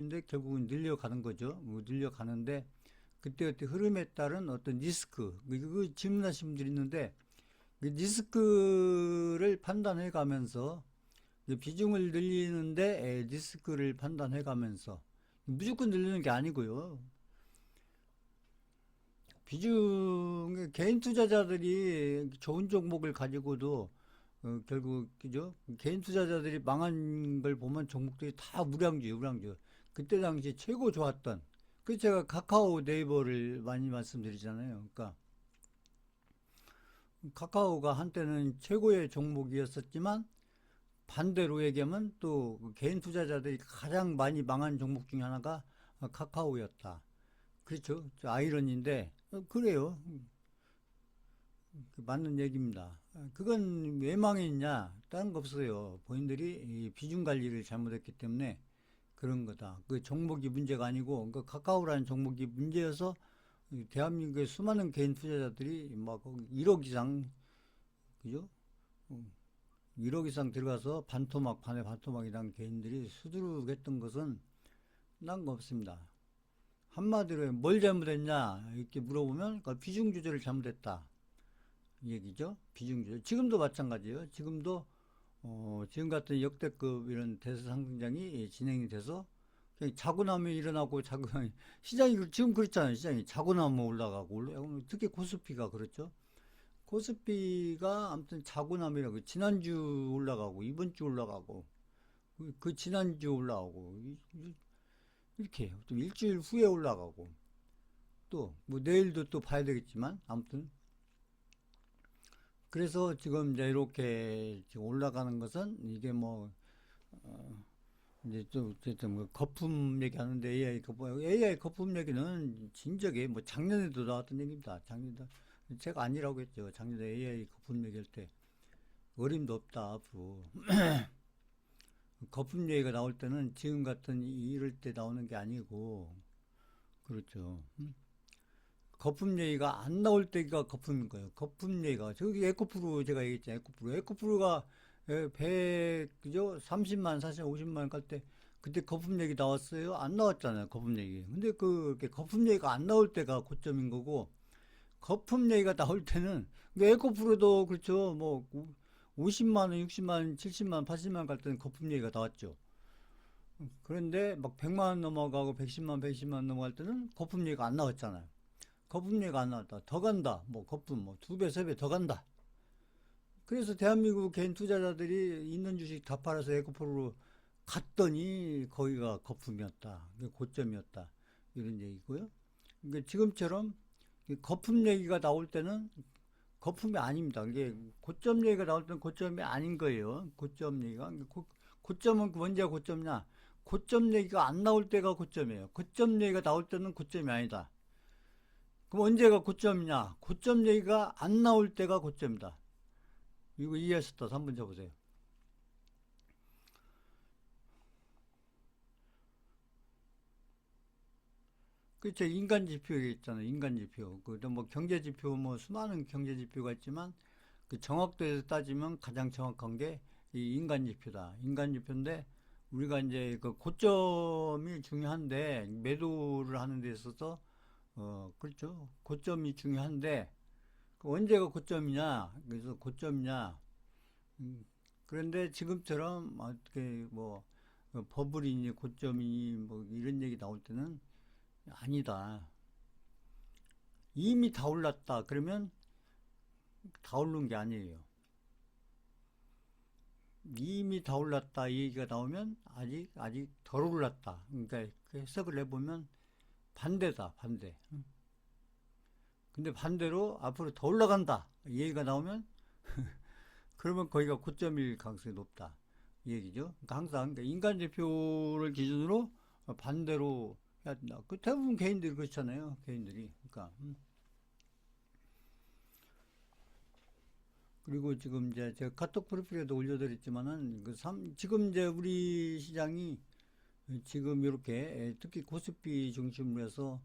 근데 결국은 늘려가는 거죠. 늘려가는데 그때 흐름에 따른 어떤 리스크, 그 질문하신 분들이 있는데 그 리스크를 판단해 가면서 비중을 늘리는데 리스크를 판단해 가면서 무조건 늘리는 게 아니고요. 비중 개인 투자자들이 좋은 종목을 가지고도 결국 그죠? 개인 투자자들이 망한 걸 보면 종목들이 다 우량주. 그때 당시 최고 좋았던 그 제가 카카오 네이버를 많이 말씀드리잖아요. 그러니까 카카오가 한때는 최고의 종목이었었지만 반대로 얘기하면 또 개인 투자자들이 가장 많이 망한 종목 중에 하나가 카카오였다. 그렇죠. 아이러니인데 그래요. 맞는 얘기입니다. 그건 왜 망했냐? 다른 거 없어요. 본인들이 이 비중 관리를 잘못했기 때문에 그런 거다. 그 종목이 문제가 아니고 그 카카오라는 종목이 문제여서 대한민국의 수많은 개인 투자자들이 막 1억 이상 그죠? 1억 이상 들어가서 반토막 반에 반토막이란 개인들이 수두룩했던 것은 난 거 없습니다. 한마디로 뭘 잘못했냐 이렇게 물어보면 그 비중 조절을 잘못했다 이 얘기죠. 비중 조절. 지금도 마찬가지예요. 지금도 지금 같은 역대급 이런 대세 상승장이 진행이 돼서 그냥 자고 나면 일어나고 자고 나면 시장이 지금 그렇잖아요. 시장이 자고 나면 올라가고 특히 코스피가 그렇죠. 코스피가 아무튼 자고 나면 지난주 올라가고 이번 주 올라가고 그 지난주 올라가고 이렇게 또 일주일 후에 올라가고 또 뭐 내일도 또 봐야 되겠지만 아무튼 그래서 지금 이제 이렇게 지금 올라가는 것은 이게 뭐 이제 좀 어쨌든 뭐 거품 얘기하는데 AI 거품 얘기는 진작에 뭐 작년에도 나왔던 얘기입니다. 작년에 제가 아니라고 했죠. 작년에 AI 거품 얘기할 때 어림도 없다 앞으로 거품 얘기가 나올 때는 지금 같은 이럴 때 나오는 게 아니고 그렇죠. 거품 얘기가 안 나올 때가 거품인 거예요. 거품 얘기가 저기 에코프로 제가 얘기했잖아요. 에코프로가 100 그죠? 30만 40만 50만 갈 때 그때 거품 얘기 나왔어요? 안 나왔잖아요. 거품 얘기. 근데 그 거품 얘기가 안 나올 때가 고점인 거고 거품 얘기가 나올 때는 에코프로도 그렇죠. 뭐 50만 원, 60만 원, 70만 원, 80만 원 갈 때는 거품 얘기가 나왔죠. 그런데 막 100만 원 넘어가고 110만 원, 120만 원 넘어갈 때는 거품 얘기가 안 나왔잖아요. 거품 얘기가 안 나왔다. 더 간다. 뭐 거품 뭐 두 배, 세 배 더 간다. 그래서 대한민국 개인 투자자들이 있는 주식 다 팔아서 에코프로로 갔더니 거기가 거품이었다. 고점이었다. 이런 얘기고요. 그러니까 지금처럼 거품 얘기가 나올 때는 거품이 아닙니다. 이게 고점 얘기가 나올 때는 고점이 아닌 거예요. 고점 얘기가. 고점은 언제가 고점이냐? 고점 얘기가 안 나올 때가 고점이에요. 고점 얘기가 나올 때는 고점이 아니다. 그럼 언제가 고점이냐? 고점 얘기가 안 나올 때가 고점이다. 이거 이해했었다. 한번 줘보세요. 그렇죠. 인간 지표 있잖아요. 인간 지표. 그뭐 경제 지표 뭐 수많은 경제 지표가 있지만 그 정확도에서 따지면 가장 정확한 게 이 인간 지표다. 인간 지표인데 우리가 이제 그 고점이 중요한데 매도를 하는 데 있어서 그렇죠. 고점이 중요한데 그 언제가 고점이냐? 그래서 고점이냐? 음, 그런데 지금처럼 어떻게 뭐 버블이니 고점이니 뭐 이런 얘기 나올 때는 아니다. 이미 다 올랐다. 그러면 다 오른 게 아니에요. 이미 다 올랐다. 이 얘기가 나오면 아직 덜 올랐다. 그러니까 그 해석을 해보면 반대다. 반대. 근데 반대로 앞으로 더 올라간다. 이 얘기가 나오면 그러면 거기가 고점일 가능성이 높다. 이 얘기죠. 그러니까 항상 그러니까 인간 대표를 기준으로 반대로 해야 된다. 그 대부분 개인들이 그렇잖아요. 개인들이. 그러니까 그리고 지금 이제 제가 카톡 프로필에도 올려드렸지만은 지금 이제 우리 시장이 지금 이렇게 특히 코스피 중심으로 해서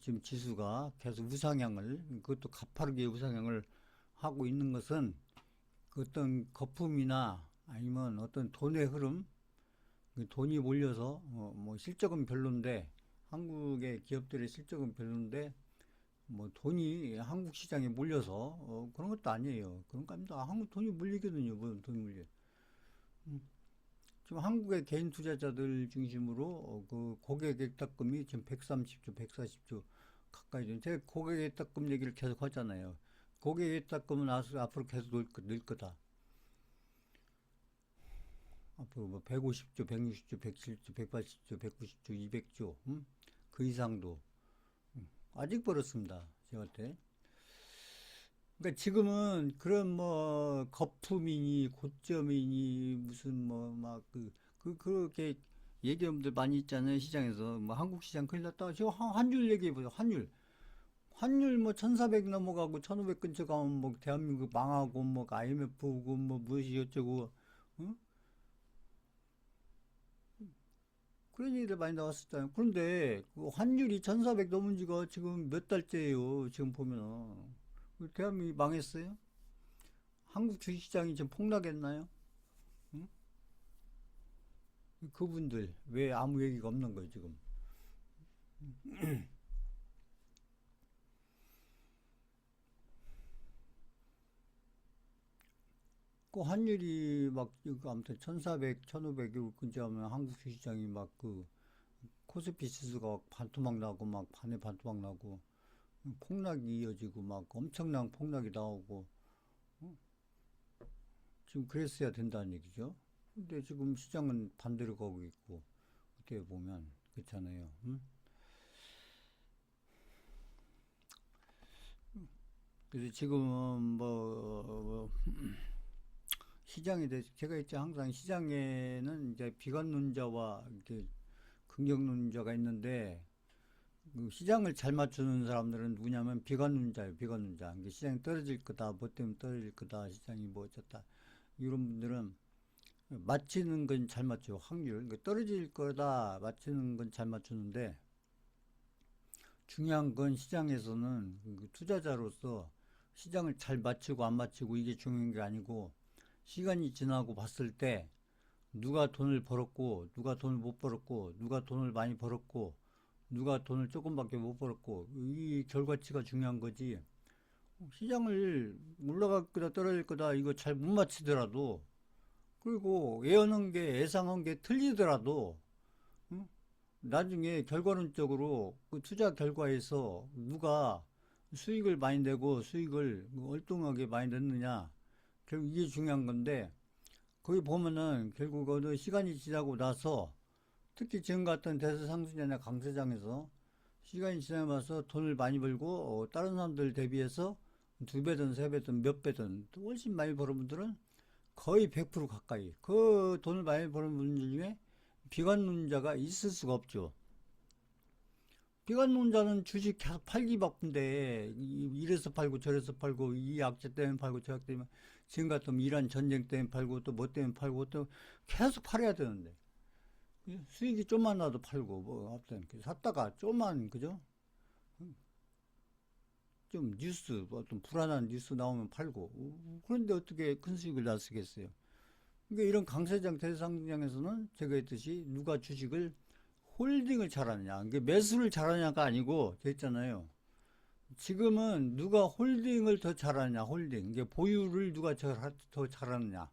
지금 지수가 계속 우상향을 그것도 가파르게 우상향을 하고 있는 것은 그 어떤 거품이나 아니면 어떤 돈의 흐름 그 돈이 몰려서 뭐 실적은 별론데 한국의 기업들의 실적은 별론데 뭐 돈이 한국 시장에 몰려서 그런 것도 아니에요. 그런 거 아닙니다. 한국 돈이 몰리거든요. 뭐 돈이 몰려. 지금 한국의 개인 투자자들 중심으로 그 고객 예탁금이 지금 130조, 140조 가까이 되는. 제가 고객 예탁금 얘기를 계속 하잖아요. 고객 예탁금은 앞으로 계속 늘 거다. 앞으로 뭐 150조, 160조, 170조, 180조, 190조, 200조, 그 이상도 아직 벌었습니다. 제가 때. 그러니까 지금은 그런 뭐 거품이니 고점이니 무슨 뭐 막 그렇게 얘기하는들 많이 있잖아요. 시장에서 뭐 한국 시장 큰일 났다. 지금 환율 얘기해 보세요. 환율 뭐 1,400 넘어가고 1,500 근처 가면 뭐 대한민국 망하고 뭐 IMF고 뭐 무엇이 어쩌고 응? 그런 얘기들 많이 나왔었잖아요. 그런데 그 환율이 1,400 넘은 지가 지금 몇 달째예요. 지금 보면은 대한민국이 망했어요? 한국 주식시장이 지금 폭락했나요? 응? 그분들 왜 아무 얘기가 없는 거예요 지금? 그 환율이 막 아무튼 1,400, 1,500 근처 하면 한국 주식시장이 막 그 코스피 지수가 반토막 나고 막 반에 반토막 나고 폭락이 이어지고 막 엄청난 폭락이 나오고 지금 그랬어야 된다는 얘기죠. 근데 지금 시장은 반대로 가고 있고 어떻게 보면 그렇잖아요. 응? 그래서 지금은 뭐 시장에 대해서 제가 있죠. 항상 시장에는 이제 비관론자와 이렇게 긍정론자가 있는데 그 시장을 잘 맞추는 사람들은 누구냐면 비관론자예요. 비관론자. 이게 시장이 떨어질 거다. 뭐 때문에 떨어질 거다. 시장이 뭐 어쩌다. 이런 분들은 맞히는 건 잘 맞죠. 확률. 그러니까 떨어질 거다. 맞히는 건 잘 맞추는데 중요한 건 시장에서는 그 투자자로서 시장을 잘 맞추고 안 맞추고 이게 중요한 게 아니고 시간이 지나고 봤을 때 누가 돈을 벌었고 누가 돈을 못 벌었고 누가 돈을 많이 벌었고 누가 돈을 조금밖에 못 벌었고 이 결과치가 중요한 거지. 시장을 올라갈 거다 떨어질 거다 이거 잘 못 맞히더라도 그리고 예언한 게 예상한 게 틀리더라도 응? 나중에 결과론적으로 그 투자 결과에서 누가 수익을 많이 내고 수익을 얼뚱하게 많이 냈느냐 결국 이게 중요한 건데 거기 보면은 결국 어느 시간이 지나고 나서 특히 지금 같은 대서상순이나 강세장에서 시간이 지나면서 돈을 많이 벌고 다른 사람들 대비해서 두 배든 세 배든 몇 배든 훨씬 많이 버는 분들은 거의 100% 가까이 그 돈을 많이 버는 분들 중에 비관론자가 있을 수가 없죠. 비관론자는 주식 계속 팔기 바쁜데 이래서 팔고 저래서 팔고 이 악재 때문에 팔고 저 악재 때문에 지금 같으면 이란 전쟁 때문에 팔고 또 뭐 때문에 팔고 또 계속 팔아야 되는데 수익이 좀만 나도 팔고 뭐 아무튼 샀다가 좀만 그죠? 좀 뉴스 어떤 불안한 뉴스 나오면 팔고 그런데 어떻게 큰 수익을 났겠어요? 그러니까 이런 강세장 대상장에서는 제가 했듯이 누가 주식을 홀딩을 잘하느냐 이게 매수를 잘하냐가 아니고 됐잖아요. 지금은 누가 홀딩을 더 잘하느냐 홀딩 이게 보유를 누가 더 잘하느냐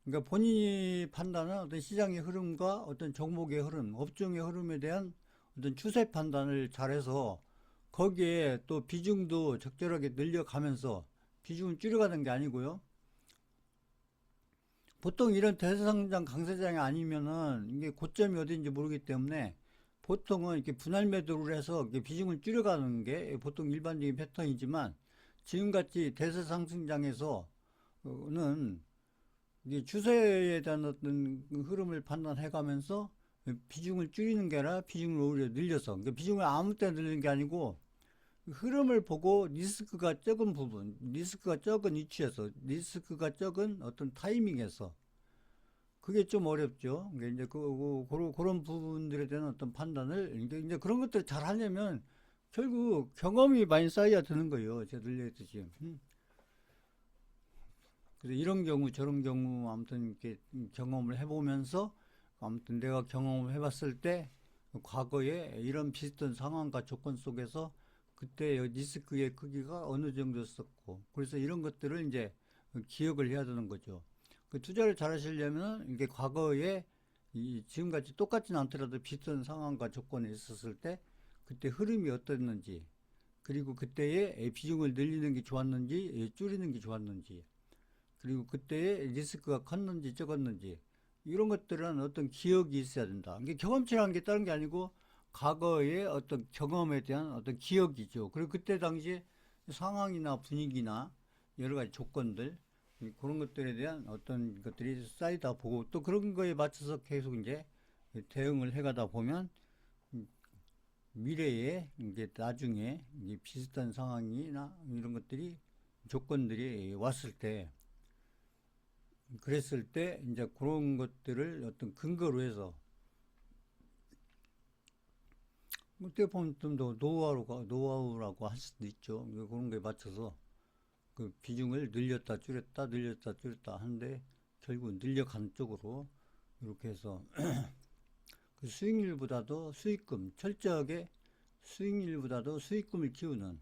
그러니까 본인이 판단은 어떤 시장의 흐름과 어떤 종목의 흐름, 업종의 흐름에 대한 어떤 추세 판단을 잘해서 거기에 또 비중도 적절하게 늘려가면서 비중을 줄여가는 게 아니고요. 보통 이런 대상장 강세장이 아니면은 이게 고점이 어딘지 모르기 때문에 보통은 이렇게 분할 매도를 해서 이렇게 비중을 줄여가는 게 보통 일반적인 패턴이지만 지금같이 대세상승장에서는 이게 추세에 대한 어떤 흐름을 판단해가면서 비중을 줄이는 게 아니라 비중을 오히려 늘려서 그러니까 비중을 아무 때나 늘리는 게 아니고 흐름을 보고 리스크가 적은 부분, 리스크가 적은 위치에서, 리스크가 적은 어떤 타이밍에서 그게 좀 어렵죠. 그러니까 이제 그런 부분들에 대한 어떤 판단을 이제 그런 것들을 잘 하려면 결국 경험이 많이 쌓여야 되는 거예요. 제가 늘 얘기했듯이. 그래서 이런 경우 저런 경우 아무튼 이렇게 경험을 해보면서 아무튼 내가 경험을 해봤을 때 과거에 이런 비슷한 상황과 조건 속에서 그때 리스크의 크기가 어느 정도였었고 그래서 이런 것들을 이제 기억을 해야 되는 거죠. 그 투자를 잘 하시려면 이게 과거에 지금같이 똑같진 않더라도 비슷한 상황과 조건에 있었을 때 그때 흐름이 어땠는지 그리고 그때의 비중을 늘리는 게 좋았는지 줄이는 게 좋았는지 그리고 그때의 리스크가 컸는지 적었는지 이런 것들은 어떤 기억이 있어야 된다. 이게 경험치라는 게 다른 게 아니고 과거의 어떤 경험에 대한 어떤 기억이죠. 그리고 그때 당시에 상황이나 분위기나 여러 가지 조건들 그런 것들에 대한 어떤 것들이 쌓이다 보고 또 그런 거에 맞춰서 계속 이제 대응을 해가다 보면 미래에 이제 나중에 이제 비슷한 상황이나 이런 것들이 조건들이 왔을 때 그랬을 때 이제 그런 것들을 어떤 근거로 해서 어떻게 보면 좀 더 노하우라고 할 수도 있죠. 그런 거에 맞춰서 그 비중을 늘렸다 줄였다 하는데 결국 늘려가는 쪽으로 이렇게 해서 그 수익률보다도 수익금 철저하게 수익률보다도 수익금을 키우는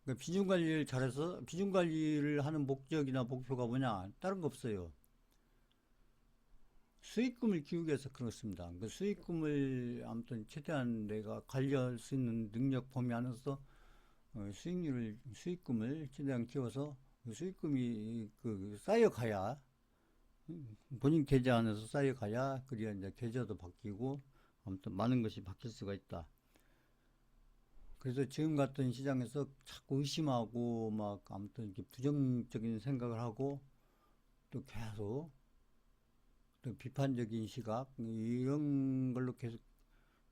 그러니까 비중 관리를 잘해서 비중 관리를 하는 목적이나 목표가 뭐냐 다른 거 없어요. 수익금을 키우기 위해서 그렇습니다. 그 수익금을 아무튼 최대한 내가 관리할 수 있는 능력 범위 안에서 수익금을 최대한 키워서 그 수익금이 그 쌓여가야 본인 계좌 안에서 쌓여가야 그래야 이제 계좌도 바뀌고 아무튼 많은 것이 바뀔 수가 있다. 그래서 지금 같은 시장에서 자꾸 의심하고 막 아무튼 이렇게 부정적인 생각을 하고 또 계속 또 비판적인 시각 이런 걸로 계속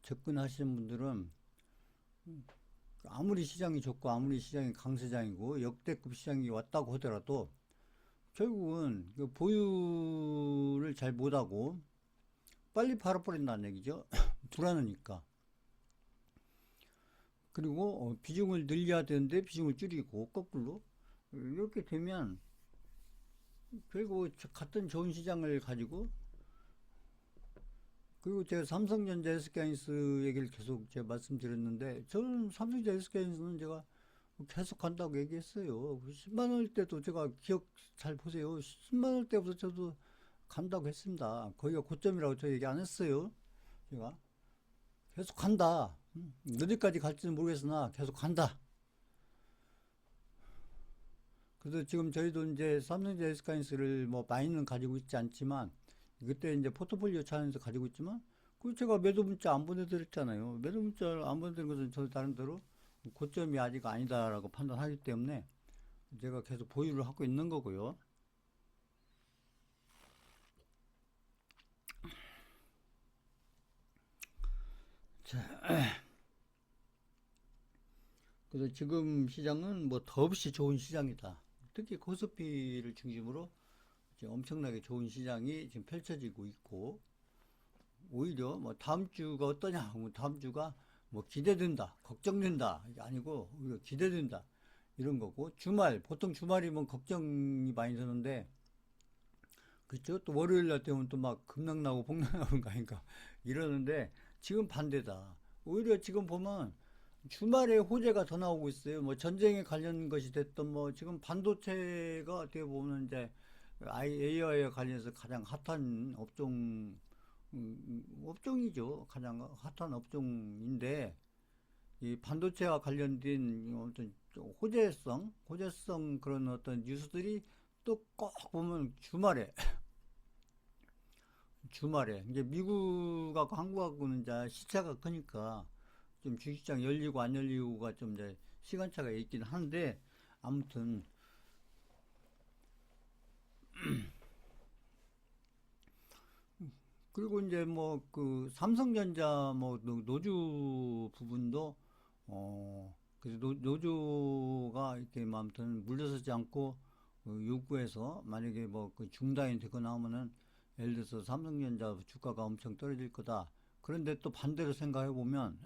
접근하시는 분들은 아무리 시장이 좋고 아무리 시장이 강세장이고 역대급 시장이 왔다고 하더라도 결국은 그 보유를 잘 못하고 빨리 팔아버린다는 얘기죠. 불안하니까. 그리고 비중을 늘려야 되는데 비중을 줄이고 거꾸로 이렇게 되면 결국 같은 좋은 시장을 가지고 그리고 제가 삼성전자 SK하이닉스 얘기를 계속 제가 말씀드렸는데 저는 삼성전자 SK하이닉스는 제가 계속 간다고 얘기했어요. 10만 원일 때도 제가 기억 잘 보세요. 10만 원일 때부터 저도 간다고 했습니다. 거기가 고점이라고 저 얘기 안 했어요. 제가 계속 간다. 어디까지 갈지는 모르겠으나 계속 간다. 그래서 지금 저희도 이제 삼성전자 SK하이닉스를 뭐 많이는 가지고 있지 않지만 그때 이제 포트폴리오 차원에서 가지고 있지만 그 제가 매도 문자 안 보내드렸잖아요. 매도 문자를 안 보내드린 것은 저 다른대로 고점이 아직 아니다라고 판단하기 때문에 제가 계속 보유를 하고 있는 거고요. 자, 그래서 지금 시장은 뭐 더없이 좋은 시장이다. 특히 코스피를 중심으로 지금 엄청나게 좋은 시장이 지금 펼쳐지고 있고 오히려 뭐 다음 주가 어떠냐, 뭐 다음 주가 뭐 기대된다, 걱정된다 이게 아니고 오히려 기대된다 이런 거고 주말 보통 주말이면 걱정이 많이 드는데 그쵸? 또 월요일 날 되면 또 막 급락 나고 폭락 나오는 거 아닌가 이러는데 지금 반대다. 오히려 지금 보면 주말에 호재가 더 나오고 있어요. 뭐 전쟁에 관련 것이 됐던 뭐 지금 반도체가 어떻게 보면 이제 AI에 관련해서 가장 핫한 업종이죠. 가장 핫한 업종인데 이 반도체와 관련된 어떤 호재성 그런 어떤 뉴스들이 또 꼭 보면 주말에 이제 미국하고 한국하고는 이제 시차가 크니까 좀 주식시장 열리고 안 열리고가 좀 이제 시간차가 있긴 한데 아무튼 그리고 이제 뭐 그 삼성전자 뭐 노조 부분도 그래서 노조가 이렇게 뭐 아무튼 물러서지 않고 요구해서 만약에 뭐 그 중단이 되거나 하면은 예를 들어서 삼성전자 주가가 엄청 떨어질 거다. 그런데 또 반대로 생각해 보면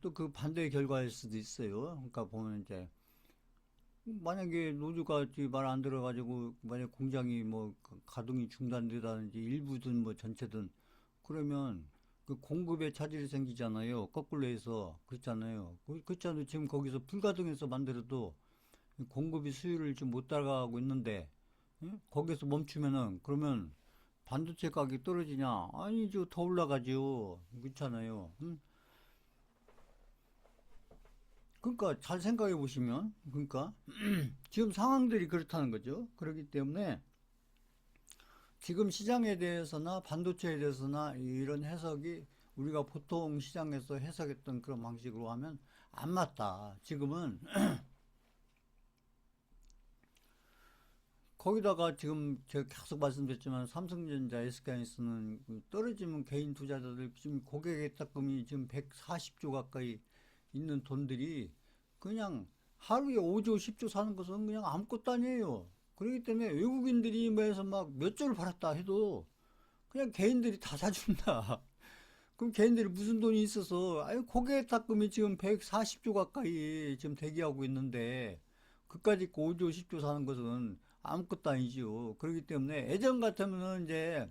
또 그 반대의 결과일 수도 있어요. 그러니까 보면 이제 만약에 노조가 말 안 들어가지고 만약 공장이 뭐 가동이 중단되다든지 일부든 뭐 전체든 그러면 그 공급에 차질이 생기잖아요. 거꾸로 해서 그렇잖아요. 그렇잖아요. 지금 거기서 불가동해서 만들어도 공급이 수요를 좀 못 따라가고 있는데 응? 거기서 멈추면은 그러면 반도체 가격이 떨어지냐? 아니죠. 더 올라가죠. 그렇잖아요. 응? 그러니까 잘 생각해 보시면 그러니까 지금 상황들이 그렇다는 거죠. 그렇기 때문에 지금 시장에 대해서나 반도체에 대해서나 이런 해석이 우리가 보통 시장에서 해석했던 그런 방식으로 하면 안 맞다. 지금은 거기다가 지금 제가 계속 말씀드렸지만 삼성전자, SK하이닉스는 떨어지면 개인 투자자들 지금 고객의 딱금이 지금 140조 가까이 있는 돈들이 그냥 하루에 5조, 10조 사는 것은 그냥 아무것도 아니에요. 그렇기 때문에 외국인들이 뭐해서 막 몇 조를 팔았다 해도 그냥 개인들이 다 사준다. 그럼 개인들이 무슨 돈이 있어서, 아니, 고객 탁금이 지금 140조 가까이 지금 대기하고 있는데, 그까짓 거 5조, 10조 사는 것은 아무것도 아니지요. 그렇기 때문에 예전 같으면은 이제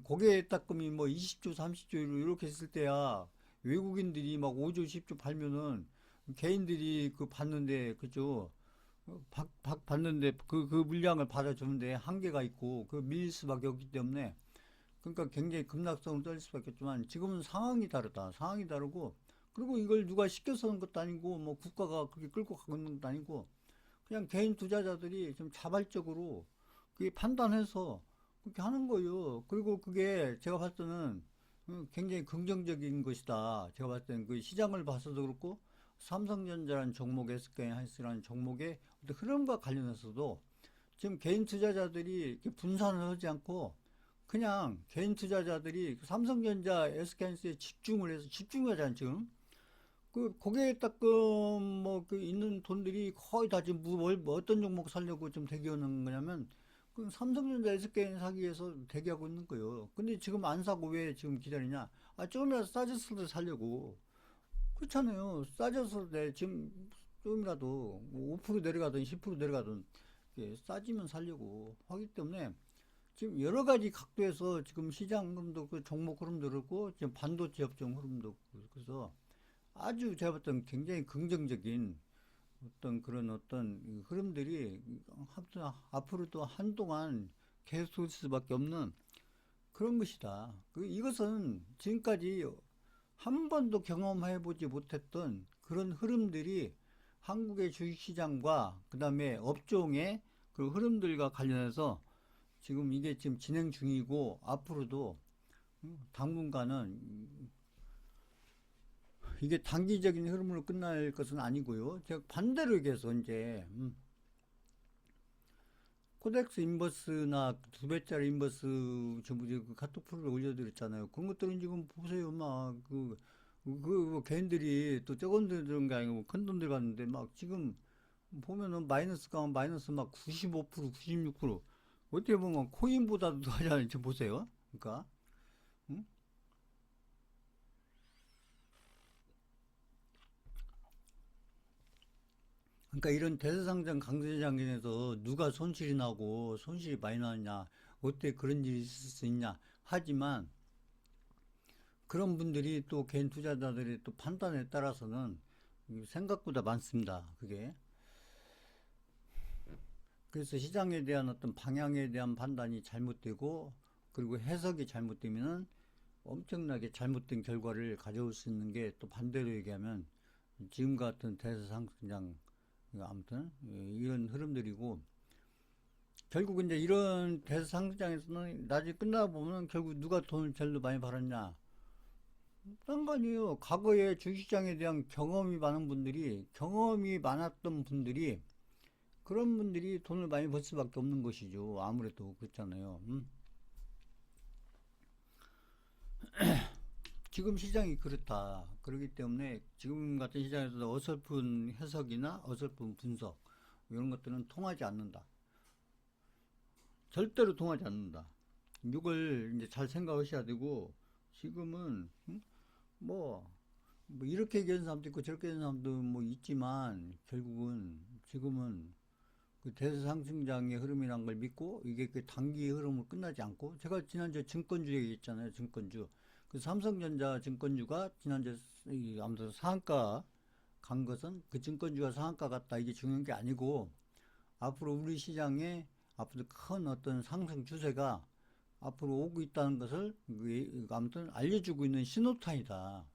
고객 탁금이 뭐 20조, 30조 이렇게 했을 때야 외국인들이 막 5조, 10조 팔면은 개인들이 그 받는데, 그죠? 받는데 그 물량을 받아주는데 한계가 있고 그 밀릴 수밖에 없기 때문에 그러니까 굉장히 급락성을 떨릴 수밖에 없지만 지금은 상황이 다르다. 상황이 다르고 그리고 이걸 누가 시켜서 하는 것도 아니고 뭐 국가가 그렇게 끌고 가고 있는 것도 아니고 그냥 개인 투자자들이 좀 자발적으로 그게 판단해서 그렇게 하는 거예요. 그리고 그게 제가 봤을 때는 굉장히 긍정적인 것이다. 제가 봤을 때는 그 시장을 봐서도 그렇고 삼성전자라는 종목, SK하이닉스라는 종목의 어떤 흐름과 관련해서도 지금 개인 투자자들이 이렇게 분산을 하지 않고 그냥 개인 투자자들이 삼성전자, SK하이닉스에 집중을 해서 집중하잖아요, 지금. 그 고객 딱금 뭐그 있는 돈들이 거의 다 지금 뭐 어떤 종목 살려고 좀 대기하는 거냐면 그 삼성전자, SK하이닉스 사기 위해서 대기하고 있는 거예요. 근데 지금 안 사고 왜 지금 기다리냐? 아, 조금이라도 싸졌을 때 살려고. 그렇잖아요. 싸졌을 때 지금 조금이라도 뭐5% 내려가든 10% 내려가든 싸지면 살려고 하기 때문에 지금 여러 가지 각도에서 지금 시장 흐름도 그 종목 흐름도 그렇고 지금 반도체 업종 흐름도 그렇고 그래서 아주 제가 봤던 굉장히 긍정적인 어떤 그런 어떤 흐름들이 앞으로도 한동안 계속 될 수밖에 없는 그런 것이다. 이것은 지금까지 한 번도 경험해 보지 못했던 그런 흐름들이 한국의 주식시장과 그 다음에 업종의 그 흐름들과 관련해서 지금 이게 지금 진행 중이고 앞으로도 당분간은 이게 단기적인 흐름으로 끝날 것은 아니고요. 제가 반대로 얘기해서 이제 코덱스 인버스나 2배짜리 인버스 전부 그 카톡 프로를 올려드렸잖아요. 그런 것들은 지금 보세요. 뭐 개인들이 또 적은 돈 들은 게 아니고 큰 돈 들어갔는데 막 지금 보면은 마이너스가 마이너스 막 95%, 96% 어떻게 보면 코인보다도 더 하지 않을지 보세요. 그러니까 응? 그러니까 이런 대세상장 강세장에서 누가 손실이 나고 손실이 많이 나느냐 어떻게 그런 일이 있을 수 있냐 하지만 그런 분들이 또 개인 투자자들의 또 판단에 따라서는 생각보다 많습니다. 그게 그래서 시장에 대한 어떤 방향에 대한 판단이 잘못되고 그리고 해석이 잘못되면은 엄청나게 잘못된 결과를 가져올 수 있는 게 또 반대로 얘기하면 지금 같은 대세상장 아무튼 이런 흐름들이고 결국 이제 이런 대상장에서는 나중에 끝나고 보면 결국 누가 돈을 제일 많이 벌었냐 딴 거 아니에요. 과거에 주식시장에 대한 경험이 많은 분들이 경험이 많았던 분들이 그런 분들이 돈을 많이 벌 수밖에 없는 것이죠. 아무래도 그렇잖아요. 지금 시장이 그렇다. 그렇기 때문에 지금 같은 시장에서 어설픈 해석이나 어설픈 분석 이런 것들은 통하지 않는다. 절대로 통하지 않는다. 이걸 이제 잘 생각하셔야 되고 지금은 뭐, 뭐 이렇게 얘기하는 사람도 있고 저렇게 하는 사람도 뭐 있지만 결국은 지금은 그 대세상승장의 흐름이란 걸 믿고 이게 그 단기 흐름으로 끝나지 않고 제가 지난주에 증권주 얘기했잖아요. 증권주. 그 삼성전자 증권주가 지난주에 아무튼 상한가 간 것은 그 증권주가 상한가 갔다 이게 중요한 게 아니고 앞으로 우리 시장에 앞으로 큰 어떤 상승 추세가 앞으로 오고 있다는 것을 아무튼 알려주고 있는 신호탄이다.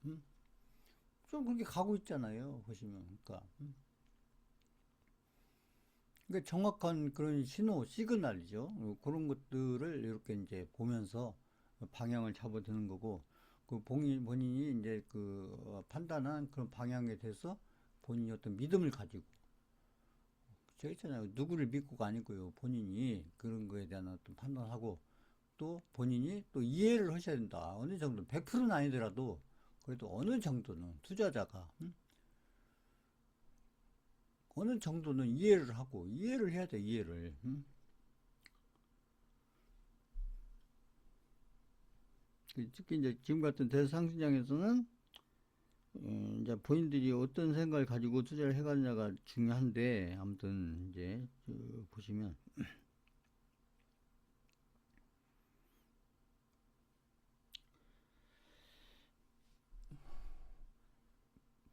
좀 그렇게 가고 있잖아요. 보시면. 그러니까 정확한 그런 신호, 시그널이죠. 그런 것들을 이렇게 이제 보면서 방향을 잡아드는 거고, 그 본인이 이제 그 판단한 그런 방향에 대해서 본인이 어떤 믿음을 가지고, 제가 있잖아요. 누구를 믿고가 아니고요. 본인이 그런 거에 대한 어떤 판단하고, 또 본인이 또 이해를 하셔야 된다. 어느 정도, 100%는 아니더라도, 그래도 어느 정도는 투자자가, 어느 정도는 이해를 하고, 이해를 해야 돼, 이해를. 특히 이제 지금 같은 대상시장에서는 이제 본인들이 어떤 생각을 가지고 투자를 해가느냐가 중요한데 아무튼 이제 보시면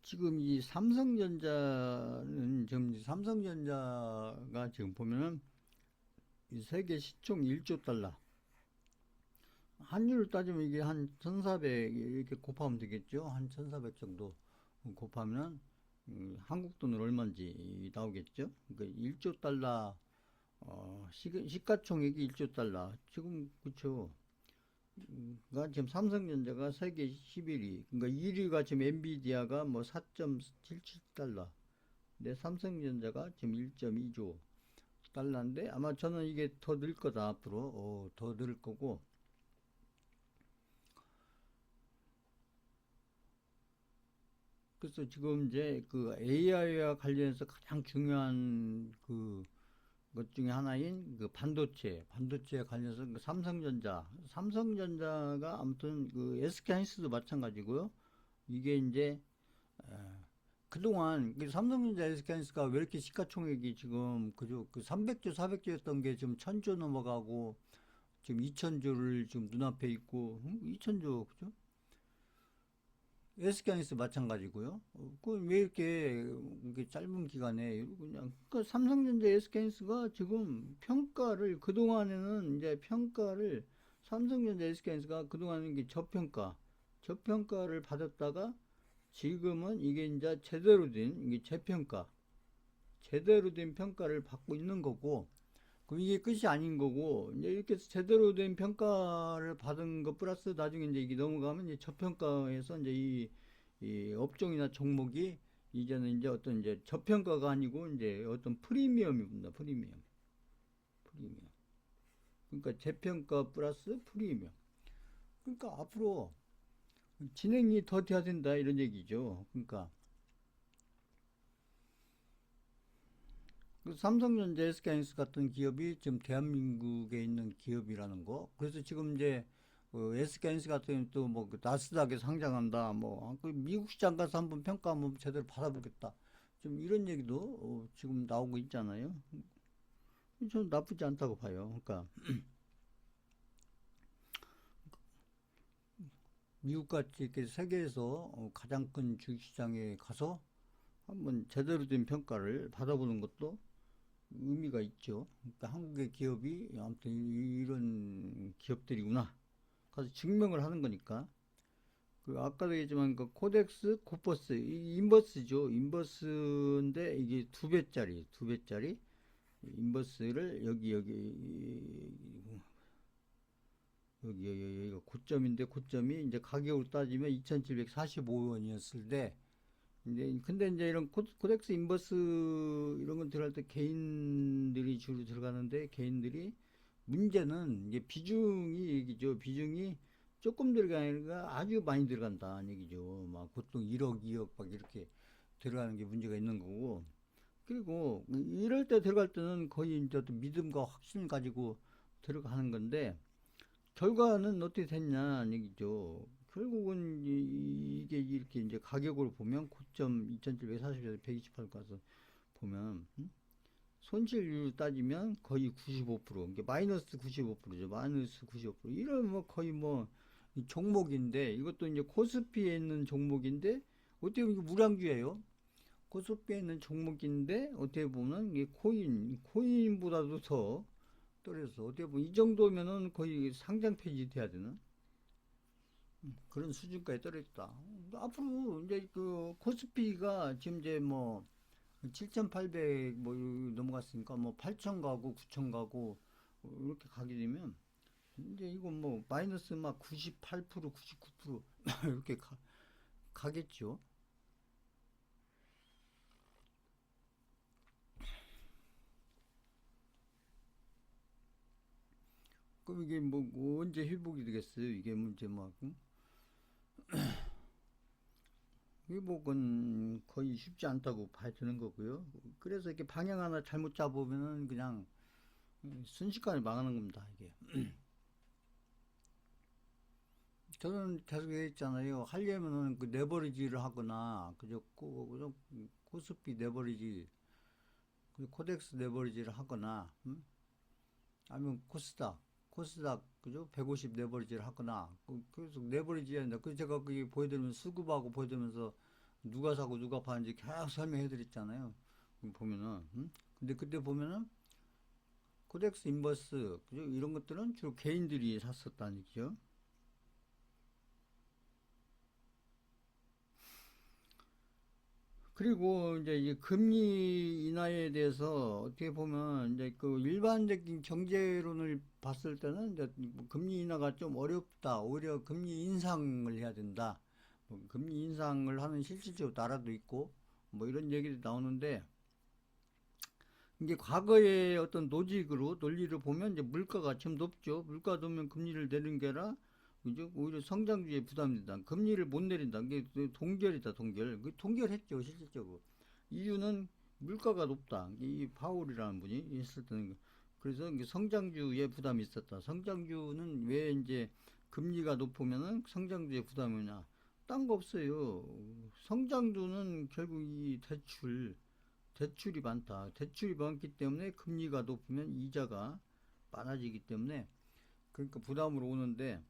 지금 이 삼성전자는 지금 삼성전자가 지금 보면은 이 세계 시총 1조 달러 환율을 따지면 이게 한 1400 이렇게 곱하면 되겠죠. 한 1400 정도 곱하면 한국 돈으로 얼마인지 나오겠죠. 그러니까 1조 달러 시가총액이 1조 달러 지금 그쵸. 그러니까 지금 삼성전자가 세계 11위. 그러니까 1위가 지금 엔비디아가 뭐 4.77달러. 근데 삼성전자가 지금 1.2조 달러인데 아마 저는 이게 더 늘 거다 앞으로 더 늘 거고. 그래서 지금 이제 그 AI와 관련해서 가장 중요한 그 것 중에 하나인 그 반도체 관련해서 그 삼성전자가 아무튼 그 SK하이닉스도 마찬가지고요. 이게 이제 그동안 그 삼성전자 SK하이닉스가 왜 이렇게 시가총액이 지금 그저 그 300조 400조였던 게 지금 1000조 넘어가고 지금 2000조를 지금 눈앞에 있고 2000조 그죠? SK하이닉스 마찬가지고요. 그왜 이렇게 짧은 기간에 그냥 그 삼성전자 SK하이닉스가 지금 평가를 그동안에는 이제 평가를 삼성전자 SK하이닉스가 그동안은 이게 저평가를 받았다가 지금은 이게 이제 제대로 된 이게 재평가 제대로 된 평가를 받고 있는 거고 그럼 이게 끝이 아닌 거고 이제 이렇게 제대로 된 평가를 받은 것 플러스 나중에 이제 이게 넘어가면 이제 저평가에서 이제 이 업종이나 종목이 이제는 이제 어떤 이제 저평가가 아니고 이제 어떤 프리미엄입니다. 프리미엄. 그러니까 재평가 플러스 프리미엄. 그러니까 앞으로 진행이 더 돼야 된다 이런 얘기죠. 그러니까 그 삼성전자, SK하이닉스 같은 기업이 지금 대한민국에 있는 기업이라는 거. 그래서 지금 이제 SK하이닉스 같은 경우는 또뭐 그 나스닥에 상장한다. 그 미국 시장 가서 한번 평가 한번 제대로 받아보겠다. 좀 이런 얘기도 지금 나오고 있잖아요. 저는 나쁘지 않다고 봐요. 그러니까 미국같이 이렇게 세계에서 가장 큰 주식시장에 가서 한번 제대로 된 평가를 받아보는 것도 의미가 있죠. 그러니까 한국의 기업이 아무튼 이런 기업들이구나. 가서 증명을 하는 거니까. 그 아까도 얘기했지만 그 코덱스, 코퍼스, 인버스죠. 인버스인데 이게 두 배짜리 인버스를 여기가 고점인데 고점이 이제 가격으로 따지면 2,745원이었을 때 근데 이제 이런 코덱스 인버스 이런 건 들어갈 때 개인들이 주로 들어가는데 개인들이 문제는 이제 비중이 얘기죠. 비중이 조금 들어가는 게 아니라 아주 많이 들어간다는 얘기죠. 막 보통 1억, 2억 막 이렇게 들어가는 게 문제가 있는 거고. 그리고 이럴 때 들어갈 때는 거의 이제 어떤 믿음과 확신을 가지고 들어가는 건데 결과는 어떻게 됐냐는 얘기죠. 결국은 이게 이렇게 이제 가격으로 보면 고점 2740에서 128 가서 보면 손실률 따지면 거의 95%, 이게 마이너스 95%죠. 마이너스 95%. 이런 뭐 거의 뭐 종목인데, 이것도 이제 코스피에 있는 종목인데, 어떻게 보면 이게 무량주예요. 코스피에 있는 종목인데, 어떻게 보면 이게 코인보다도 더 떨어져서, 어떻게 보면 이 정도면은 거의 상장 폐지 돼야 되는 그런 수준까지 떨어졌다. 앞으로 이제 그 코스피가 지금 이제 뭐 7,800 뭐 넘어갔으니까 뭐 8,000 가고 9,000 가고 이렇게 가게 되면 이제 이거 뭐 마이너스 막 98%, 99% 이렇게 가겠죠. 그럼 이게 뭐 언제 회복이 되겠어요? 이게 문제 막 회복은 거의 쉽지 않다고 봐야 되는 거고요. 그래서 이렇게 방향 하나 잘못 잡으면은 그냥 순식간에 망하는 겁니다. 이게. 저는 계속 얘기했잖아요. 하려면은 그 레버리지를 하거나 그저 코스피 레버리지, 그 코덱스 레버리지를 하거나, 아니면 코스닥 그죠? 150 레버리지를 하거나, 계속 레버리지 한다. 그 제가 그게 보여드리면서 수급하고 보여드리면서 누가 사고 누가 파는지 계속 설명해드렸잖아요. 보면은, 근데 그때 보면은 코덱스 인버스 그죠? 이런 것들은 주로 개인들이 샀었다는 얘기죠. 그리고 이제 이 금리 인하에 대해서 어떻게 보면 이제 그 일반적인 경제론을 봤을 때는 이제 뭐 금리 인하가 좀 어렵다. 오히려 금리 인상을 해야 된다. 뭐 금리 인상을 하는 실질적으로 나라도 있고 뭐 이런 얘기도 나오는데, 이게 과거의 어떤 노직으로 논리를 보면 이제 물가가 지금 높죠. 물가 높으면 금리를 내는 게 아니라 이제 오히려 성장주에 부담이 된다. 금리를 못 내린다. 이게 동결이다, 동결. 그 동결했죠, 실질적으로. 이유는 물가가 높다. 이 파월이라는 분이 했을 때는 그래서 이게 성장주에 부담이 있었다. 성장주는 왜 이제 금리가 높으면은 성장주에 부담이 오냐? 딴 거 없어요. 성장주는 결국 이 대출이 많다. 대출이 많기 때문에 금리가 높으면 이자가 많아지기 때문에 그러니까 부담으로 오는데,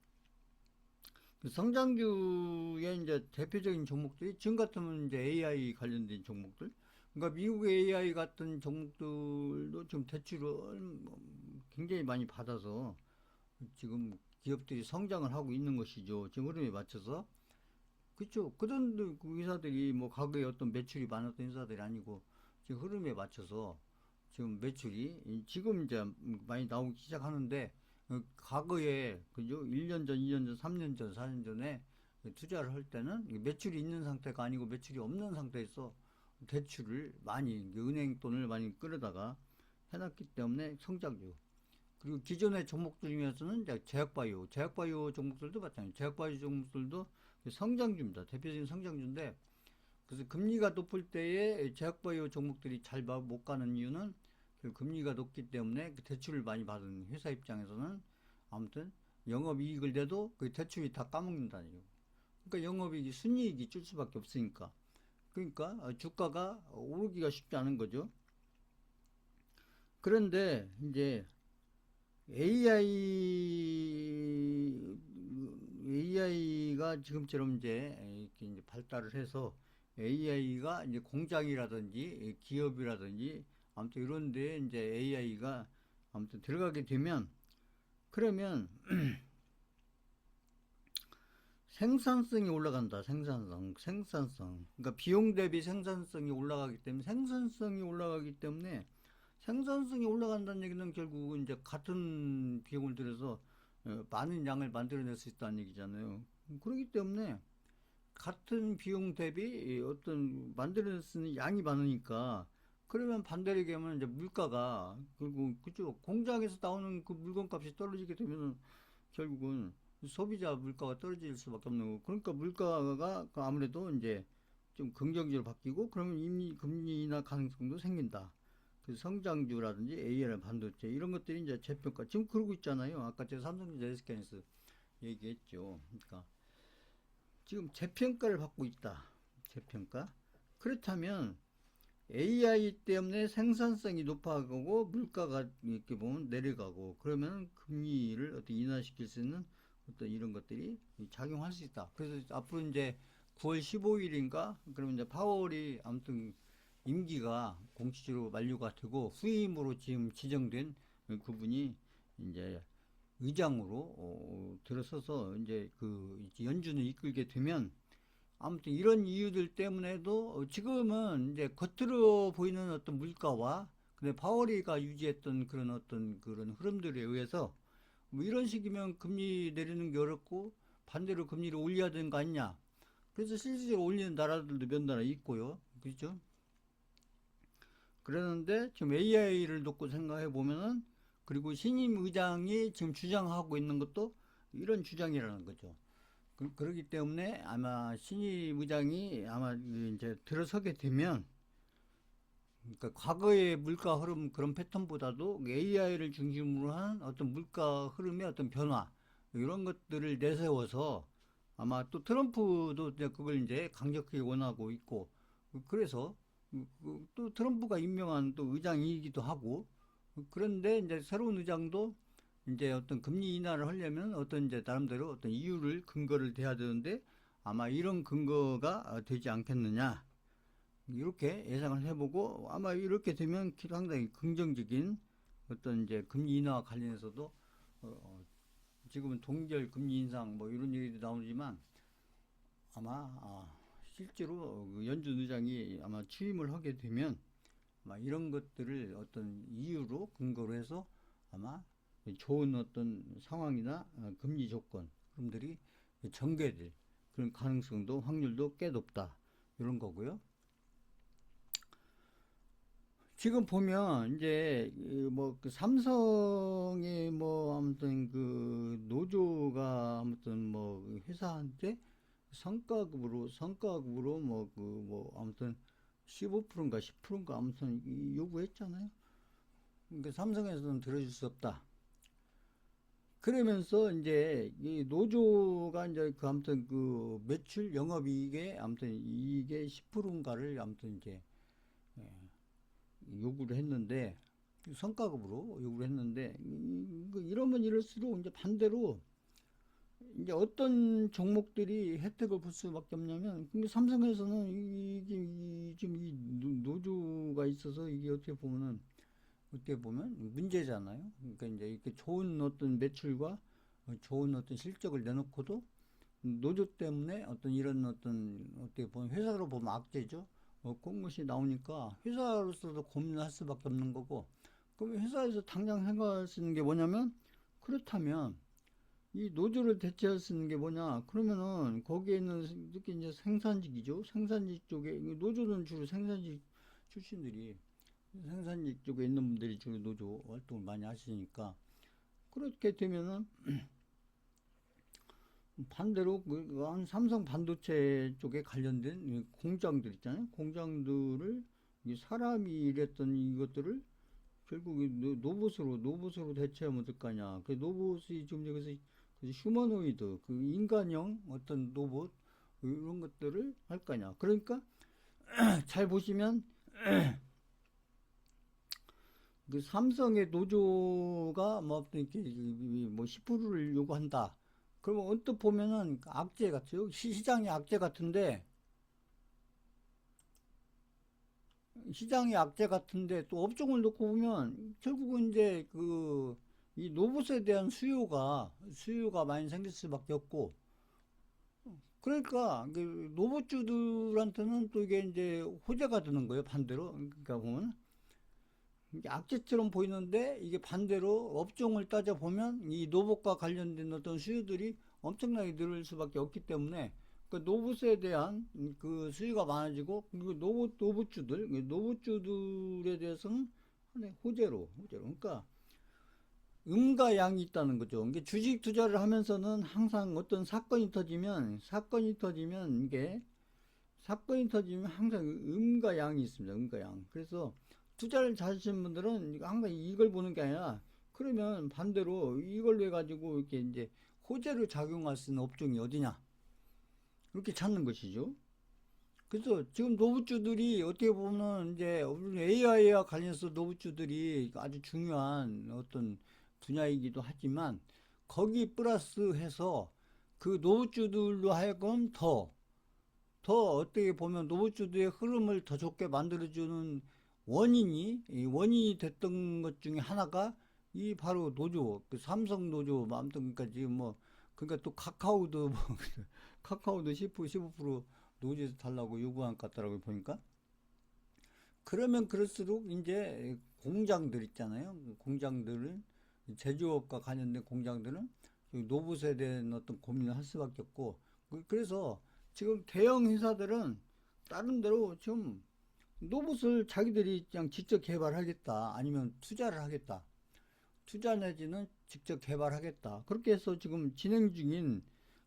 그 성장주의 이제 대표적인 종목들이 지금 같으면 이제 AI 관련된 종목들. 그러니까 미국 AI 같은 종목들도 지금 대출을 뭐 굉장히 많이 받아서 지금 기업들이 성장을 하고 있는 것이죠. 지금 흐름에 맞춰서. 그렇죠. 그런 그 회사들이 뭐 과거에 어떤 매출이 많았던 회사들이 아니고 지금 흐름에 맞춰서 지금 매출이 지금 이제 많이 나오기 시작하는데, 과거에 그죠? 1년 전, 2년 전, 3년 전, 4년 전에 투자를 할 때는 매출이 있는 상태가 아니고 매출이 없는 상태에서 대출을 많이 은행 돈을 많이 끌어다가 해놨기 때문에 성장주. 그리고 기존의 종목들 중에서는 이제 제약바이오 종목들도 마찬가지. 제약바이오 종목들도 성장주입니다. 대표적인 성장주인데, 그래서 금리가 높을 때에 제약바이오 종목들이 잘 못 가는 이유는 그 금리가 높기 때문에 그 대출을 많이 받은 회사 입장에서는 아무튼 영업이익을 내도 그 대출이 다 까먹는다는 거예요. 그러니까 영업이익이 순이익이 줄 수밖에 없으니까. 그러니까 주가가 오르기가 쉽지 않은 거죠. 그런데 이제 AI가 지금처럼 이제 이렇게 이제 발달을 해서 AI가 이제 공장이라든지 기업이라든지 아무튼 이런 데 이제 AI가 아무튼 들어가게 되면, 그러면 생산성이 올라간다. 생산성. 그러니까 비용 대비 생산성이 올라가기 때문에, 생산성이 올라간다는 얘기는 결국은 이제 같은 비용을 들여서 많은 양을 만들어낼 수 있다는 얘기잖아요. 그렇기 때문에 같은 비용 대비 어떤 만들어낼 수 있는 양이 많으니까, 그러면 반대로 얘기하면 이제 물가가, 그리고 그쪽 공장에서 나오는 그 물건값이 떨어지게 되면 결국은 소비자 물가가 떨어질 수밖에 없는 거고, 그러니까 물가가 아무래도 이제 좀 긍정적으로 바뀌고, 그러면 이미 금리 인하 가능성도 생긴다. 그 성장주라든지 AI 반도체 이런 것들이 이제 재평가 지금 그러고 있잖아요. 아까 제가 삼성전자 SK에서 얘기했죠. 그러니까 지금 재평가를 받고 있다. 재평가. 그렇다면 AI 때문에 생산성이 높아가고 물가가 이렇게 보면 내려가고 그러면 금리를 어떻게 인하시킬 수 있는 어떤 이런 것들이 작용할 수 있다. 그래서 앞으로 이제 9월 15일인가 그러면 이제 파월이 아무튼 임기가 공식적으로 만료가 되고 후임으로 지금 지정된 그분이 이제 의장으로 들어서서 이제 그 연준을 이끌게 되면 아무튼 이런 이유들 때문에도 지금은 이제 겉으로 보이는 어떤 물가와 근데 파월이가 유지했던 그런 어떤 그런 흐름들에 의해서 뭐 이런 식이면 금리 내리는 게 어렵고 반대로 금리를 올려야 되는 거 아니냐. 그래서 실질적으로 올리는 나라들도 몇 나라 있고요. 그렇죠? 그러는데 지금 AI를 놓고 생각해 보면은 그리고 신임 의장이 지금 주장하고 있는 것도 이런 주장이라는 거죠. 그렇기 때문에 아마 신임 의장이 아마 이제 들어서게 되면 그러니까 과거의 물가 흐름 그런 패턴보다도 AI를 중심으로 한 어떤 물가 흐름의 어떤 변화 이런 것들을 내세워서 아마 또 트럼프도 이제 그걸 이제 강력하게 원하고 있고 그래서 또 트럼프가 임명한 또 의장이기도 하고 그런데 이제 새로운 의장도 이제 어떤 금리 인하를 하려면 어떤 이제 나름대로 어떤 이유를 근거를 대야 되는데 아마 이런 근거가 되지 않겠느냐 이렇게 예상을 해보고 아마 이렇게 되면 상당히 긍정적인 어떤 이제 금리 인하와 관련해서도 지금은 동결 금리 인상 뭐 이런 얘기도 나오지만 아마 실제로 그 연준 의장이 아마 취임을 하게 되면 아마 이런 것들을 어떤 이유로 근거로 해서 아마 좋은 어떤 상황이나 금리 조건 그런들이 전개될 그런 가능성도 확률도 꽤 높다 이런 거고요. 지금 보면 이제 뭐그 삼성의 뭐 아무튼 그 노조가 아무튼 뭐 회사한테 성과급으로 뭐 그 뭐 아무튼 15%인가 10%인가 아무튼 요구했잖아요. 그러니까 삼성에서는 들어줄 수 없다. 그러면서 이제 이 노조가 이제 그 아무튼 그 매출 영업이익에 아무튼 이게 10%인가를 아무튼 이제 요구를 했는데 성과급으로 요구를 했는데 이러면 이럴수록 이제 반대로 이제 어떤 종목들이 혜택을 볼 수밖에 없냐면 근데 삼성에서는 이게 지금 이 노조가 있어서 이게 어떻게 보면 문제잖아요. 그러니까 이제 이렇게 좋은 어떤 매출과 좋은 어떤 실적을 내놓고도 노조 때문에 어떤 이런 어떤 어떻게 보면 회사로 보면 악재죠. 꽁것이 나오니까 회사로서도 고민을 할 수밖에 없는 거고 그럼 회사에서 당장 생각할 수 있는 게 뭐냐면 그렇다면 이 노조를 대체할 수 있는 게 뭐냐 그러면은 거기에 있는 특히 이제 생산직이죠. 생산직 쪽에 노조는 주로 생산직 출신들이 생산직 쪽에 있는 분들이 주로 노조 활동을 많이 하시니까 그렇게 되면은 반대로 한 삼성 반도체 쪽에 관련된 공장들 있잖아요. 공장들을 사람이 일했던 이것들을 결국 노봇으로 대체하면 어떨 거냐. 그 노봇이 지금 여기서 휴머노이드, 그 인간형 어떤 로봇 이런 것들을 할 거냐. 그러니까 잘 보시면 그 삼성의 노조가 뭐 이렇게 뭐 10%를 요구한다. 그러면 언뜻 보면은 악재 같아요. 시장이 악재 같은데 또 업종을 놓고 보면 결국은 이제 그 이 로봇에 대한 수요가 많이 생길 수밖에 없고 그러니까 그 로봇주들한테는 또 이게 이제 호재가 되는 거예요. 반대로 그러니까 보면 이게 악재처럼 보이는데 이게 반대로 업종을 따져 보면 이 로봇과 관련된 어떤 수요들이 엄청나게 늘을 수밖에 없기 때문에 그 로봇에 대한 그 수요가 많아지고 그리고 로봇주들에 대해서는 하나의 호재로 그러니까 음과 양이 있다는 거죠. 이게 주식 투자를 하면서는 항상 어떤 사건이 터지면 항상 음과 양이 있습니다. 음과 양. 그래서 투자를 잘하시는 분들은 항상 이걸 보는 게 아니라 그러면 반대로 이걸로 해가지고 이렇게 이제 호재로 작용할 수 있는 업종이 어디냐 이렇게 찾는 것이죠. 그래서 지금 노부주들이 어떻게 보면 이제 AI와 관련해서 노부주들이 아주 중요한 어떤 분야이기도 하지만 거기 플러스 해서 그 노부주들로 하여금 더 어떻게 보면 노부주들의 흐름을 더 좋게 만들어주는 이 원인이 됐던 것 중에 하나가 이 바로 노조, 그 삼성 노조, 뭐 아무튼 그러니까 지금 뭐 그러니까 또 카카오도 뭐 카카오도 10% 15% 노조에서 달라고 요구한 것 같더라고요 보니까. 그러면 그럴수록 이제 공장들 있잖아요. 공장들은 제조업과 관련된 공장들은 노봇에 대한 어떤 고민을 할 수밖에 없고 그래서 지금 대형 회사들은 다른 데로 지금 로봇을 자기들이 그냥 직접 개발하겠다 아니면 투자를 하겠다 투자 내지는 직접 개발하겠다 그렇게 해서 지금 진행 중인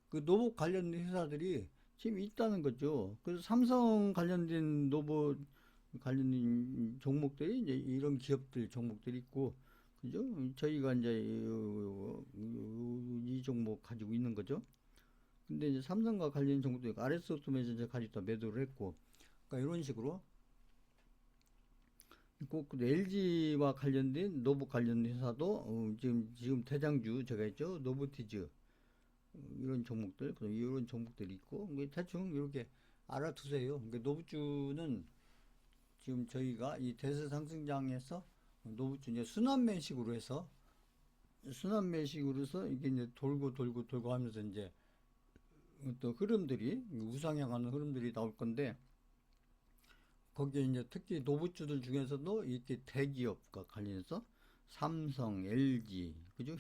그 로봇 관련된 회사들이 지금 있다는 거죠. 그래서 삼성 관련된 로봇 관련된 종목들이 이제 이런 기업들 종목들이 있고 그죠? 저희가 이제 이 종목 가지고 있는 거죠. 근데 이제 삼성과 관련 종목도 있고 RS 오토메이션 가지고 매도를 했고 그러니까 이런 식으로 있고 LG와 관련된 노브 관련된 회사도 지금 대장주 제가 했죠. 노브티즈 이런 종목들 이런 종목들이 있고 대충 이렇게 알아두세요. 그러니까 노브주는 지금 저희가 이 대세 상승장에서 노브주 이제 순환매식으로 해서 이게 이제 돌고 하면서 이제 또 흐름들이 우상향하는 흐름들이 나올 건데 거기에 이제 특히 노부주들 중에서도 이렇게 대기업과 관련해서 삼성, LG, 그죠?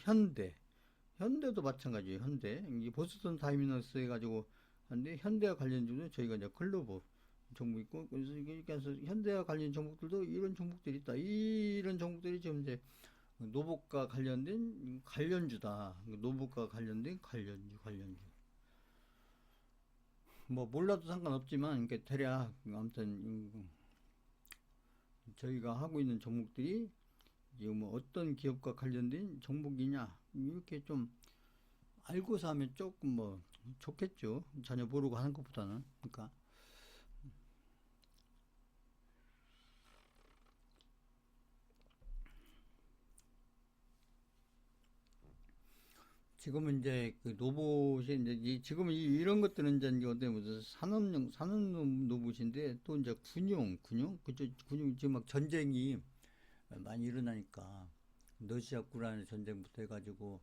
현대도 마찬가지예요. 현대 이 보스턴 다이미너스 해가지고 한데 현대와 관련주는 저희가 이제 클로버 종목 있고 그래서 그래서 현대와 관련 종목들도 이런 종목들이 있다. 이런 종목들이 지금 이제 노복과 관련된 관련주다. 노복과 관련된 관련주. 뭐 몰라도 상관없지만 이렇게 대략 아무튼 저희가 하고 있는 종목들이 지금 뭐 어떤 기업과 관련된 종목이냐 이렇게 좀 알고서 하면 조금 뭐 좋겠죠. 전혀 모르고 하는 것보다는 그러니까 지금은 이제 그 로봇이 이제 지금 이런 것들은 이제 어때 무슨 산업 로봇인데 또 이제 군용 그죠 군용 지금 막 전쟁이 많이 일어나니까 러시아 우크라이나 전쟁부터 해가지고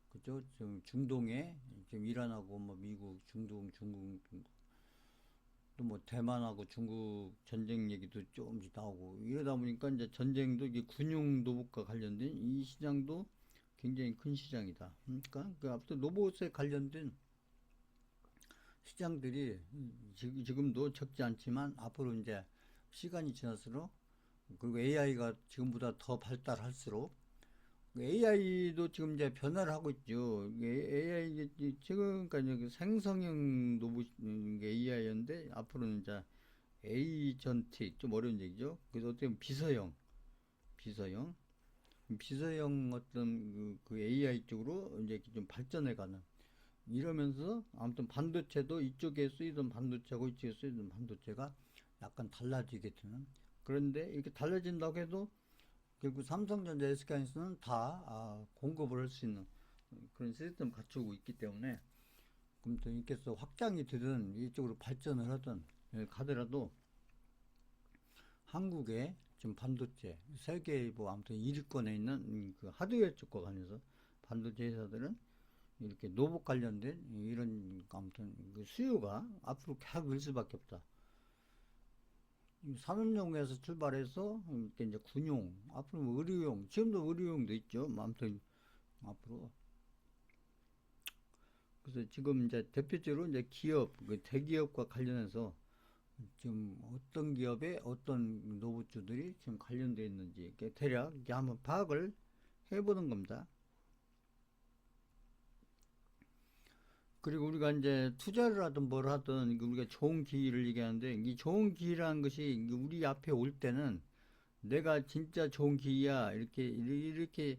그죠 지금 중동에 지금 이란하고 뭐 미국 중국 또 뭐 대만하고 중국 전쟁 얘기도 조금씩 나오고 이러다 보니까 이제 전쟁도 이게 군용 로봇과 관련된 이 시장도 굉장히 큰 시장이다. 그러니까 그 앞서 로봇에 관련된 시장들이 지금도 적지 않지만 앞으로 이제 시간이 지날수록 그리고 AI가 지금보다 더 발달할수록 AI도 지금 이제 변화를 하고 있죠. AI 지금 그러니까 생성형 로봇 AI였는데 앞으로는 이제 에이전틱 좀 어려운 얘기죠. 그래서 어떻게 보면 비서형 어떤 그 AI 쪽으로 이제 좀 발전해가는 이러면서 아무튼 반도체도 이쪽에 쓰이던 반도체하고 이쪽에 쓰이던 반도체가 약간 달라지게 되는 그런데 이렇게 달라진다고 해도 결국 삼성전자 SK하이닉스는 다 공급을 할 수 있는 그런 시스템 갖추고 있기 때문에 그럼 또 이렇게 해서 확장이 되든 이쪽으로 발전을 하든 가더라도 한국의 지금 반도체 세계 뭐 아무튼 1위권에 있는 그 하드웨어 쪽과 관해서 반도체 회사들은 이렇게 노봇 관련된 이런 아무튼 그 수요가 앞으로 계속 늘 수밖에 없다. 산업용에서 출발해서 이렇게 이제 군용, 앞으로 뭐 의료용, 지금도 의료용도 있죠. 뭐 아무튼 앞으로 그래서 지금 이제 대표적으로 이제 기업, 그 대기업과 관련해서 지금 어떤 기업에 어떤 로봇주들이 지금 관련되어 있는지 이렇게 대략 이렇게 한번 파악을 해보는 겁니다. 그리고 우리가 이제 투자를 하든 뭘 하든 우리가 좋은 기회를 얘기하는데 이 좋은 기회라는 것이 우리 앞에 올 때는 내가 진짜 좋은 기회야 이렇게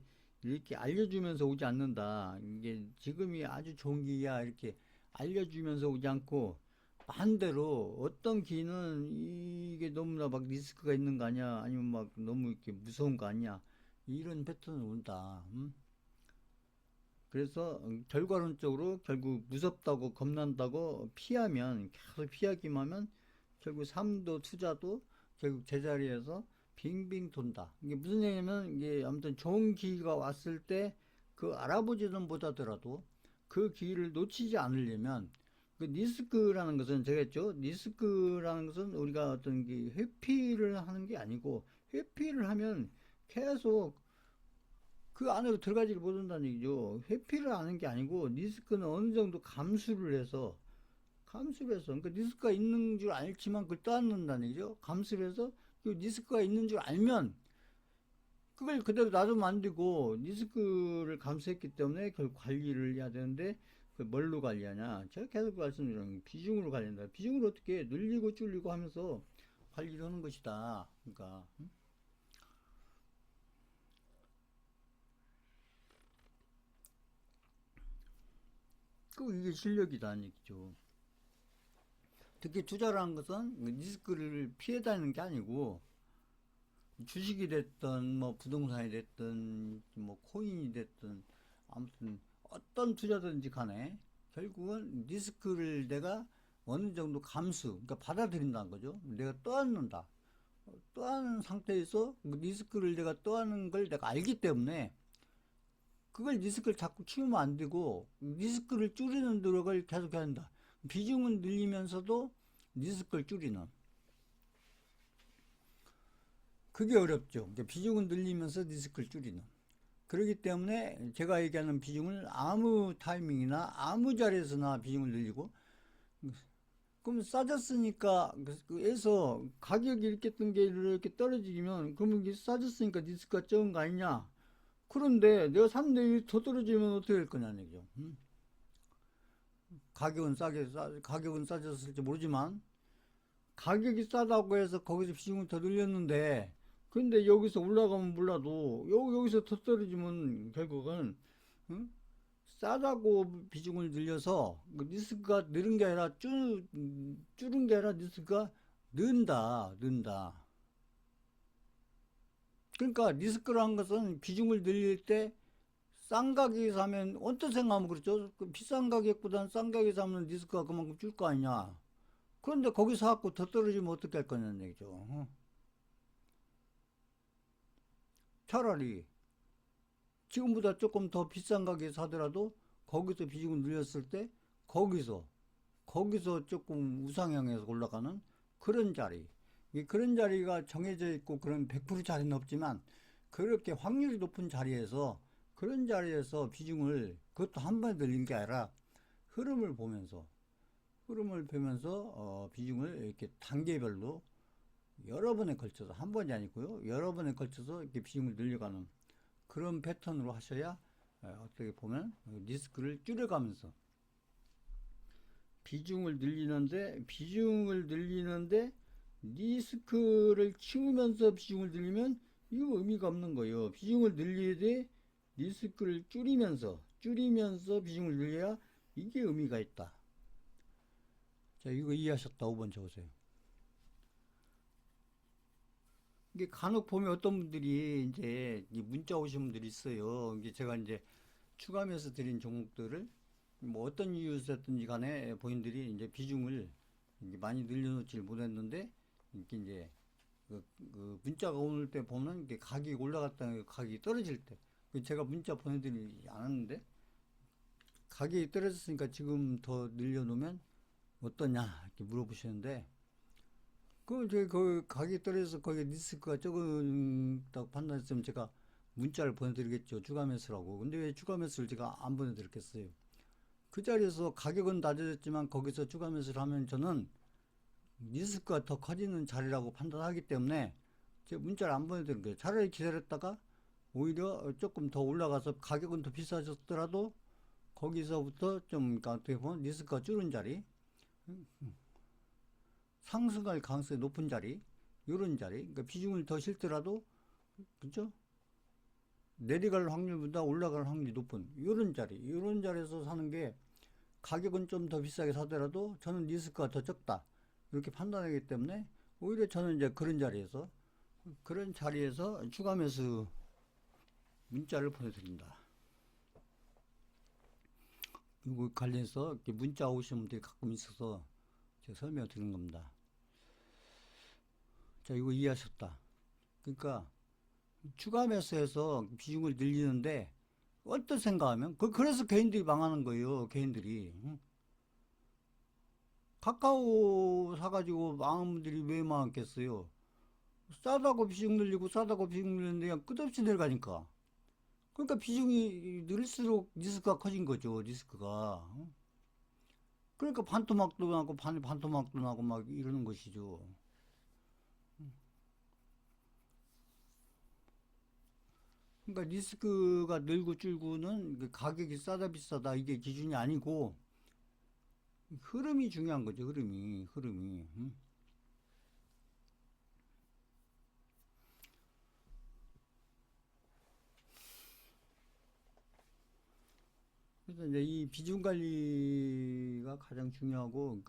알려주면서 오지 않는다. 이게 지금이 아주 좋은 기회야 이렇게 알려주면서 오지 않고 반대로 어떤 기는 이게 너무나 막 리스크가 있는 거 아니야? 아니면 막 너무 이렇게 무서운 거 아니야? 이런 패턴이 온다. 그래서 결과론적으로 결국 무섭다고 겁난다고 피하면 계속 피하기만 하면 결국 삶도 투자도 결국 제자리에서 빙빙 돈다. 이게 무슨 얘기냐면 이게 아무튼 좋은 기회가 왔을 때 그 알아보지는 못하더라도 그 기회를 놓치지 않으려면 그 리스크라는 것은 제가 했죠. 리스크라는 것은 우리가 어떤 게 회피를 하는 게 아니고 회피를 하면 계속 그 안으로 들어가지를 못한다는 얘기죠. 회피를 하는 게 아니고 리스크는 어느 정도 감수를 해서 그러니까 리스크가 있는 줄 알지만 그걸 떠안는다는 얘기죠. 감수를 해서 그 리스크가 있는 줄 알면 그걸 그대로 놔두면 안 되고 리스크를 감수했기 때문에 결국 관리를 해야 되는데 그 뭘로 관리하냐? 제가 계속 말씀드리는 비중으로 관리한다. 비중을 어떻게 늘리고 줄이고 하면서 관리를 하는 것이다. 그러니까 그 이게 실력이다는 얘기죠. 특히 투자라는 것은 리스크를 피해 다니는 게 아니고 주식이 됐든 뭐 부동산이 됐든 뭐 코인이 됐든 아무튼 어떤 투자든지 간에 결국은 리스크를 내가 어느 정도 그러니까 받아들인다는 거죠. 내가 떠안는다. 떠안는 상태에서 그 리스크를 내가 떠안는 걸 내가 알기 때문에 그걸 리스크를 자꾸 키우면 안 되고 리스크를 줄이는 노력을 계속 해야 한다. 비중은 늘리면서도 리스크를 줄이는. 그게 어렵죠. 그러니까 비중을 늘리면서 리스크를 줄이는. 그렇기 때문에 제가 얘기하는 비중을 아무 타이밍이나 아무 자리에서나 비중을 늘리고 그럼 싸졌으니까 그래서 가격이 이렇게 뜬 게 이렇게 떨어지면 그러면 이게 싸졌으니까 리스크가 적은 거 아니냐. 그런데 내가 샀는데 더 떨어지면 어떻게 될 거냐는 얘기죠. 가격은 싸졌을지 모르지만 가격이 싸다고 해서 거기서 비중을 더 늘렸는데 근데 여기서 올라가면 몰라도 여기서 더 떨어지면 결국은 응? 싸다고 비중을 늘려서 그 리스크가 늘은 게 아니라 줄은 게 아니라 리스크가 는다. 그러니까 리스크라는 것은 비중을 늘릴 때 싼 가격에 사면 언뜻 생각하면 그렇죠. 그 비싼 가격보다는 싼 가격에 사면 리스크가 그만큼 줄 거 아니냐. 그런데 거기 사갖고 더 떨어지면 어떻게 할 거냐는 얘기죠. 차라리 지금보다 조금 더 비싼 가격에 사더라도 거기서 비중을 늘렸을 때 거기서 조금 우상향해서 올라가는 그런 자리. 그런 자리가 정해져 있고 그런 100% 자리는 없지만 그렇게 확률이 높은 자리에서 그런 자리에서 비중을 그것도 한 번에 늘린 게 아니라 흐름을 보면서 비중을 이렇게 단계별로 여러 번에 걸쳐서 한 번이 아니고요. 여러 번에 걸쳐서 이렇게 비중을 늘려가는 그런 패턴으로 하셔야 어떻게 보면 리스크를 줄여가면서 비중을 늘리는데 리스크를 키우면서 비중을 늘리면 이거 의미가 없는 거예요. 비중을 늘리되 리스크를 줄이면서 비중을 늘려야 이게 의미가 있다. 자, 이거 이해하셨다. 5번 적으세요. 이게 간혹 보면 어떤 분들이 이제 문자 오신 분들이 있어요. 이게 제가 이제 추가하면서 드린 종목들을 뭐 어떤 이유였든지 간에 본인들이 이제 비중을 이제 많이 늘려놓지를 못했는데 이렇게 이제 그 문자가 오늘 때 보면 이게 가격이 올라갔다 가격이 떨어질 때 제가 문자 보내드리지 않았는데 가격이 떨어졌으니까 지금 더 늘려놓으면 어떠냐 이렇게 물어보시는데 그 가격이 떨어져서 거기에 리스크가 적다고 판단했으면 제가 문자를 보내드리겠죠. 주가 매수라고. 근데 왜 주가 매수를 제가 안 보내드렸겠어요? 그 자리에서 가격은 낮아졌지만 거기서 주가 매수를 하면 저는 리스크가 더 커지는 자리라고 판단하기 때문에 제가 문자를 안 보내드린 거예요. 차라리 기다렸다가 오히려 조금 더 올라가서 가격은 더 비싸졌더라도 거기서부터 좀 그러니까 어떻게 보면 리스크가 줄은 자리, 상승할 가능성이 높은 자리, 이런 자리, 그러니까 비중을 더 실더라도 그죠? 내려갈 확률보다 올라갈 확률이 높은 이런 자리에서 사는 게 가격은 좀 더 비싸게 사더라도 저는 리스크가 더 적다. 이렇게 판단하기 때문에 오히려 저는 이제 그런 자리에서 추가 매수 문자를 보내드립니다. 그리고 관련해서 이렇게 문자 오시는 분들이 가끔 있어서 제가 설명을 드리는 겁니다. 자, 이거 이해하셨다. 그러니까 추가 매수해서 비중을 늘리는데 어떤 생각하면 그래서 개인들이 망하는 거예요. 개인들이. 응? 카카오 사가지고 망한 분들이 왜 망했겠어요? 싸다고 비중 늘리고 싸다고 비중 늘리는데 그냥 끝없이 내려가니까. 그러니까 비중이 늘수록 리스크가 커진 거죠. 리스크가. 응? 그러니까 반토막도 나고 반토막도 나고 막 이러는 것이죠. 그러니까 리스크가 늘고 줄고는 그 가격이 싸다 비싸다 이게 기준이 아니고 흐름이 중요한 거죠. 흐름이. 응? 그래서 이제 이 비중 관리가 가장 중요하고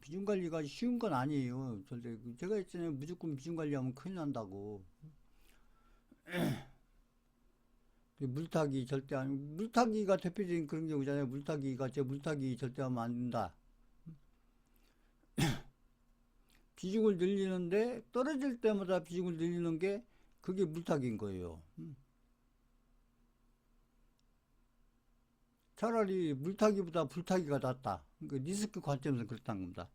비중 관리가 쉬운 건 아니에요. 절대 제가 있잖아요. 무조건 비중 관리하면 큰일 난다고. 물타기 절대 안 물타기가 대표적인 그런 경우잖아요. 물타기 절대 하면 안 된다. 비중을 늘리는데 떨어질 때마다 비중을 늘리는 게 그게 물타기인 거예요. 차라리 물타기보다 불타기가 낫다. 그 리스크 관점에서 그렇다는 겁니다.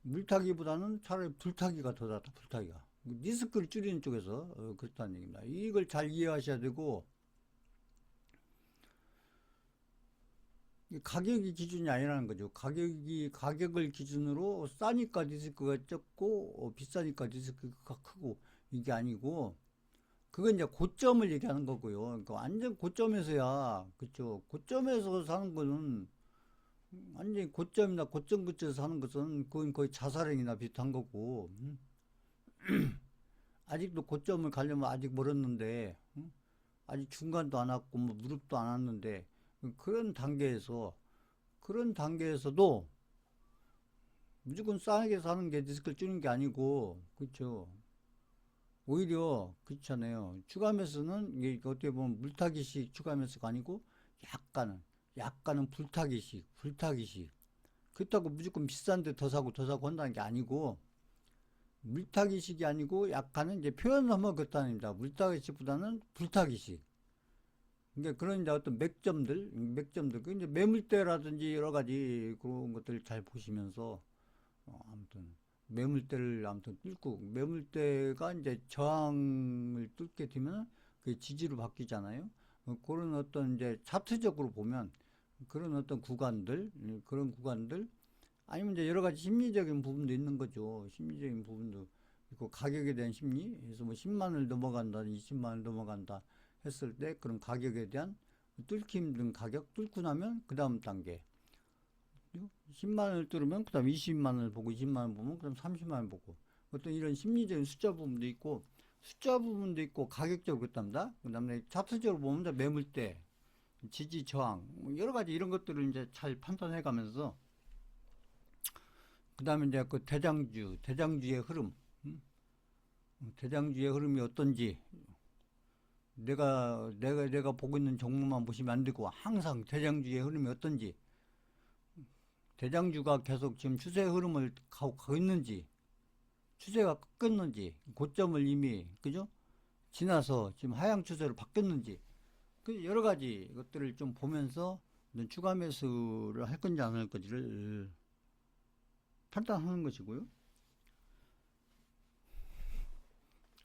물타기보다는 차라리 불타기가 더 낫다. 불타기가. 리스크를 줄이는 쪽에서 그렇다는 얘기입니다. 이걸 잘 이해하셔야 되고 가격이 기준이 아니라는 거죠. 가격을 기준으로 싸니까 리스크가 적고 비싸니까 리스크가 크고 이게 아니고 그건 이제 고점을 얘기하는 거고요. 그러니까 완전 고점에서야 그죠. 고점에서 사는 거는 완전히 고점이나 고점 근처에서 사는 것은 그건 거의 자살행위나 비슷한 거고 아직도 고점을 가려면 아직 멀었는데 아직 중간도 안 왔고 뭐 무릎도 안 왔는데 그런 단계에서도 무조건 싸게 사는 게 리스크를 줄이는 게 아니고 그렇죠. 오히려 그렇잖아요. 추가 매수는 이게 어떻게 보면 물타기식 추가 매수가 아니고 약간은 불타기식. 그렇다고 무조건 비싼데 더 사고 한다는 게 아니고 물타기식이 아니고 약간은 이제 표현을 한번 그렇다는 겁니다. 물타기식보다는 불타기식. 그러니까 그런 이제 어떤 맥점들, 그 이제 매물대라든지 여러 가지 그런 것들 잘 보시면서 아무튼 매물대를 아무튼 뚫고 매물대가 이제 저항을 뚫게 되면 그 지지로 바뀌잖아요. 그런 어떤 이제 차트적으로 보면 그런 구간들 아니면 이제 여러 가지 심리적인 부분도 있는 거죠. 심리적인 부분도 있고 가격에 대한 심리. 그래서 뭐 10만을 넘어간다, 20만을 넘어간다 했을 때 그런 가격에 대한 뚫기 힘든 가격 뚫고 나면 그 다음 단계 10만원을 뚫으면 그 다음 20만원을 보고 20만원 보면 그 다음 30만원 보고 어떤 이런 심리적인 숫자 부분도 있고 가격적으로 그렇답니다. 그 다음에 차트적으로 보면 매물대 지지 저항 뭐 여러 가지 이런 것들을 이제 잘 판단해 가면서 그 다음에 이제 그 대장주의 흐름 대장주의 흐름이 어떤지 내가 보고 있는 종목만 보시면 안 되고 항상 대장주의 흐름이 어떤지 대장주가 계속 지금 추세 흐름을 가고 있는지 추세가 꺾였는지 고점을 이미 그죠 지나서 지금 하향 추세로 바뀌었는지 그 여러 가지 것들을 좀 보면서 추가 매수를 할 건지 안 할 건지를 판단하는 것이고요.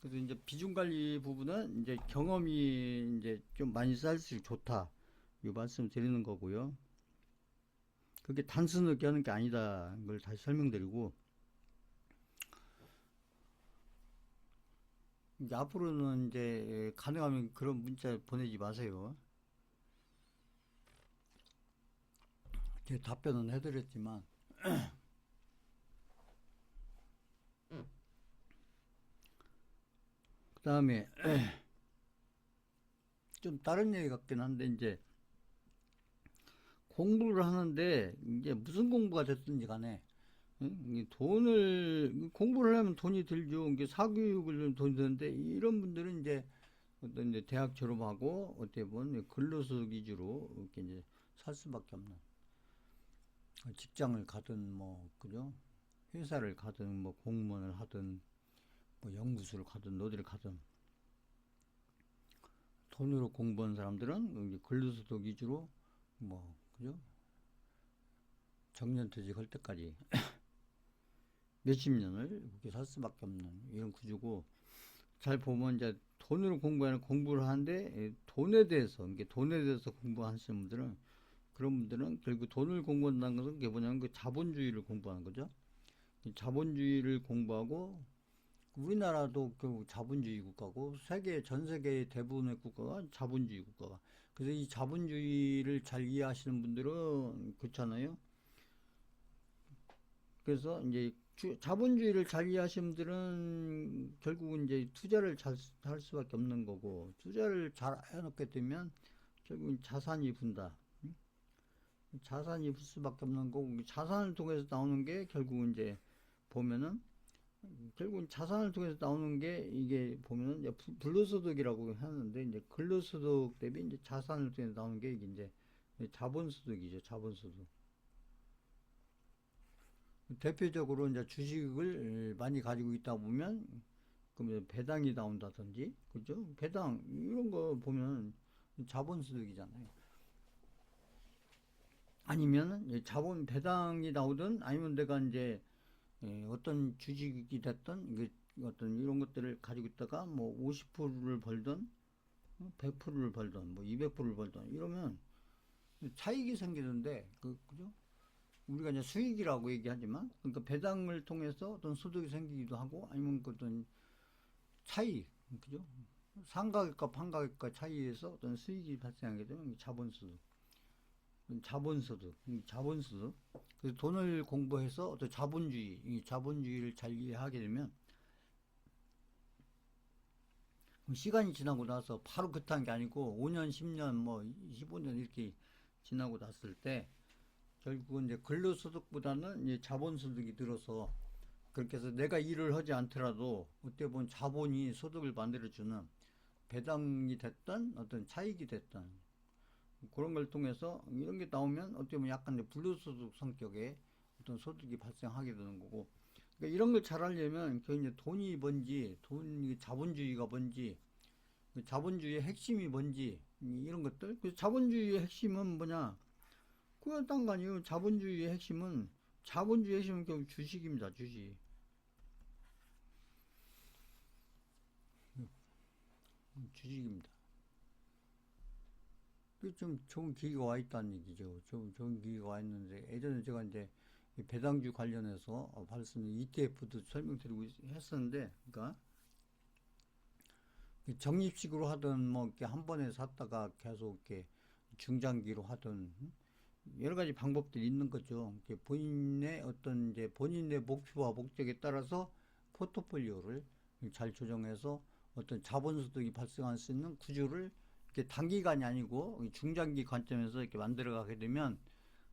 그래서 이제 비중 관리 부분은 이제 경험이 이제 좀 많이 쌓일수록 좋다. 이 말씀을 드리는 거고요. 그게 단순하게 하는 게 아니다. 걸 다시 설명드리고 이제 앞으로는 이제 가능하면 그런 문자 보내지 마세요. 제 답변은 해드렸지만 그 다음에 좀 다른 얘기 같긴 한데 이제 공부를 하는데 이제 무슨 공부가 됐든지 간에 공부를 하려면 돈이 들죠. 이게 사교육을 하려면 돈이 드는데 이런 분들은 이제 어떤 이제 대학 졸업하고 어떻게 보면 근로소득 위주로 이렇게 이제 살 수밖에 없는 직장을 가든 뭐 그죠? 회사를 가든 뭐 공무원을 하든 뭐 연구소를 가든 어디를 가든 돈으로 공부한 사람들은 이제 근로소득 위주로 뭐 그죠? 정년퇴직 할 때까지 몇십 년을 그렇게 살 수밖에 없는 이런 구조고 잘 보면 이제 돈으로 공부하는 공부를 하는데 돈에 대해서 공부하시는 분들은 그런 분들은 결국 돈을 공부한다는 것은 그게 뭐냐면 그 자본주의를 공부하는 거죠. 자본주의를 공부하고 우리나라도 결국 자본주의 국가고 전 세계 대부분의 국가가 자본주의 국가가 그래서 이 자본주의를 잘 이해하시는 분들은 그렇잖아요. 그래서 이제 자본주의를 잘 이해하시는 분들은 결국은 이제 투자를 잘 할 수밖에 없는 거고 투자를 잘 해놓게 되면 결국은 자산이 분다. 자산이 불 수밖에 없는 거고 자산을 통해서 나오는 게 결국은 이제 보면은 결국은 자산을 통해서 나오는 게 이게 보면은 이제 불로소득이라고 하는데 이제 근로소득 대비 이제 자산을 통해서 나오는 게 이제 자본소득이죠. 자본소득. 대표적으로 이제 주식을 많이 가지고 있다 보면 그러면 배당이 나온다든지 그죠? 배당 이런 거 보면 자본소득이잖아요. 아니면 자본 배당이 나오든 아니면 내가 이제 어떤 주식이 됐든 어떤 이런 것들을 가지고 있다가 뭐 50%를 벌든 100%를 벌든 뭐 200%를 벌든 이러면 차익이 생기는데 그죠? 우리가 이제 수익이라고 얘기하지만 그러니까 배당을 통해서 어떤 소득이 생기기도 하고 아니면 어떤 차이 그죠? 상가격과 판가격과 차이에서 어떤 수익이 발생하게 되면 자본소득. 그래서 돈을 공부해서 어떤 이 자본주의를 잘 이해하게 되면 시간이 지나고 나서 바로 그딴 게 아니고 5년, 10년, 뭐 15년 이렇게 지나고 났을 때 결국은 이제 근로소득보다는 이제 자본소득이 들어서 그렇게 해서 내가 일을 하지 않더라도 어떻게 보면 자본이 소득을 만들어주는 배당이 됐든 어떤 차익이 됐든 그런 걸 통해서 이런 게 나오면 어떻게 보면 약간 불로소득 성격의 어떤 소득이 발생하게 되는 거고 그러니까 이런 걸 잘 하려면 그 이제 돈이 뭔지 자본주의가 뭔지 자본주의의 핵심이 뭔지 이런 것들 그 자본주의의 핵심은 뭐냐 그건 딴 거 아니에요. 자본주의의 핵심은 결국 주식입니다. 주식입니다. 좀 좋은 기회가 와 있다는 얘기죠. 좀 좋은 기회가 와 있는데 예전에 제가 이제 배당주 관련해서 말씀 ETF도 설명드리고 했었는데, 그러니까 적립식으로 하든 뭐 이렇게 한 번에 샀다가 계속 이렇게 중장기로 하든 여러 가지 방법들이 있는 거죠. 본인의 어떤 이제 본인의 목표와 목적에 따라서 포트폴리오를 잘 조정해서 어떤 자본소득이 발생할 수 있는 구조를 이렇게 단기간이 아니고 중장기 관점에서 이렇게 만들어가게 되면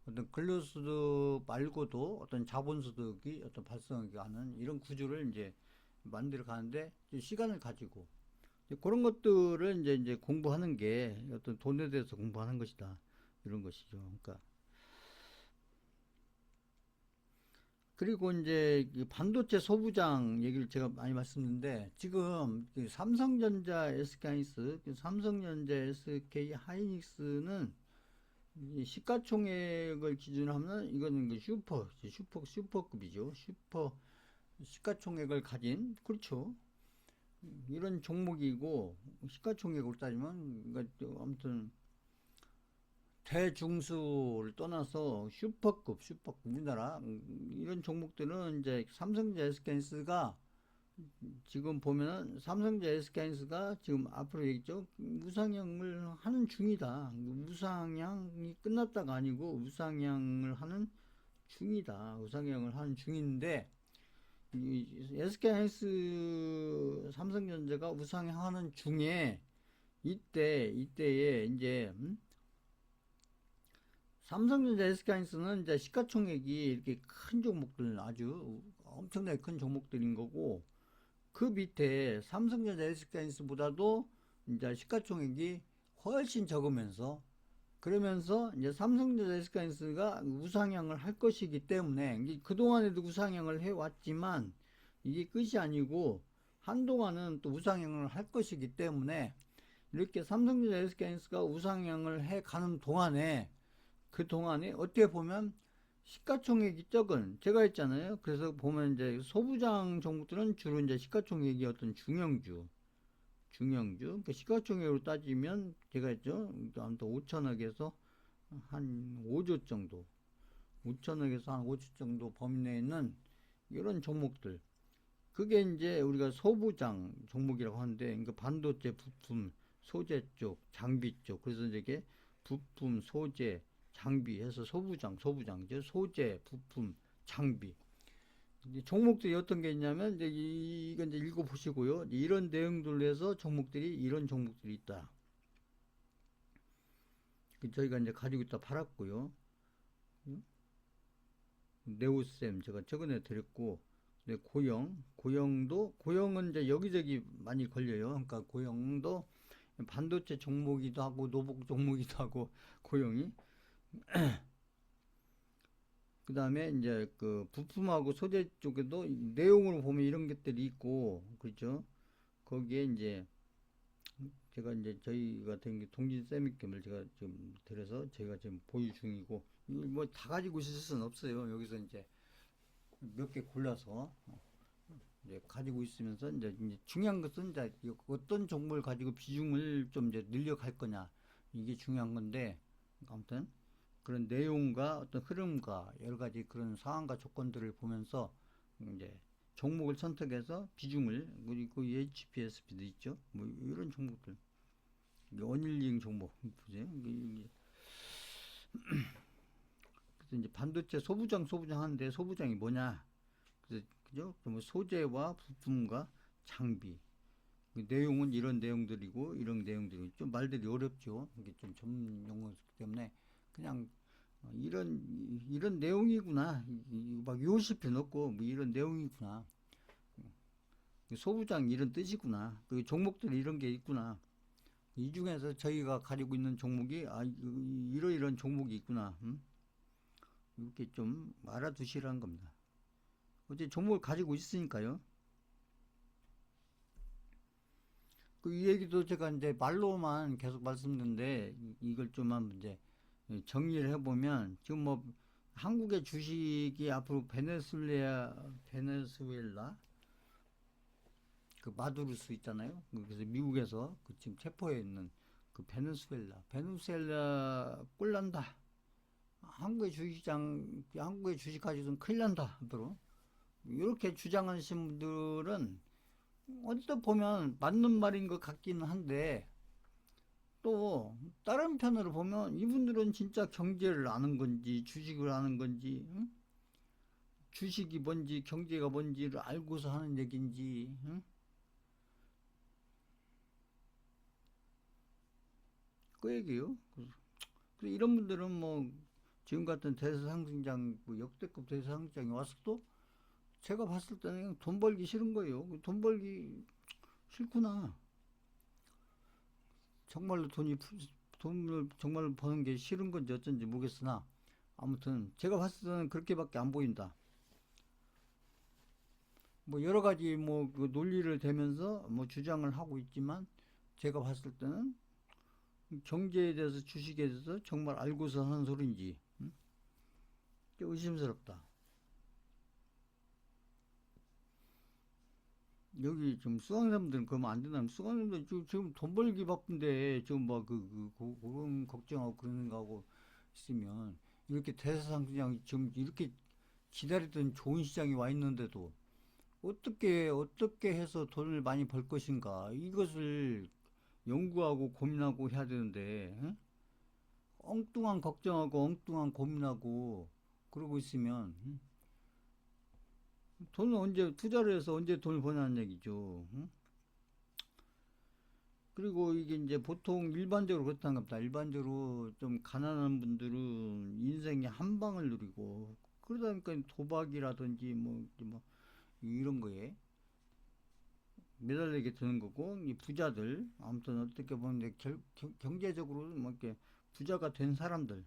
어떤 근로소득 말고도 어떤 자본소득이 어떤 발생하게 하는 이런 구조를 이제 만들어 가는데 시간을 가지고 그런 것들을 이제 공부하는 게 어떤 돈에 대해서 공부하는 것이다. 이런 것이죠. 그러니까 그리고 이제 반도체 소부장 얘기를 제가 많이 말씀드렸는데 지금 삼성전자, SK 하이닉스는 시가총액을 기준으로 하면 이거는 슈퍼급이죠. 시가총액을 가진 그렇죠. 이런 종목이고 시가총액으로 따지면 그러니까 아무튼 대중수를 떠나서 슈퍼급 우리나라 이런 종목들은 이제 삼성전자 SK하이닉스가 지금 보면은 삼성전자 SK하이닉스가 지금 앞으로 얘기죠 우상향을 하는 중이다. 우상향이 끝났다가 아니고 우상향을 하는 중인데 SK하이닉스 삼성전자가 우상향하는 중에 이때에 이제 삼성전자 SK하이닉스는 이제 시가총액이 이렇게 큰 종목들 아주 엄청나게 큰 종목들인 거고 그 밑에 삼성전자 SK하이닉스보다도 이제 시가총액이 훨씬 적으면서 그러면서 이제 삼성전자 SK하이닉스가 우상향을 할 것이기 때문에 그동안에도 우상향을 해왔지만 이게 끝이 아니고 한동안은 또 우상향을 할 것이기 때문에 이렇게 삼성전자 SK하이닉스가 우상향을 해가는 동안에 그 동안에 어떻게 보면 시가총액이 적은 제가 했잖아요. 그래서 보면 이제 소부장 종목들은 주로 이제 시가총액이 어떤 중형주 그러니까 시가총액으로 따지면 제가 했죠. 아무튼 5천억에서 한 5조 정도 5천억에서 한 5조 정도 범위 내에 있는 이런 종목들 그게 이제 우리가 소부장 종목이라고 하는데 그러니까 반도체 부품 소재 쪽 장비 쪽 그래서 이게 부품 소재 장비 해서 소부장이죠. 소재 부품 장비 종목들이 어떤 게 있냐면 이제 이건 이제 읽어보시고요. 이런 내용들로 해서 종목들이 이런 종목들이 있다. 저희가 이제 가지고 있다 팔았고요. 네오셈 제가 최근에 드렸고 고영은 이제 여기저기 많이 걸려요. 그러니까 고영도 반도체 종목이기도 하고 노복 종목이기도 하고 고영이 그 다음에 이제 그 부품하고 소재 쪽에도 내용으로 보면 이런 것들이 있고 그렇죠. 거기에 이제 제가 이제 저희 같은 게 동진 세미캠을 제가 지금 들여서 제가 지금 보유 중이고 이걸 뭐 다 가지고 있을 수는 없어요. 여기서 이제 몇 개 골라서 이제 가지고 있으면서 이제 중요한 것은 이제 어떤 종목을 가지고 비중을 좀 이제 늘려갈 거냐 이게 중요한 건데 아무튼 그런 내용과 어떤 흐름과 여러 가지 그런 상황과 조건들을 보면서 이제 종목을 선택해서 비중을 그리고 HPSP도 있죠. 뭐 이런 종목들 원일링 종목 보세요. 그래서 이제 반도체 소부장 하는데 소부장이 뭐냐? 그래서 그죠? 뭐 소재와 부품과 장비 내용은 이런 내용들이고 이런 내용들이 좀 말들이 어렵죠. 이게 좀 전문 용어이기 때문에 그냥 이런 내용이구나. 막 요식표 넣고 뭐 이런 내용이구나. 소부장 이런 뜻이구나. 그 종목들이 이런 게 있구나. 이 중에서 저희가 가지고 있는 종목이 이런 종목이 있구나. 이렇게 좀 알아두시라는 겁니다. 어째 종목을 가지고 있으니까요. 이 얘기도 제가 이제 말로만 계속 말씀드렸는데 이걸 좀 한번 이제 정리를 해보면 지금 뭐 한국의 주식이 앞으로 베네수엘라 그 마두로스 있잖아요. 그래서 미국에서 그 지금 체포해 있는 그 베네수엘라 꼴난다. 한국의 주식 가지고는 큰일 난다. 앞으로 이렇게 주장하시는 분들은 어디다 보면 맞는 말인 것 같기는 한데 또 다른 편으로 보면 이분들은 진짜 경제를 아는 건지 주식을 아는 건지 주식이 뭔지 경제가 뭔지를 알고서 하는 얘기인지 그 얘기요. 그래서 이런 분들은 뭐 지금 같은 대세상승장 뭐 역대급 대세상승장이 왔어도 제가 봤을 때는 그냥 돈 벌기 싫은 거예요. 돈 벌기 싫구나. 정말로 돈을 정말 버는 게 싫은 건지 어쩐지 모르겠으나 아무튼 제가 봤을 때는 그렇게밖에 안 보인다. 뭐 여러 가지 뭐그 논리를 대면서 뭐 주장을 하고 있지만 제가 봤을 때는 경제에 대해서 주식에 대해서 정말 알고서 하는 소리인지 좀 의심스럽다. 여기 지금 수강생들은 그러면 안 된다는 수강생들 지금 돈 벌기 바쁜데 지금 뭐 그런 걱정하고 그런 거 하고 있으면 이렇게 대세상장 지금 이렇게 기다리던 좋은 시장이 와 있는데도 어떻게 해서 돈을 많이 벌 것인가 이것을 연구하고 고민하고 해야 되는데 응? 엉뚱한 걱정하고 엉뚱한 고민하고 그러고 있으면 돈을 언제 투자를 해서 언제 돈을 버냐는 얘기죠. 응? 그리고 이게 이제 보통 일반적으로 그렇다는 겁니다. 일반적으로 좀 가난한 분들은 인생의 한 방을 누리고 그러다 보니까 도박이라든지 뭐 이런 거에 매달리게 되는 거고 이 부자들 아무튼 어떻게 보면 이제 경제적으로 뭐 이렇게 부자가 된 사람들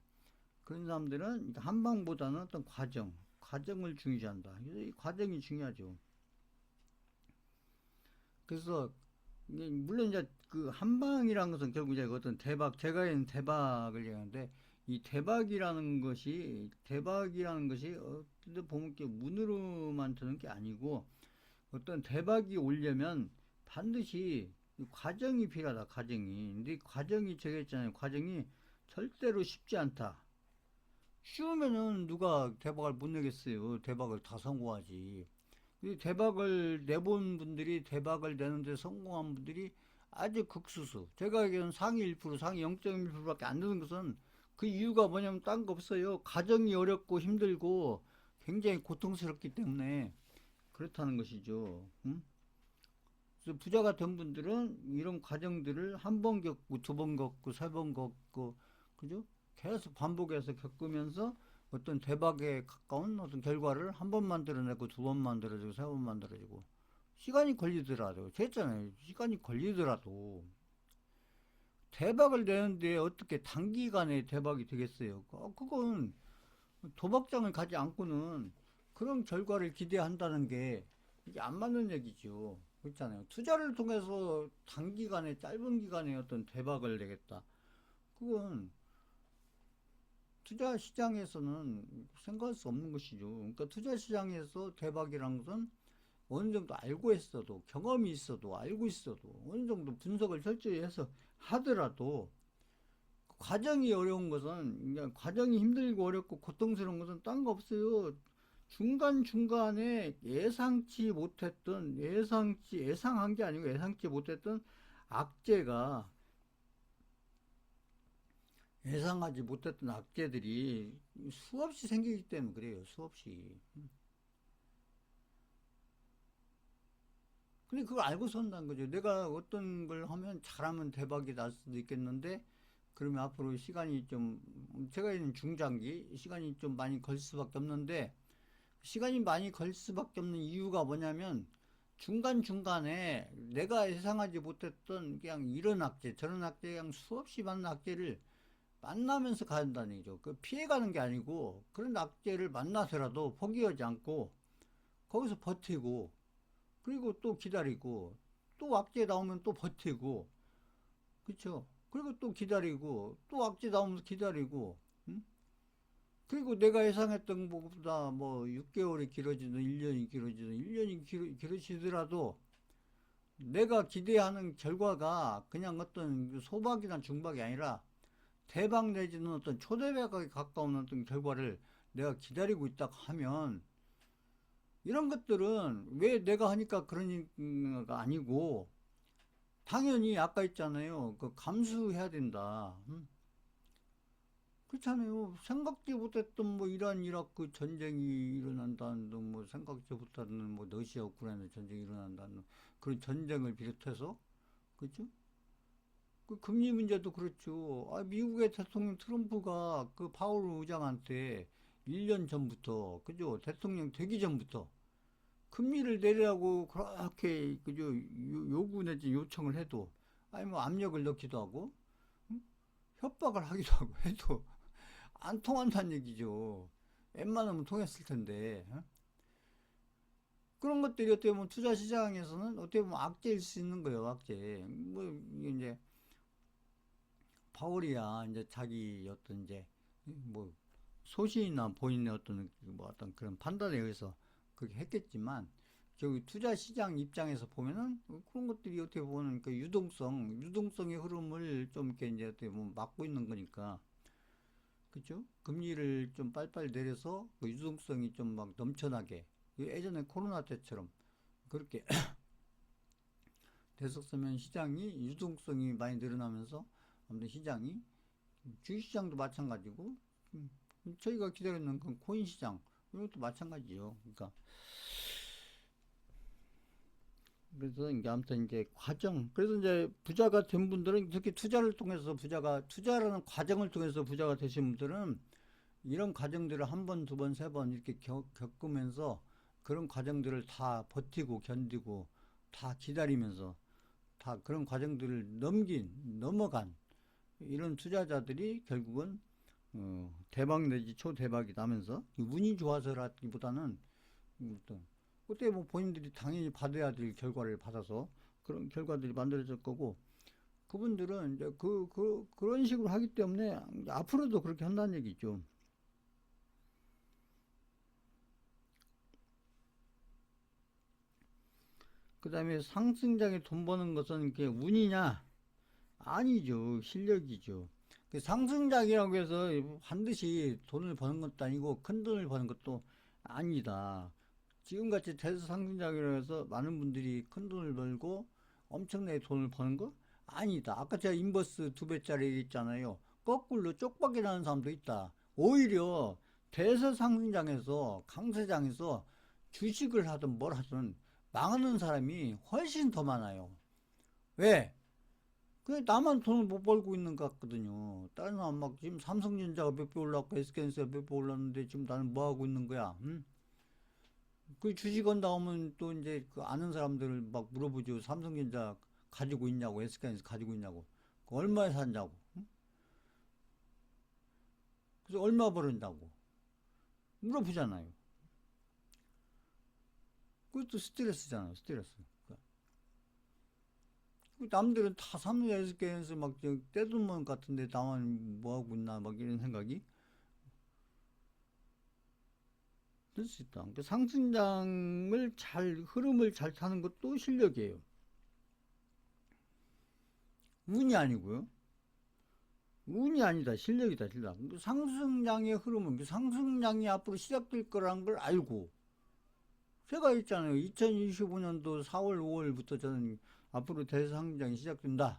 그런 사람들은 한 방보다는 어떤 과정을 중요시한다. 이 과정이 중요하죠. 그래서 물론 이제 그 한방이라는 것은 결국 이제 어떤 제가 있는 대박을 얘기하는데 이 대박이라는 것이 어떻게 보면 이렇게 문으로만 드는 게 아니고 어떤 대박이 오려면 반드시 과정이 필요하다. 과정이. 근데 이 과정이 제가 했잖아요. 과정이 절대로 쉽지 않다. 쉬우면은 누가 대박을 못 내겠어요. 대박을 다 성공하지. 대박을 내본 분들이 대박을 내는데 성공한 분들이 아주 극수수. 제가 알기로는 상위 1%, 상위 0.1%밖에 안 되는 것은 그 이유가 뭐냐면 딴 거 없어요. 과정이 어렵고 힘들고 굉장히 고통스럽기 때문에 그렇다는 것이죠. 응? 그래서 부자가 된 분들은 이런 과정들을 한 번 겪고 두 번 겪고 세 번 겪고 그죠? 계속 반복해서 겪으면서 어떤 대박에 가까운 어떤 결과를 한 번 만들어내고 두 번 만들어지고 세 번 만들어지고 시간이 걸리더라도 됐잖아요. 시간이 걸리더라도 대박을 내는데 어떻게 단기간에 대박이 되겠어요? 그건 도박장을 가지 않고는 그런 결과를 기대한다는 게 이게 안 맞는 얘기죠. 그렇잖아요. 투자를 통해서 단기간에 짧은 기간에 어떤 대박을 내겠다. 그건 투자 시장에서는 생각할 수 없는 것이죠. 그러니까 투자 시장에서 대박이란 것은 어느 정도 알고 있어도 경험이 있어도 알고 있어도 어느 정도 분석을 철저히 해서 하더라도 과정이 어려운 것은 그러니까 과정이 힘들고 어렵고 고통스러운 것은 딴 거 없어요. 중간중간에 예상한 게 아니고 예상치 못했던 악재가 예상하지 못했던 악재들이 수없이 생기기 때문에 그래요. 수없이. 근데 그걸 알고 선다는 거죠. 내가 어떤 걸 하면 잘하면 대박이 날 수도 있겠는데 그러면 앞으로 시간이 좀 제가 있는 중장기 시간이 좀 많이 걸 수밖에 없는데 시간이 많이 걸 수밖에 없는 이유가 뭐냐면 중간중간에 내가 예상하지 못했던 그냥 이런 악재 저런 악재 그냥 수없이 많은 악재를 만나면서 간다는 얘기죠. 그 피해가는 게 아니고 그런 악재를 만나서라도 포기하지 않고 거기서 버티고 그리고 또 기다리고 또 악재 나오면 또 버티고 그렇죠. 그리고 또 기다리고 또 악재 나오면서 기다리고 응? 그리고 내가 예상했던 것보다 뭐 6개월이 길어지든 1년이 길어지든 1년이 길어지더라도 내가 기대하는 결과가 그냥 어떤 소박이나 중박이 아니라 대박 내지는 어떤 초대박에 가까운 어떤 결과를 내가 기다리고 있다고 하면 이런 것들은 왜 내가 하니까 그러니까 아니고 당연히 아까 있잖아요. 그 감수해야 된다. 그렇잖아요. 생각지 못했던 뭐 이란 이라크 전쟁이 일어난다는 뭐 생각지 못하는 뭐 러시아 우크라이나 전쟁이 일어난다는 그런 전쟁을 비롯해서 그렇죠? 그 금리 문제도 그렇죠. 미국의 대통령 트럼프가 그 파월 의장한테 1년 전부터 그죠? 대통령 되기 전부터 금리를 내리라고 그렇게 그죠? 요구 내지 요청을 해도 아니 뭐 압력을 넣기도 하고 협박을 하기도 하고 해도 안 통한다는 얘기죠. 웬만하면 통했을 텐데. 그런 것들이 어떻게 보면 투자 시장에서는 어떻게 보면 악재일 수 있는 거예요, 악재. 뭐, 이게 이제, 파월이야, 이제 자기 어떤 이제, 뭐, 소신이나 본인의 어떤, 뭐 어떤 그런 판단에 의해서 그렇게 했겠지만, 저기 투자 시장 입장에서 보면은 그런 것들이 어떻게 보면 그 유동성의 흐름을 좀 이렇게 이제 어떻게 보면 막고 있는 거니까, 그죠? 금리를 좀 빨리빨리 내려서 그 유동성이 좀 막 넘쳐나게 예전에 코로나 때처럼 그렇게 됐었으면 시장이 유동성이 많이 늘어나면서 아무튼 시장이 주식시장도 마찬가지고 음, 저희가 기다리는 그 코인 시장 이것도 마찬가지죠. 그러니까 그래서 이제 아무튼 이제 과정. 그래서 이제 부자가 된 분들은 특히 투자를 통해서 투자라는 과정을 통해서 부자가 되신 분들은 이런 과정들을 한 번, 두 번, 세 번 이렇게 겪으면서 그런 과정들을 다 버티고 견디고 다 기다리면서 다 그런 과정들을 넘어간 이런 투자자들이 결국은 대박 내지 초대박이 나면서 운이 좋아서라기보다는 어떤 그때 뭐 본인들이 당연히 받아야 될 결과를 받아서 그런 결과들이 만들어질 거고 그분들은 이제 그런 식으로 하기 때문에 앞으로도 그렇게 한다는 얘기죠. 그 다음에 상승장에 돈 버는 것은 그게 운이냐? 아니죠. 실력이죠. 그 상승장이라고 해서 반드시 돈을 버는 것도 아니고 큰 돈을 버는 것도 아니다. 지금같이 대상승장이라고 해서 많은 분들이 큰 돈을 벌고 엄청나게 돈을 버는 거? 아니다. 아까 제가 인버스 두 배짜리 얘기했잖아요. 거꾸로 쪽박이 나는 사람도 있다. 오히려 대서상승장에서 강세장에서 주식을 하든 뭘 하든 망하는 사람이 훨씬 더 많아요. 왜? 그 나만 돈을 못 벌고 있는 것 같거든요. 다른 사람 막 지금 삼성전자가 몇 배 올랐고 SK하이닉스가 몇 배 올랐는데 지금 나는 뭐 하고 있는 거야? 응? 그 주식원 나오면 또 이제 그 아는 사람들을 막 물어보죠. 삼성전자 가지고 있냐고, SK하이닉스 가지고 있냐고, 그 얼마에 샀냐고, 응? 그래서 얼마 벌었냐고 물어보잖아요. 그것도 스트레스잖아요, 스트레스. 그 남들은 다 삼성 SK하이닉스 막 떼돈만 같은데 나만 뭐 하고 있나 막 이런 생각이 들 수 있다. 그 상승장을 흐름을 잘 타는 것도 실력이에요. 운이 아니고요. 운이 아니다. 실력이다. 실력. 그 상승장의 흐름은 그 상승장이 앞으로 시작될 거라는 걸 알고 제가 있잖아요. 2025년도 4월, 5월부터 저는 앞으로 대상장이 시작된다.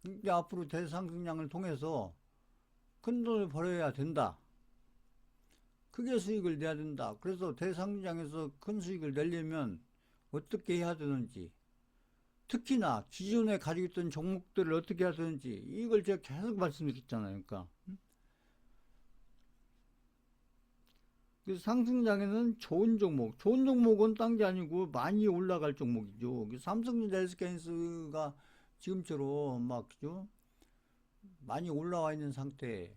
이제 앞으로 대상승장을 통해서 큰 돈을 벌어야 된다. 크게 수익을 내야 된다. 그래서 대상장에서 큰 수익을 내려면 어떻게 해야 되는지, 특히나 기존에 가지고 있던 종목들을 어떻게 해야 되는지, 이걸 제가 계속 말씀드렸잖아요. 그러니까. 그 상승장에는 좋은 종목은 딴 게 아니고 많이 올라갈 종목이죠. 삼성전자 SK하이닉스가 지금처럼 막, 그죠? 많이 올라와 있는 상태가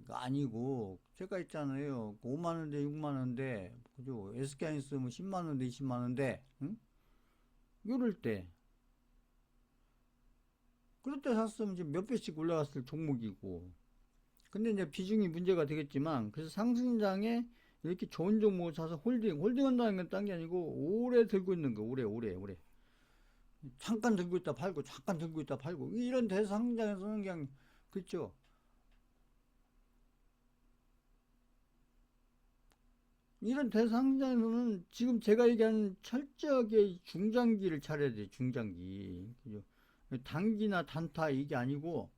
아니고, 제가 있잖아요. 5만원대, 6만원대, 그죠? SK하이닉스 뭐 10만원대, 20만원대, 응? 이럴 때, 그럴 때 샀으면 이제 몇 배씩 올라갔을 종목이고, 근데 이제 비중이 문제가 되겠지만, 그래서 상승장에 이렇게 좋은 종목을 사서 홀딩 한다는 건 딴 게 아니고, 오래 들고 있는 거, 오래. 잠깐 들고 있다 팔고, 잠깐 들고 있다 팔고, 이런 대상장에서는 그냥, 그렇죠. 이런 대상장에서는 지금 제가 얘기하는 철저하게 중장기를 차려야 돼, 중장기. 그죠? 단기나 단타 이게 아니고,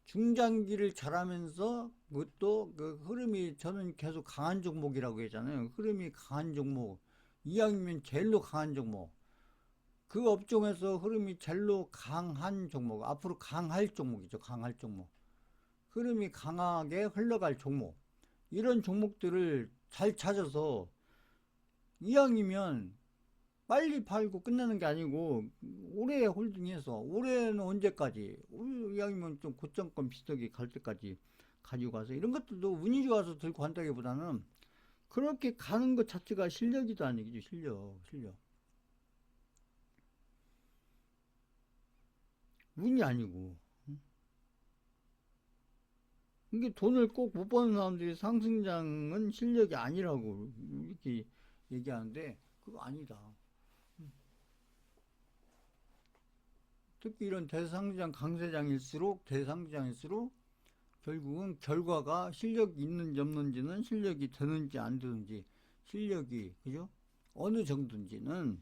중장기를 잘하면서 그것도 그 흐름이 저는 계속 강한 종목이라고 했잖아요. 흐름이 강한 종목. 이왕이면 제일로 강한 종목. 그 업종에서 흐름이 제일로 강한 종목. 앞으로 강할 종목이죠. 강할 종목. 흐름이 강하게 흘러갈 종목. 이런 종목들을 잘 찾아서 이왕이면 빨리 팔고 끝내는 게 아니고 오래 홀딩해서 올해는 언제까지 이왕이면 좀 고점권 비슷하게 갈 때까지 가지고 가서 이런 것들도 운이 좋아서 들고 간다기보다는 그렇게 가는 것 자체가 실력이도 아니죠. 실력. 운이 아니고. 이게 돈을 꼭 못 버는 사람들이 상승장은 실력이 아니라고 이렇게 얘기하는데 그거 아니다. 특히 이런 대상장일수록 결국은 결과가 실력이 있는지 없는지는 실력이 되는지 안 되는지 실력이 그죠? 어느 정도인지는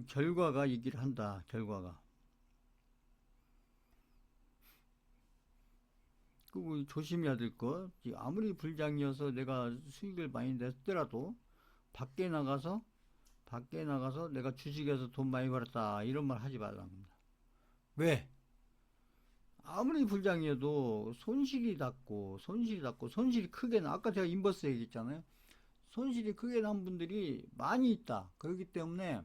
결과가 얘기를 한다. 결과가. 그리고 조심해야 될 거. 아무리 불장이어서 내가 수익을 많이 냈더라도 밖에 나가서 밖에 나가서 내가 주식에서 돈 많이 벌었다 이런 말 하지 말라는 겁니다. 왜? 아무리 불장이어도 손실이 크게 나. 아까 제가 인버스 얘기했잖아요. 손실이 크게 난 분들이 많이 있다. 그렇기 때문에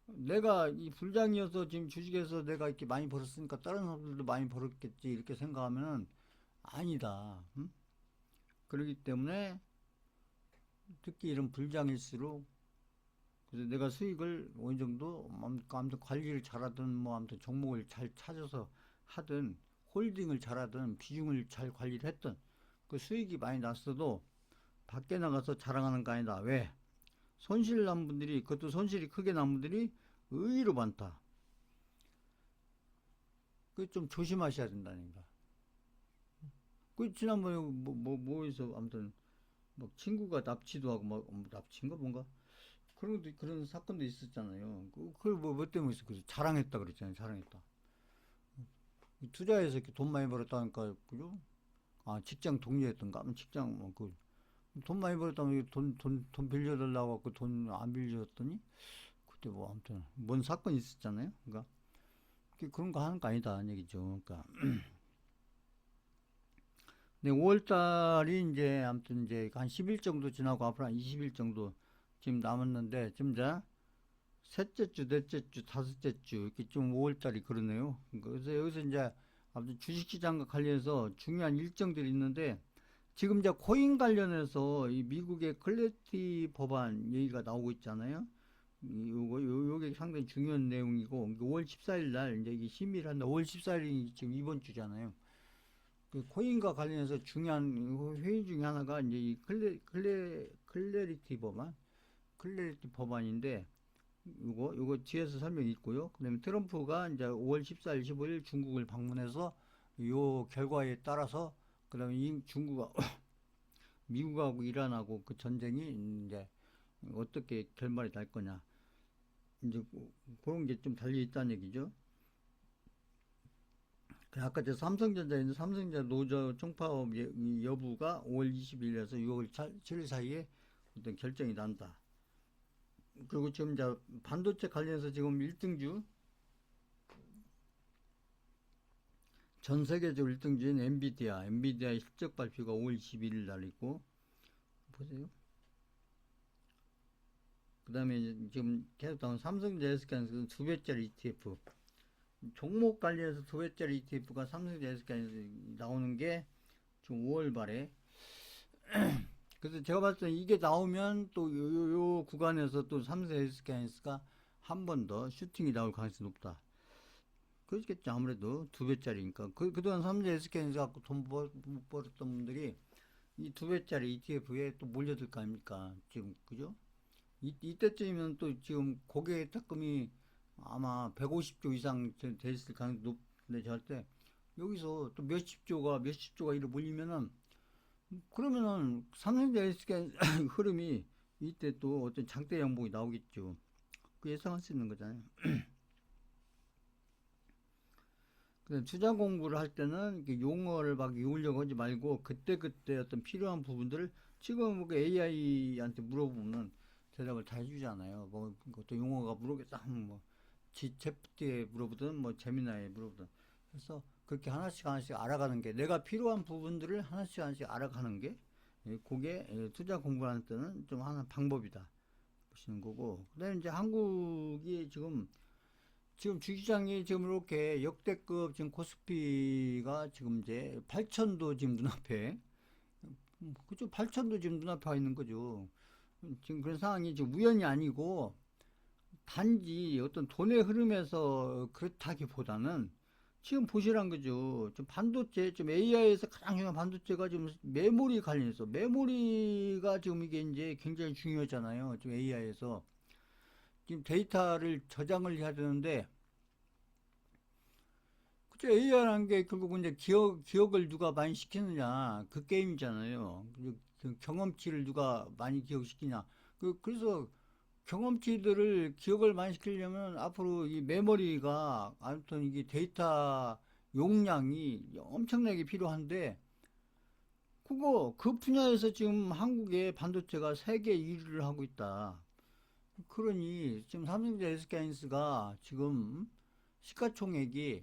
내가 이 불장이어서 지금 주식에서 내가 이렇게 많이 벌었으니까 다른 사람들도 많이 벌었겠지 이렇게 생각하면은 아니다. 응? 그렇기 때문에 특히 이런 불장일수록 그래서 내가 수익을 어느 정도 아무튼 관리를 잘하든 뭐 아무튼 종목을 잘 찾아서 하든 홀딩을 잘하든 비중을 잘 관리를 했든 그 수익이 많이 났어도 밖에 나가서 자랑하는 거 아니다. 왜? 손실 난 분들이 그것도 손실이 크게 난 분들이 의외로 많다. 그 좀 조심하셔야 된다니까. 그 지난번에 뭐에서 아무튼 막 친구가 납치도 하고 막 납치인가 뭔가 그런 사건도 있었잖아요. 그걸 뭐 때문에 있어? 그래서 자랑했다 그랬잖아요. 자랑했다. 투자해서 이렇게 돈 많이 벌었다니까 그죠? 아 직장 동료였던가? 직장 돈 많이 벌었다면 돈 빌려달라고 하고 돈 안 빌려줬더니 그때 뭐 아무튼 뭔 사건이 있었잖아요. 그러니까 그런 거 하는 거 아니다 얘기죠. 그러니까 네, 5월 달이 이제 아무튼 이제 한 10일 정도 지나고 앞으로 한 20일 정도 지금 남았는데 지금 이제 셋째 주, 넷째 주, 다섯째 주 이렇게 좀 5월 달이 그러네요. 그래서 여기서 이제 아무튼 주식시장과 관련해서 중요한 일정들이 있는데 지금 이제 코인 관련해서 이 미국의 클래리티 법안 얘기가 나오고 있잖아요. 요게 상당히 중요한 내용이고 5월 14일 날 이제 이게 심의를 한다. 5월 14일이 지금 이번 주잖아요. 그 코인과 관련해서 중요한 회의 중에 하나가 이제 이 클래리티 법안, 클래리티 법안인데 요거 뒤에서 설명이 있고요. 그다음에 트럼프가 이제 5월 14일, 15일 중국을 방문해서 요 결과에 따라서 그다음에 이 중국과 미국하고 이란하고 그 전쟁이 이제 어떻게 결말이 날 거냐 이제 그런 게 좀 달려 있다는 얘기죠. 아까 저 삼성전자인데 삼성전자 노조 총파업 여부가 5월 20일에서 6월 7일 사이에 어떤 결정이 난다. 그리고 지금 이제 반도체 관련해서 지금 1등주 전 세계적으로 1등주인 엔비디아 실적 발표가 5월 21일 날 있고 보세요. 그 다음에 지금 계속 나온 삼성전자 SK에서 두 배짜리 ETF 종목 관련해서 두 배짜리 ETF가 삼성전자 SK에서 나오는 게 지금 5월 말에 그래서 제가 봤을 때 이게 나오면 또 요 구간에서 또 삼성 SK가 한 번 더 슈팅이 나올 가능성이 높다. 그렇겠죠. 아무래도 두 배짜리니까. 그동안 삼성 SK에서 갖고 돈 못 벌었던 분들이 이 두 배짜리 ETF에 또 몰려들 거 아닙니까? 지금, 그죠? 이때쯤이면 또 지금 고객 탁금이 아마 150조 이상 돼 있을 가능성이 높은데 절대 여기서 또 몇십 조가 이렇게 몰리면은 그러면은 삼성전자 SK 흐름이 이때 또 어떤 장대 양봉이 나오겠죠. 그 예상할 수 있는 거잖아요. 투자 공부를 할 때는 용어를 막 외우려고 하지 말고 그때그때 어떤 필요한 부분들을 지금 뭐 AI한테 물어보면 대답을 다 해주잖아요. 뭐 또 용어가 모르겠다 하면 뭐 GPT에 물어보든 뭐 제미나에 물어보든 그래서 그렇게 하나씩 알아가는 게 내가 필요한 부분들을 하나씩 알아가는 게 그게 투자 공부하는 때는 좀 하나 방법이다 보시는 거고 그다음에 이제 한국이 지금 주시장이 지금 이렇게 역대급 지금 코스피가 지금 이제 8천도 지금 눈앞에 그죠? 8천도 지금 눈앞에 와 있는 거죠. 지금 그런 상황이 지금 우연이 아니고 단지 어떤 돈의 흐름에서 그렇다기보다는 지금 보시란 거죠. 좀 반도체, 좀 AI에서 가장 중요한 반도체가 지금 메모리 관련해서 메모리가 지금 이게 이제 굉장히 중요하잖아요. 지금 AI에서 지금 데이터를 저장을 해야 되는데 그죠? AI라는 게 결국은 이제 기억을 누가 많이 시키느냐 그 게임이잖아요. 그 경험치를 누가 많이 기억시키냐. 그래서 경험치들을 기억을 많이 시키려면 앞으로 이 메모리가 아무튼 이게 데이터 용량이 엄청나게 필요한데 그 분야에서 지금 한국의 반도체가 세계 1위를 하고 있다. 그러니 지금 삼성전자 SK하이닉스가 지금 시가총액이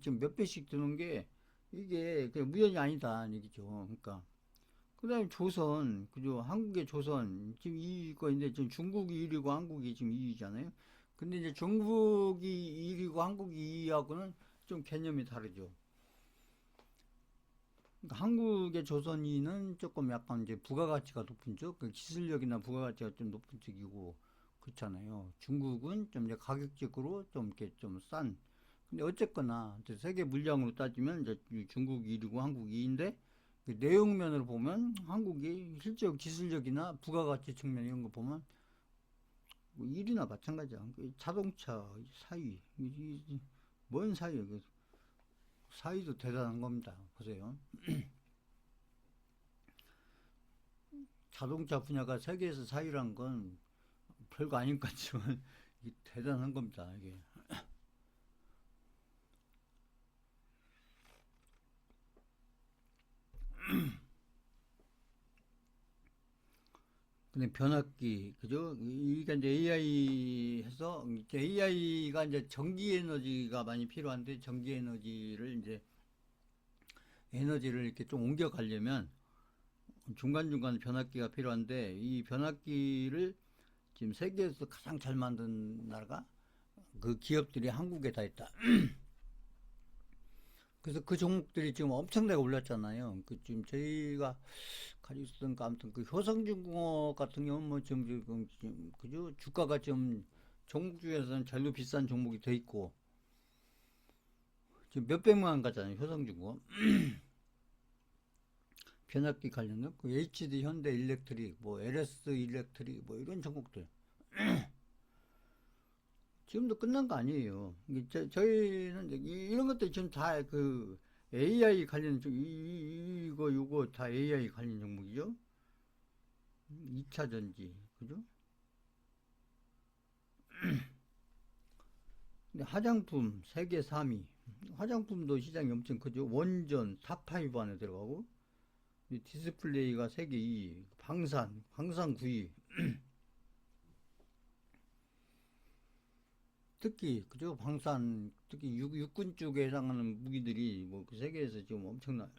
지금 몇 배씩 드는 게 이게 그냥 우연이 아니다 얘기죠. 그러니까 그다음에 조선 그죠? 한국의 조선 지금 2위권인데 지금 중국이 1위고 한국이 지금 2위잖아요. 근데 이제 중국이 1위고 한국이 2위하고는 좀 개념이 다르죠. 그러니까 한국의 조선인은 조금 약간 이제 부가가치가 높은 쪽, 그 기술력이나 부가가치가 좀 높은 쪽이고 그렇잖아요. 중국은 좀 이제 가격적으로 좀 이렇게 좀 싼. 근데 어쨌거나 이제 세계 물량으로 따지면 이제 중국이 1위고 한국이 2위인데 그 내용면으로 보면 한국이 실적 기술력이나 부가가치 측면 이런 거 보면 뭐 1위나 마찬가지야. 그 자동차 4위, 뭔 사위예요? 4위도 대단한 겁니다. 보세요. 자동차 분야가 세계에서 4위란 건 별거 아닌 것 같지만 이게 대단한 겁니다. 이게. 근데 변압기 그죠? 이게 이제 AI 해서 AI가 이제 전기 에너지가 많이 필요한데 전기 에너지를 이렇게 좀 옮겨 가려면 중간중간 변압기가 필요한데 이 변압기를 지금 세계에서 가장 잘 만든 나라가 그 기업들이 한국에 다 있다. 그래서 그 종목들이 지금 엄청나게 올랐잖아요. 그 지금 저희가 가지고 있었던 거 아무튼 그 효성중공업 같은 경우는 뭐 지금 그죠? 주가가 지금 종목 중에서는 제일 비싼 종목이 돼 있고 지금 몇백만 원 가잖아요. 효성중공업 변압기 관련된 그 HD 현대 일렉트릭 뭐 LS 일렉트릭 뭐 이런 종목들 지금도 끝난 거 아니에요. 저희는 이런 것들 지금 다 그 AI 관련 이거 요거 다 AI 관련 종목이죠. 2차 전지 그죠? 근데 화장품 세계 3위. 화장품도 시장이 엄청 크죠. 원전 탑5 안에 들어가고 디스플레이가 세계 2위. 방산 9위. 특히 그죠? 방산 특히 육군 쪽에 해당하는 무기들이 뭐 그 세계에서 지금 엄청나.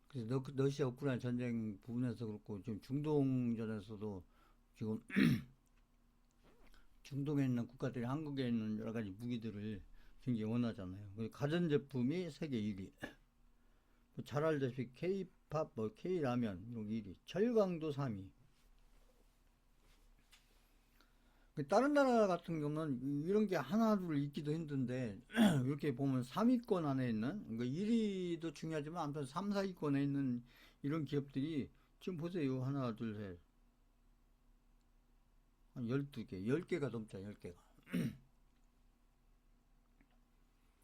그래서 러시아 우크라이나 전쟁 부분에서 그렇고 지금 중동전에서도 지금 중동에 있는 국가들이 한국에 있는 여러 가지 무기들을 굉장히 원하잖아요. 가전제품이 세계 1위. 잘 알다시피 K-팝, 뭐 K-라면 이런 게 1위. 철강도 3위. 다른 나라 같은 경우는 이런 게 하나둘 있기도 힘든데 이렇게 보면 3위권 안에 있는 그러니까 1위도 중요하지만 아무튼 3, 4위권에 있는 이런 기업들이 지금 보세요. 하나, 둘, 셋. 한 12개, 10개가 넘죠. 10개가.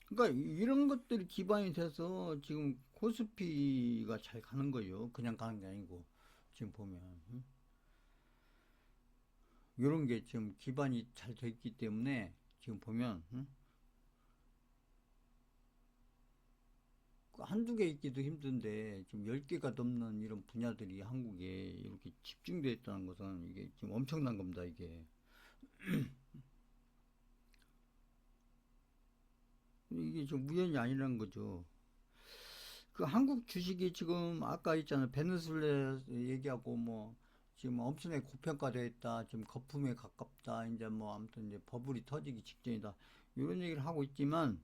그러니까 이런 것들이 기반이 돼서 지금 코스피가 잘 가는 거예요. 그냥 가는 게 아니고 지금 보면 이런 게 지금 기반이 잘 돼 있기 때문에 지금 보면 한두 개 있기도 힘든데 지금 10개가 넘는 이런 분야들이 한국에 이렇게 집중되어 있다는 것은 이게 지금 엄청난 겁니다. 이게 좀 우연이 아니라는 거죠. 그 한국 주식이 지금 아까 있잖아요. 베네수엘라 얘기하고 뭐 지금 엄청나게 고평가되어 있다. 지금 거품에 가깝다. 이제 뭐 아무튼 이제 버블이 터지기 직전이다. 이런 얘기를 하고 있지만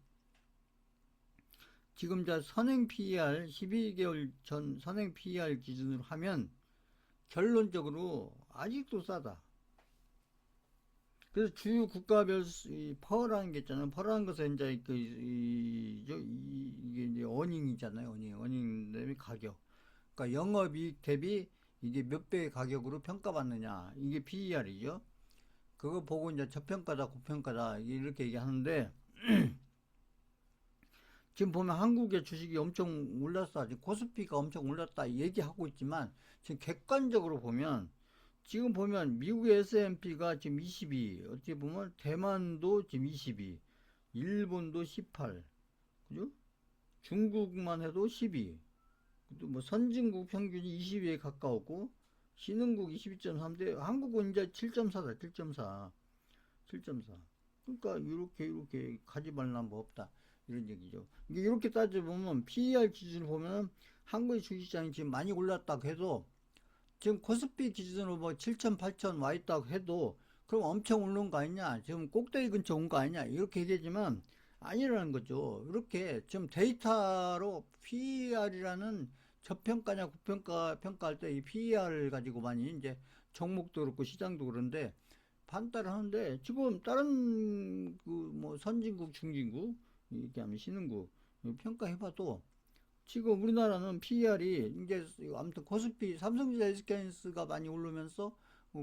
지금 자 선행 PER 12개월 전 선행 PER 기준으로 하면 결론적으로 아직도 싸다. 그래서 주요 국가별 퍼라는 게 있잖아요. 퍼라는 것은 이제 이게 이제 어닝이잖아요. 어닝 대비 가격. 그러니까 영업이익 대비 이게 몇 배의 가격으로 평가받느냐. 이게 PER이죠. 그거 보고 이제 저평가다, 고평가다 이렇게 얘기하는데 지금 보면 한국의 주식이 엄청 올랐어. 지금 코스피가 엄청 올랐다 얘기하고 있지만 지금 객관적으로 보면 지금 보면 미국의 S&P가 지금 22, 어떻게 보면 대만도 지금 22, 일본도 18, 그죠? 중국만 해도 12, 또 뭐 선진국 평균이 20위에 가까웠고 신흥국 22.3대 한국은 이제 7.4다. 7.4. 7.4. 그러니까 이렇게 가지 말란 뭐 없다. 이런 얘기죠. 이게 이렇게 따져보면 PER 기준을 보면 한국의 주식시장이 지금 많이 올랐다고 해도 지금 코스피 기준으로 뭐 7천, 8천 와 있다고 해도 그럼 엄청 오른 거 아니냐? 지금 꼭대기 근처 온 거 아니냐? 이렇게 되지만 아니라는 거죠. 이렇게 지금 데이터로 PER이라는 저평가냐 평가할 때 이 PER을 가지고 많이 이제 종목도 그렇고 시장도 그런데 판단을 하는데 지금 다른 그 뭐 선진국, 중진국 이렇게 하면 신흥국 평가해봐도 지금 우리나라는 PER이 이제 아무튼 코스피 삼성전자 SK하이닉스가 많이 오르면서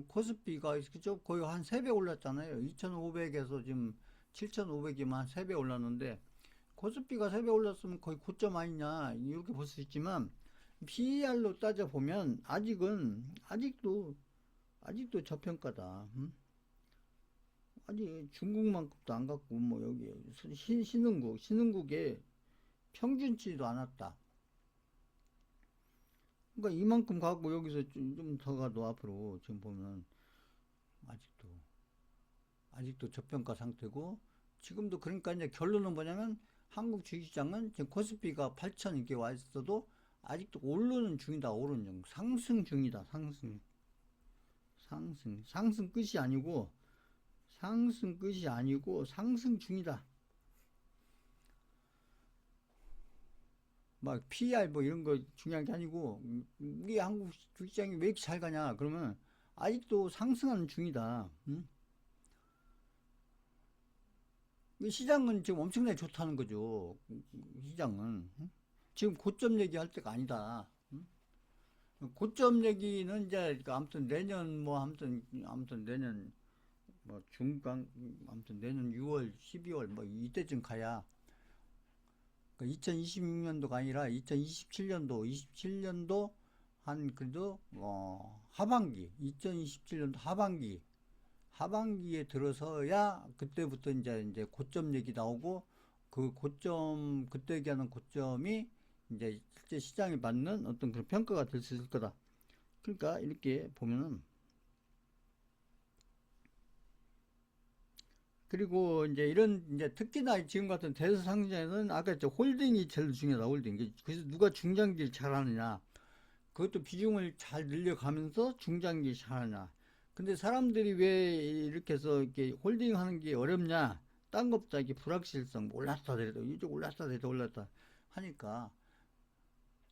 코스피가 그죠 거의 한 3배 올랐잖아요. 2,500에서 지금 7,500이면 한 3배 올랐는데 코스피가 3배 올랐으면 거의 고점 아니냐 이렇게 볼 수 있지만 PER로 따져보면 아직도 저평가다. 아직 중국만큼도 안 갖고 뭐 여기 신흥국에 평균치도 않았다. 그러니까 이만큼 갖고 여기서 좀 더 가도 앞으로 지금 보면 아직도 저평가 상태고 지금도 그러니까 이제 결론은 뭐냐면 한국 주식시장은 지금 코스피가 8천 이렇게 와 있어도 아직도 오르는 중이다. 오르는 중 상승 중이다. 상승 끝이 아니고 상승 중이다. 막 PR 뭐 이런 거 중요한 게 아니고 우리 한국 주식시장이 왜 이렇게 잘 가냐 그러면 아직도 상승하는 중이다. 응? 시장은 지금 엄청나게 좋다는 거죠. 시장은 응? 지금 고점 얘기할 때가 아니다. 응? 고점 얘기는 이제 아무튼 내년 뭐 아무튼 내년 뭐 중간 아무튼 내년 6월 12월 뭐 이때쯤 가야 2026년도가 아니라 2027년도 한 그래도 하반기 2027년도 하반기에 들어서야 그때부터 이제 고점 얘기 나오고 그 고점 그때 얘기하는 고점이 이제 실제 시장에 맞는 어떤 그런 평가가 될 수 있을 거다. 그러니까 이렇게 보면은 그리고 이제 이런 이제 특히나 지금 같은 대서상장에는 아까 했죠 홀딩이 제일 중요하다. 홀딩. 그래서 누가 중장기를 잘하느냐 그것도 비중을 잘 늘려가면서 중장기 잘하냐. 근데 사람들이 왜 이렇게 해서 이렇게 홀딩하는 게 어렵냐? 딴 것보다 이게 불확실성 올랐다 내렸다 이쪽 올랐다 내렸다 올랐다 하니까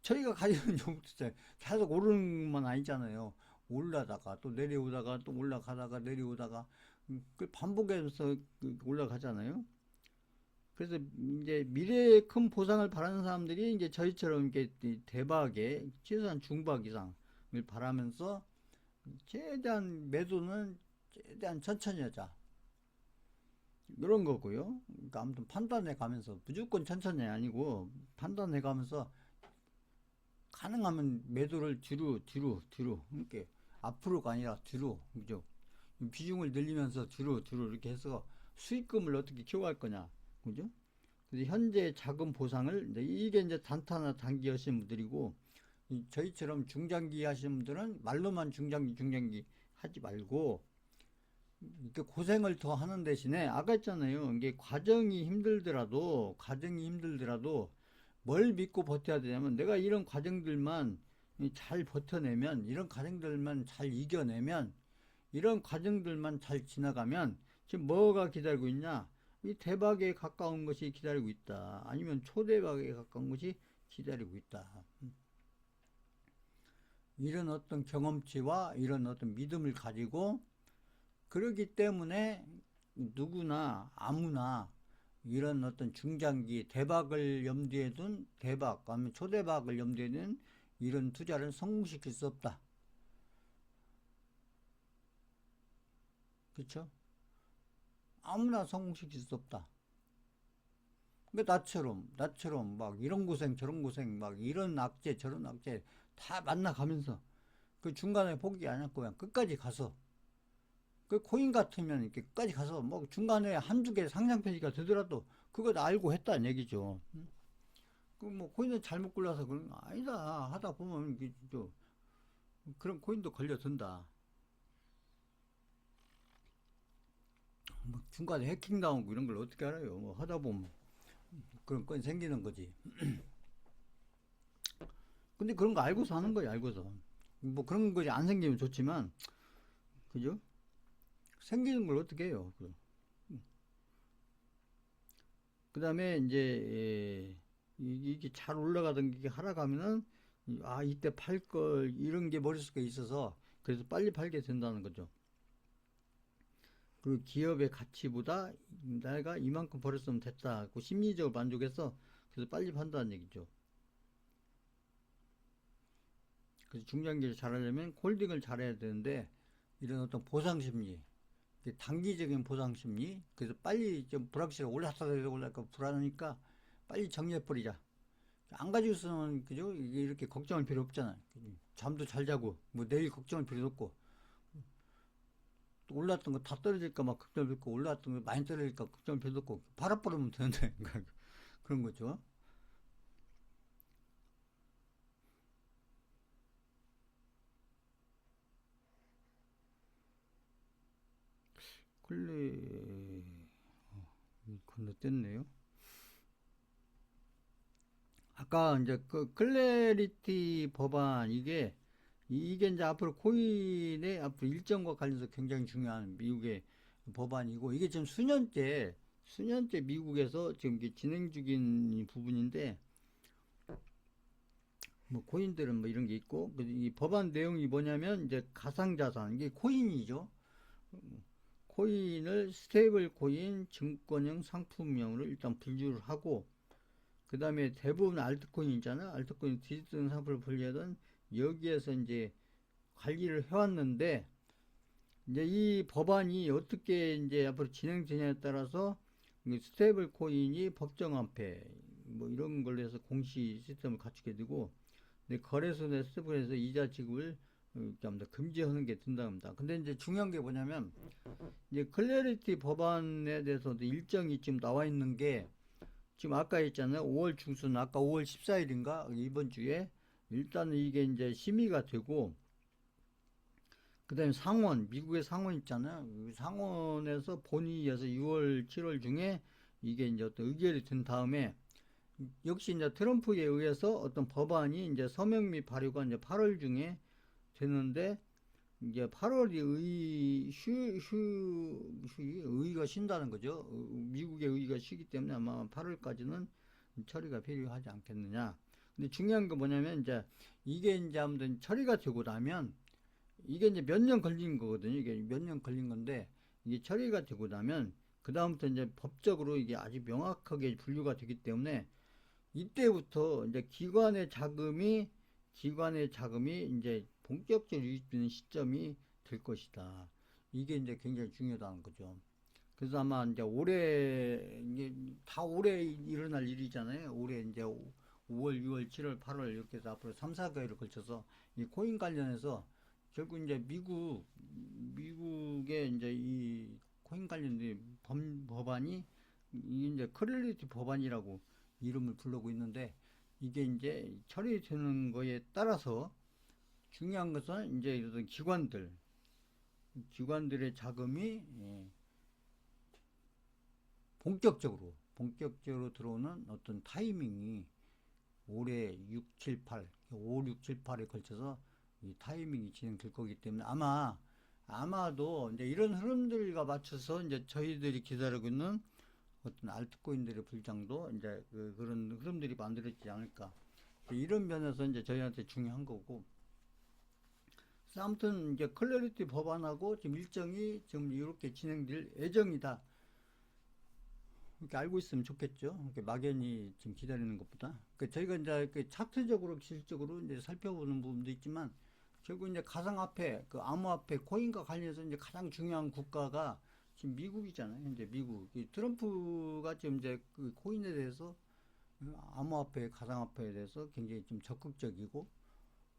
저희가 가지고 종목도 계속 오르는 건 아니잖아요. 올라다가 또 내려오다가 또 올라가다가 내려오다가 그 반복해서 올라가잖아요. 그래서 이제 미래에 큰 보상을 바라는 사람들이 이제 저희처럼 이렇게 대박에 최소한 중박 이상을 바라면서 최대한 매도는 최대한 천천히 하자. 이런 거고요. 그러니까 아무튼 판단해 가면서 무조건 천천히 아니고 판단해 가면서 가능하면 매도를 뒤로 이렇게 앞으로가 아니라 뒤로 그죠? 비중을 늘리면서 뒤로 이렇게 해서 수익금을 어떻게 키워갈 거냐 그죠? 그래서 현재 자금 보상을 이게 이제 단타나 단기 하시는 분들이고 저희처럼 중장기 하시는 분들은 말로만 중장기 하지 말고 이렇게 고생을 더 하는 대신에 아까 했잖아요. 이게 과정이 힘들더라도 뭘 믿고 버텨야 되냐면 내가 이런 과정들만 잘 버텨내면 이런 과정들만 잘 이겨내면 이런 과정들만 잘 지나가면 지금 뭐가 기다리고 있냐 이 대박에 가까운 것이 기다리고 있다 아니면 초대박에 가까운 것이 기다리고 있다 이런 어떤 경험치와 이런 어떤 믿음을 가지고 그러기 때문에 누구나 아무나 이런 어떤 중장기 대박을 염두에 둔 대박 아니면 초대박을 염두에 둔 이런 투자를 성공시킬 수 없다. 그렇죠? 아무나 성공시킬 수 없다. 그러니까 나처럼 막 이런 고생 저런 고생 막 이런 악재 저런 악재 다 만나가면서 그 중간에 포기 안 하고 그냥 끝까지 가서 그 코인 같으면 이렇게 끝까지 가서 뭐 중간에 한두 개 상장 페이지가 되더라도 그거 알고 했다는 얘기죠. 그 뭐 코인을 잘못 골라서 그런 거 아니다 하다 보면 이게 그런 코인도 걸려든다. 뭐 중간에 해킹 당하고 이런 걸 어떻게 알아요? 뭐 하다 보면 그런 건 생기는 거지. 근데 그런 거 알고서 하는 거야, 알고서. 뭐 그런 것이 안 생기면 좋지만, 그죠? 생기는 걸 어떻게 해요? 그 다음에 이제, 이게 잘 올라가던 게 하락하면은, 아, 이때 팔 걸, 이런 게 머릿속에 있어서, 그래서 빨리 팔게 된다는 거죠. 그 기업의 가치보다 내가 이만큼 벌었으면 됐다. 그 심리적으로 만족해서, 그래서 빨리 판다는 얘기죠. 그래서 중장기를 잘하려면 홀딩을 잘해야 되는데, 이런 어떤 보상 심리, 단기적인 보상 심리, 그래서 빨리 좀 불확실해 올랐다 올랄까 불안하니까 빨리 정리해버리자. 안 가지고 있으면 그죠? 이게 이렇게 걱정할 필요 없잖아. 잠도 잘 자고 뭐 내일 걱정할 필요 없고 또 올랐던 거 다 떨어질까 막 걱정할 필요 없고 올랐던 거 많이 떨어질까 걱정할 필요 없고 팔아버리면 되는데 그런 거죠. 클레 건너뛰었네요. 아까 이제 그 클래리티 법안 이게 이제 앞으로 코인의 앞으로 일정과 관련해서 굉장히 중요한 미국의 법안이고 이게 지금 수년째 미국에서 지금 이게 진행 중인 부분인데 뭐 코인들은 뭐 이런 게 있고 이 법안 내용이 뭐냐면 이제 가상자산 이게 코인이죠. 코인을 스테이블 코인 증권형 상품명으로 일단 분류를 하고 그 다음에 대부분 알트코인 있잖아. 알트코인 디지털 상품을 분류하던 여기에서 이제 관리를 해왔는데 이제 이 법안이 어떻게 이제 앞으로 진행되냐에 따라서 스테이블 코인이 법정화폐 뭐 이런 걸로 해서 공시 시스템을 갖추게 되고 거래소나 스테이블에서 이자 지급을 금지하는 게 된답니다. 근데 이제 중요한 게 뭐냐면 이제 클래리티 법안에 대해서도 일정이 지금 나와 있는 게 지금 아까 했잖아요. 5월 중순 아까 5월 14일인가 이번 주에 일단은 이게 이제 심의가 되고 그다음에 상원 미국의 상원 있잖아요. 상원에서 본회의에서 6월 7월 중에 이게 이제 어떤 의결이 된 다음에 역시 이제 트럼프에 의해서 어떤 법안이 이제 서명 및 발의가 이제 8월 중에 되는데 이제 8월이 의의가 쉰다는 거죠. 미국의 의의가 쉬기 때문에 아마 8월까지는 처리가 필요하지 않겠느냐. 근데 중요한 건 뭐냐면 이제 이게 이제 아무튼 처리가 되고 나면 이게 이제 몇 년 걸린 거거든요. 이게 몇 년 걸린 건데 이게 처리가 되고 나면 그 다음부터 이제 법적으로 이게 아주 명확하게 분류가 되기 때문에 이때부터 이제 기관의 자금이 이제 본격적으로 유입되는 시점이 될 것이다. 이게 이제 굉장히 중요하다는 거죠. 그래서 아마 이제 이게 다 올해 일어날 일이잖아요. 올해 이제 5월, 6월, 7월, 8월 이렇게 해서 앞으로 3, 4개월을 걸쳐서 이 코인 관련해서 결국 이제 미국의 이제 이 코인 관련된 법안이 이제 크렐리티 법안이라고 이름을 부르고 있는데 이게 이제 처리되는 거에 따라서 중요한 것은 이제 이런 기관들의 자금이 본격적으로 들어오는 어떤 타이밍이 올해 6, 7, 8, 5, 6, 7, 8에 걸쳐서 이 타이밍이 진행될 거기 때문에 아마도 이제 이런 흐름들과 맞춰서 이제 저희들이 기다리고 있는 어떤 알트코인들의 불장도 이제 그런 흐름들이 만들어지지 않을까. 이런 면에서 이제 저희한테 중요한 거고. 그래서 아무튼 이제 클래리티 법안하고 지금 일정이 지금 이렇게 진행될 예정이다. 이렇게 알고 있으면 좋겠죠. 이렇게 막연히 지금 기다리는 것보다. 저희가 이제 차트적으로 기술적으로 이제 살펴보는 부분도 있지만 결국 이제 가상화폐, 암호화폐, 코인과 관련해서 이제 가장 중요한 국가가 지금 미국이잖아요. 현재 미국. 트럼프가 지금 이제 그 코인에 대해서 암호화폐, 가상화폐에 대해서 굉장히 좀 적극적이고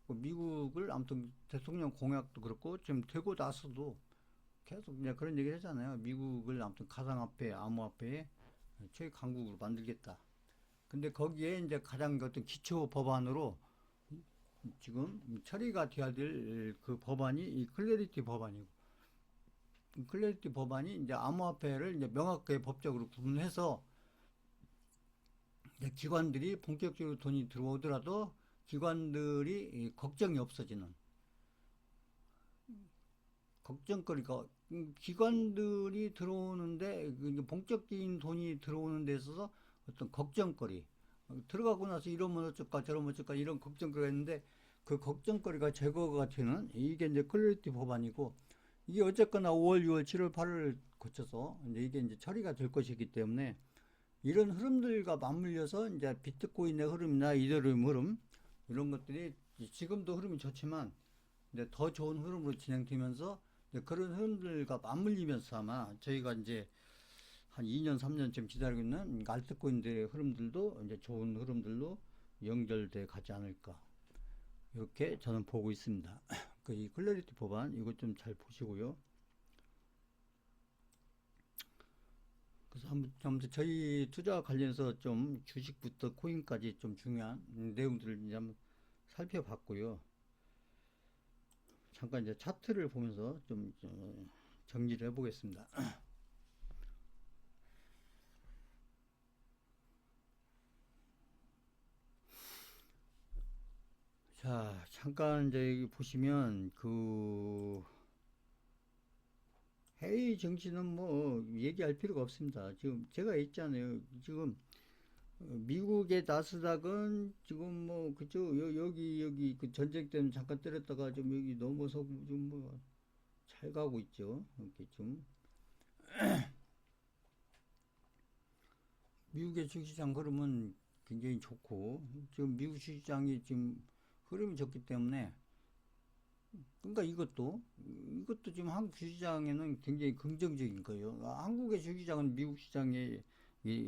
미국을 아무튼 대통령 공약도 그렇고 지금 되고 나서도 계속 이제 그런 얘기를 하잖아요. 미국을 아무튼 가상화폐, 암호화폐에 최강국으로 만들겠다. 근데 거기에 이제 가장 어떤 기초 법안으로 지금 처리가 돼야 될 그 법안이 이 클래리티 법안이고, 클래리티 법안이 이제 암호화폐를 이제 명확하게 법적으로 구분해서 이제 기관들이 본격적으로 돈이 들어오더라도 기관들이 걱정이 없어지는 걱정거리가, 기관들이 들어오는데 이제 본격적인 돈이 들어오는 데 있어서 어떤 걱정거리, 들어가고 나서 이러면 어쩔까 저러면 어쩔까 이런 걱정거리가 있는데 그 걱정거리가 제거가 되는 이게 이제 클래리티 법안이고, 이게 어쨌거나 5월, 6월, 7월, 8월 거쳐서 이제 이게 이제 처리가 될 것이기 때문에 이런 흐름들과 맞물려서 이제 비트코인의 흐름이나 이더리움 흐름 이런 것들이 지금도 흐름이 좋지만 이제 더 좋은 흐름으로 진행되면서 이제 그런 흐름들과 맞물리면서 아마 저희가 이제 한 2년, 3년쯤 기다리고 있는 알트코인들의 흐름들도 이제 좋은 흐름들로 연결돼 가지 않을까. 이렇게 저는 보고 있습니다. 이 클래리티 법안 이거 좀 잘 보시고요. 그래서 아무튼 저희 투자와 관련해서 좀 주식부터 코인까지 좀 중요한 내용들을 이제 한번 살펴봤고요. 잠깐 이제 차트를 보면서 좀 정리를 해보겠습니다. 자, 잠깐 이제 여기 보시면 그 해외 증시는 뭐 얘기할 필요가 없습니다. 지금 제가 있잖아요. 지금 미국의 나스닥은 지금 뭐 그죠, 여기 그 전쟁 때문에 잠깐 때렸다가 좀 여기 넘어서 좀 뭐 잘 가고 있죠. 이렇게 좀 미국의 주시장 흐름은 굉장히 좋고, 지금 미국 주시장이 지금 흐름이 좋기 때문에, 그러니까 이것도 지금 한국 주시장에는 굉장히 긍정적인 거예요. 한국의 주시장은 미국 시장에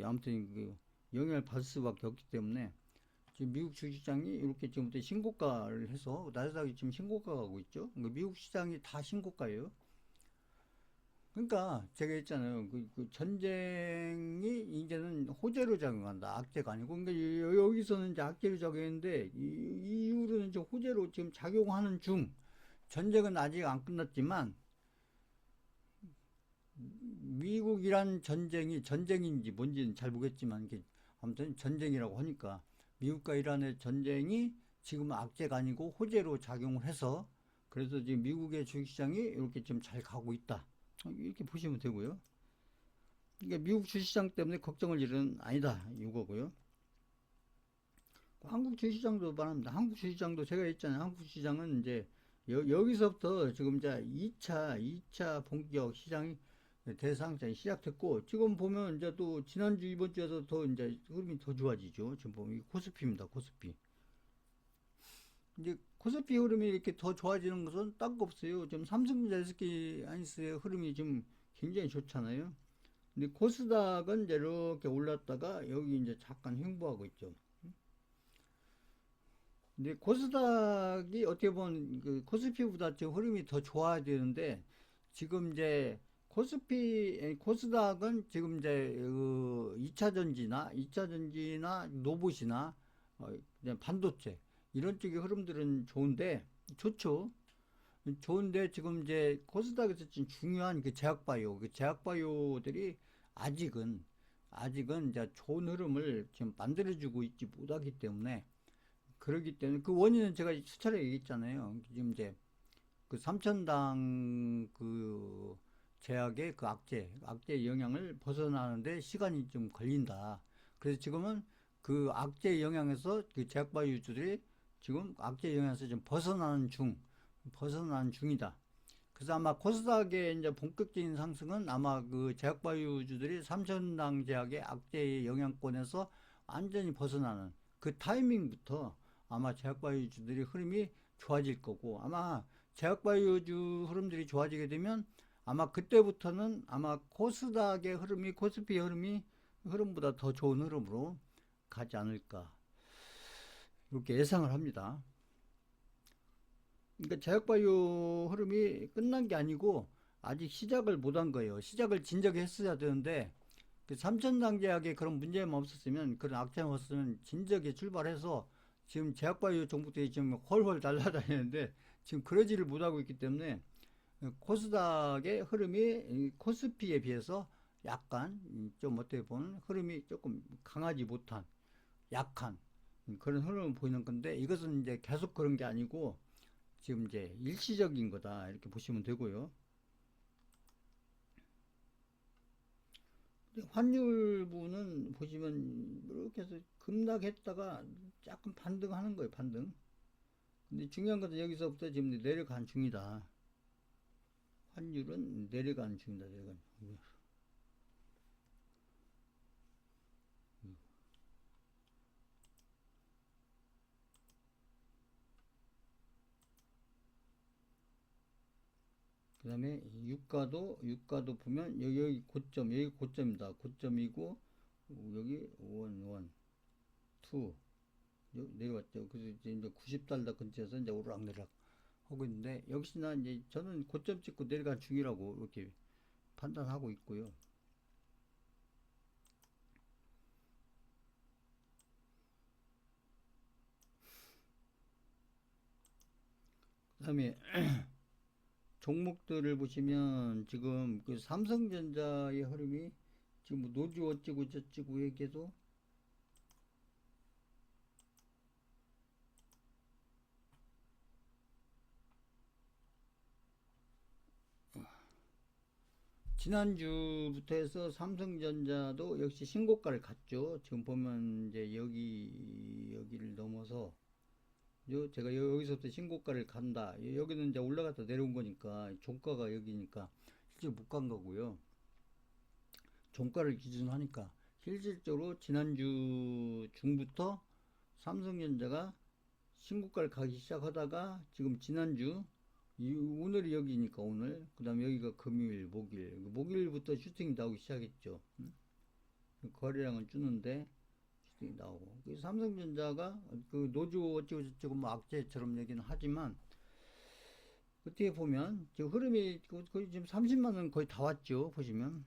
아무튼 그 영향을 받을 수밖에 없기 때문에 지금 미국 주시장이 이렇게 지금부터 신고가를 해서 나스닥이 지금 신고가 가고 있죠. 그러니까 미국 시장이 다 신고가예요. 그러니까 제가 했잖아요. 그 전쟁이 이제는 호재로 작용한다. 악재가 아니고. 그러니까 여기서는 이제 악재로 작용했는데 이 이후로는 이제 호재로 지금 작용하는 중. 전쟁은 아직 안 끝났지만 미국이란 전쟁이 전쟁인지 뭔지는 잘 모르겠지만 이게 아무튼 전쟁이라고 하니까 미국과 이란의 전쟁이 지금 악재가 아니고 호재로 작용을 해서 그래서 지금 미국의 주식시장이 이렇게 좀 잘 가고 있다. 이렇게 보시면 되고요. 그러니까 미국 주식시장 때문에 걱정할 일은 아니다 이거고요. 한국 주식시장도 말합니다. 한국 주식시장도 제가 했잖아요. 한국 주식시장은 이제 여기서부터 지금 이제 2차 본격 시장이 대상장이 시작됐고, 지금 보면 이제 또 지난주 이번 주에서 더 이제 흐름이 더 좋아지죠. 지금 보면 코스피입니다. 코스피. 이제 코스피 흐름이 이렇게 더 좋아지는 것은 딴 거 없어요. 지금 삼성전자 SK 하이닉스의 흐름이 좀 굉장히 좋잖아요. 근데 코스닥은 이제 이렇게 올랐다가 여기 이제 잠깐 횡보하고 있죠. 근데 코스닥이 어떻게 보면 그 코스피보다 지금 흐름이 더 좋아야 되는데 지금 이제 코스닥은 지금 이제 그 2차 전지나 로봇이나 그냥 반도체 이런 쪽의 흐름들은 좋죠. 좋은데 지금 이제 코스닥에서 지금 중요한 그 제약바이오, 그 제약바이오들이 아직은 이제 좋은 흐름을 지금 만들어주고 있지 못하기 때문에, 그러기 때문에 그 원인은 제가 수차례 얘기했잖아요. 지금 이제 그 삼천당 그 제약의 그 악재 영향을 벗어나는데 시간이 좀 걸린다. 그래서 지금은 그 악재 영향에서 그 제약바이오주들이 지금 악재 영향에서 좀 벗어나는 중이다. 그래서 아마 코스닥의 이제 본격적인 상승은 아마 그 제약바이오주들이 삼천당 제약의 악재의 영향권에서 완전히 벗어나는 그 타이밍부터 아마 제약바이오주들의 흐름이 좋아질 거고, 아마 제약바이오주 흐름들이 좋아지게 되면 아마 그때부터는 아마 코스닥의 흐름이 코스피 흐름보다 더 좋은 흐름으로 가지 않을까 이렇게 예상을 합니다. 그러니까 제약바이오 흐름이 끝난 게 아니고 아직 시작을 못한 거예요. 시작을 진작에 했어야 되는데 그 삼천당 제약에 그런 문제만 없었으면, 그런 악재만 없었으면 진작에 출발해서 지금 제약바이오 종목들이 지금 헐헐 날아다니는데 지금 그러지를 못하고 있기 때문에 코스닥의 흐름이 코스피에 비해서 약간 좀 어떻게 보면 흐름이 조금 강하지 못한 약한 그런 흐름을 보이는 건데 이것은 이제 계속 그런 게 아니고 지금 이제 일시적인 거다 이렇게 보시면 되고요. 환율부는 보시면 이렇게 해서 급락했다가 조금 반등하는 거예요, 반등. 근데 중요한 것은 여기서부터 지금 내려간 중이다. 환율은 내려간 중이다, 내려간 중. 그 다음에 유가도 보면 여기 고점, 여기 고점이다. 고점이고, 여기 원, 투, 내려왔죠. 그래서 이제 90달러 근처에서 이제 오르락내리락 하고 있는데, 역시나 이제 저는 고점 찍고 내려간 중이라고 이렇게 판단하고 있고요. 그 다음에 종목들을 보시면 지금 그 삼성전자의 흐름이 지금 뭐 노조 어찌고 저찌고 얘기해도 지난주부터 해서 삼성전자도 역시 신고가를 갔죠. 지금 보면 이제 여기를 넘어서 제가 여기서부터 신고가를 간다. 여기는 이제 올라갔다 내려온 거니까 종가가 여기니까 실제 못 간 거고요. 종가를 기준으로 하니까 실질적으로 지난주 중부터 삼성전자가 신고가를 가기 시작하다가 지금 지난주 오늘이 여기니까 오늘 그 다음에 여기가 금요일 목요일부터 슈팅이 나오기 시작했죠. 거래량은 주는데 슈팅이 나오고 삼성전자가 그 노조 어쩌고 저쩌고 뭐 악재처럼 얘기는 하지만 어떻게 보면 지금 흐름이 거의 지금 30만원 거의 다 왔죠. 보시면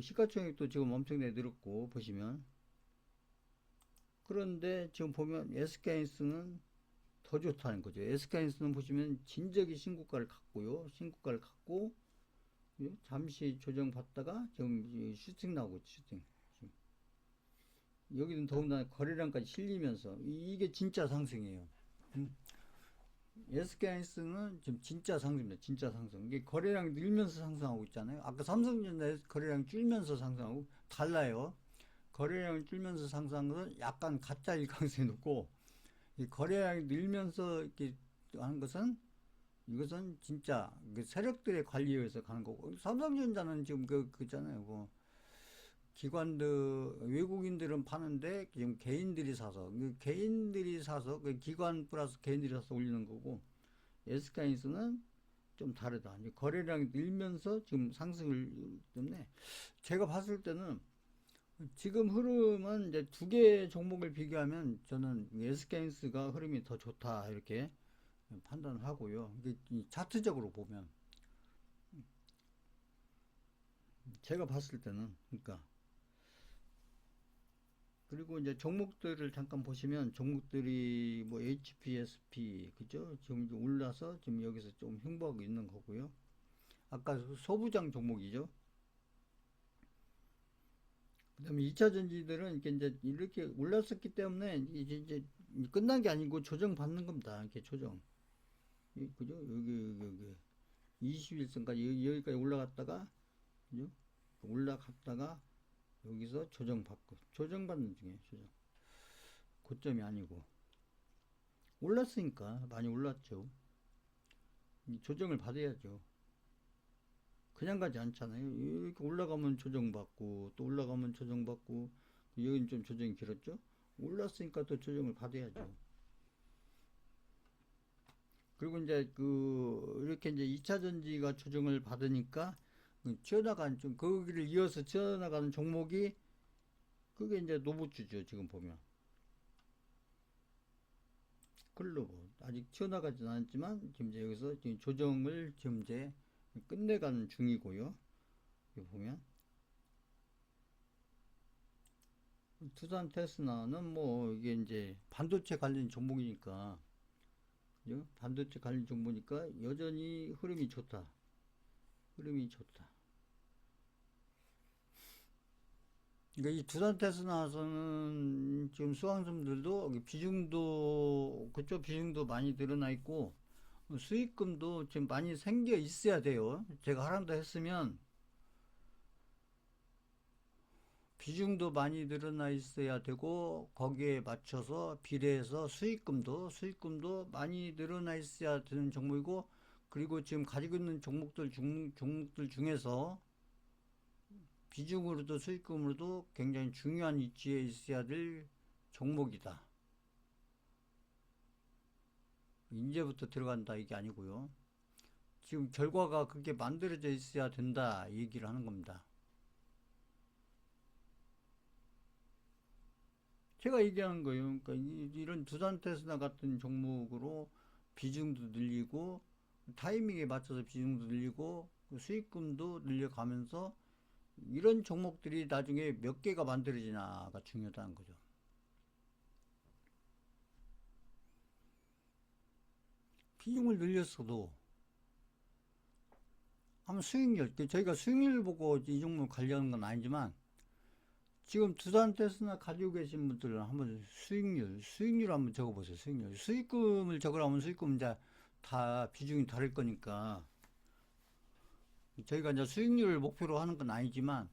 시가총액도 지금 엄청나게 늘었고 보시면 그런데 지금 보면 SK하이닉스는 더 좋다는 거죠. SK하이닉스는 보시면 진적이 신고가를 갔고요. 신고가를 갔고 잠시 조정받다가 지금 슈팅 나오고 슈팅. 여기는 더군다나 거래량까지 실리면서 이게 진짜 상승이에요. SK하이닉스는 지금 진짜 상승입니다. 진짜 상승. 이게 거래량 늘면서 상승하고 있잖아요. 아까 삼성전자 거래량 줄면서 상승하고 달라요. 거래량을 줄면서 상승한 것은 약간 가짜일 가능성이 높고 이 거래량이 늘면서 이렇게 하는 것은 이것은 진짜 그 세력들의 관리에 의해서 가는 거고 삼성전자는 지금 그잖아요. 그 기관들 외국인들은 파는데 지금 개인들이 사서 그 기관 플러스 개인들이 사서 올리는 거고 SK하이닉스는 좀 다르다. 이제 거래량이 늘면서 지금 상승을 때문에 제가 봤을 때는 지금 흐름은 이제 두 개 종목을 비교하면 저는 SK하이닉스가 흐름이 더 좋다 이렇게 판단을 하고요. 차트적으로 보면 제가 봤을 때는 그러니까 그리고 이제 종목들을 잠깐 보시면 종목들이 뭐 HPSP 그죠? 지금 올라서 지금 여기서 좀 흉보하고 있는 거고요. 아까 소부장 종목이죠. 그다음에 2차 전지들은 이렇게 올랐었기 때문에 이제 끝난 게 아니고 조정 받는 겁니다. 이렇게 조정. 그죠? 여기 21선까지 여기까지 올라갔다가 그죠? 올라갔다가 여기서 조정받는 중이에요. 조정. 고점이 아니고 올랐으니까 많이 올랐죠. 조정을 받아야죠. 그냥 가지 않잖아요. 이렇게 올라가면 조정받고 또 올라가면 조정받고 여기는 좀 조정이 길었죠. 올랐으니까 또 조정을 받아야죠. 그리고 이제 이렇게 이제 2차 전지가 조정을 받으니까 튀어나간 좀 거기를 이어서 튀어나가는 종목이 그게 이제 노부주죠. 지금 보면 글로벌 아직 튀어나가진 않았지만 지금 이제 여기서 지금 조정을 지금 이제 끝내가는 중이고요. 여기 보면 두산 테스나는 뭐 이게 이제 반도체 관련 종목이니까, 그죠? 반도체 관련 종목이니까 여전히 흐름이 좋다. 흐름이 좋다. 그러니까 이 두산 테스나에서는 지금 수강생들도 비중도 그쪽 비중도 많이 늘어나 있고 수익금도 지금 많이 생겨 있어야 돼요. 제가 하란다 했으면 비중도 많이 늘어나 있어야 되고 거기에 맞춰서 비례해서 수익금도 많이 늘어나 있어야 되는 종목이고, 그리고 지금 가지고 있는 종목들 중에서 비중으로도 수익금으로도 굉장히 중요한 위치에 있어야 될 종목이다. 이제부터 들어간다 이게 아니고요. 지금 결과가 그렇게 만들어져 있어야 된다 얘기를 하는 겁니다. 제가 얘기하는 거예요. 그러니까 이런 두산 테스나 같은 종목으로 비중도 늘리고 타이밍에 맞춰서 비중도 늘리고 수익금도 늘려가면서 이런 종목들이 나중에 몇 개가 만들어지나가 중요하다는 거죠. 비중을 늘렸어도 한번 수익률, 저희가 수익률 보고 이 종목 관리하는 건 아니지만 지금 두산 테스나 가지고 계신 분들은 한번 수익률 한번 적어보세요. 수익금을 적으라면 수익금 이제 다 비중이 다를 거니까 저희가 이제 수익률을 목표로 하는 건 아니지만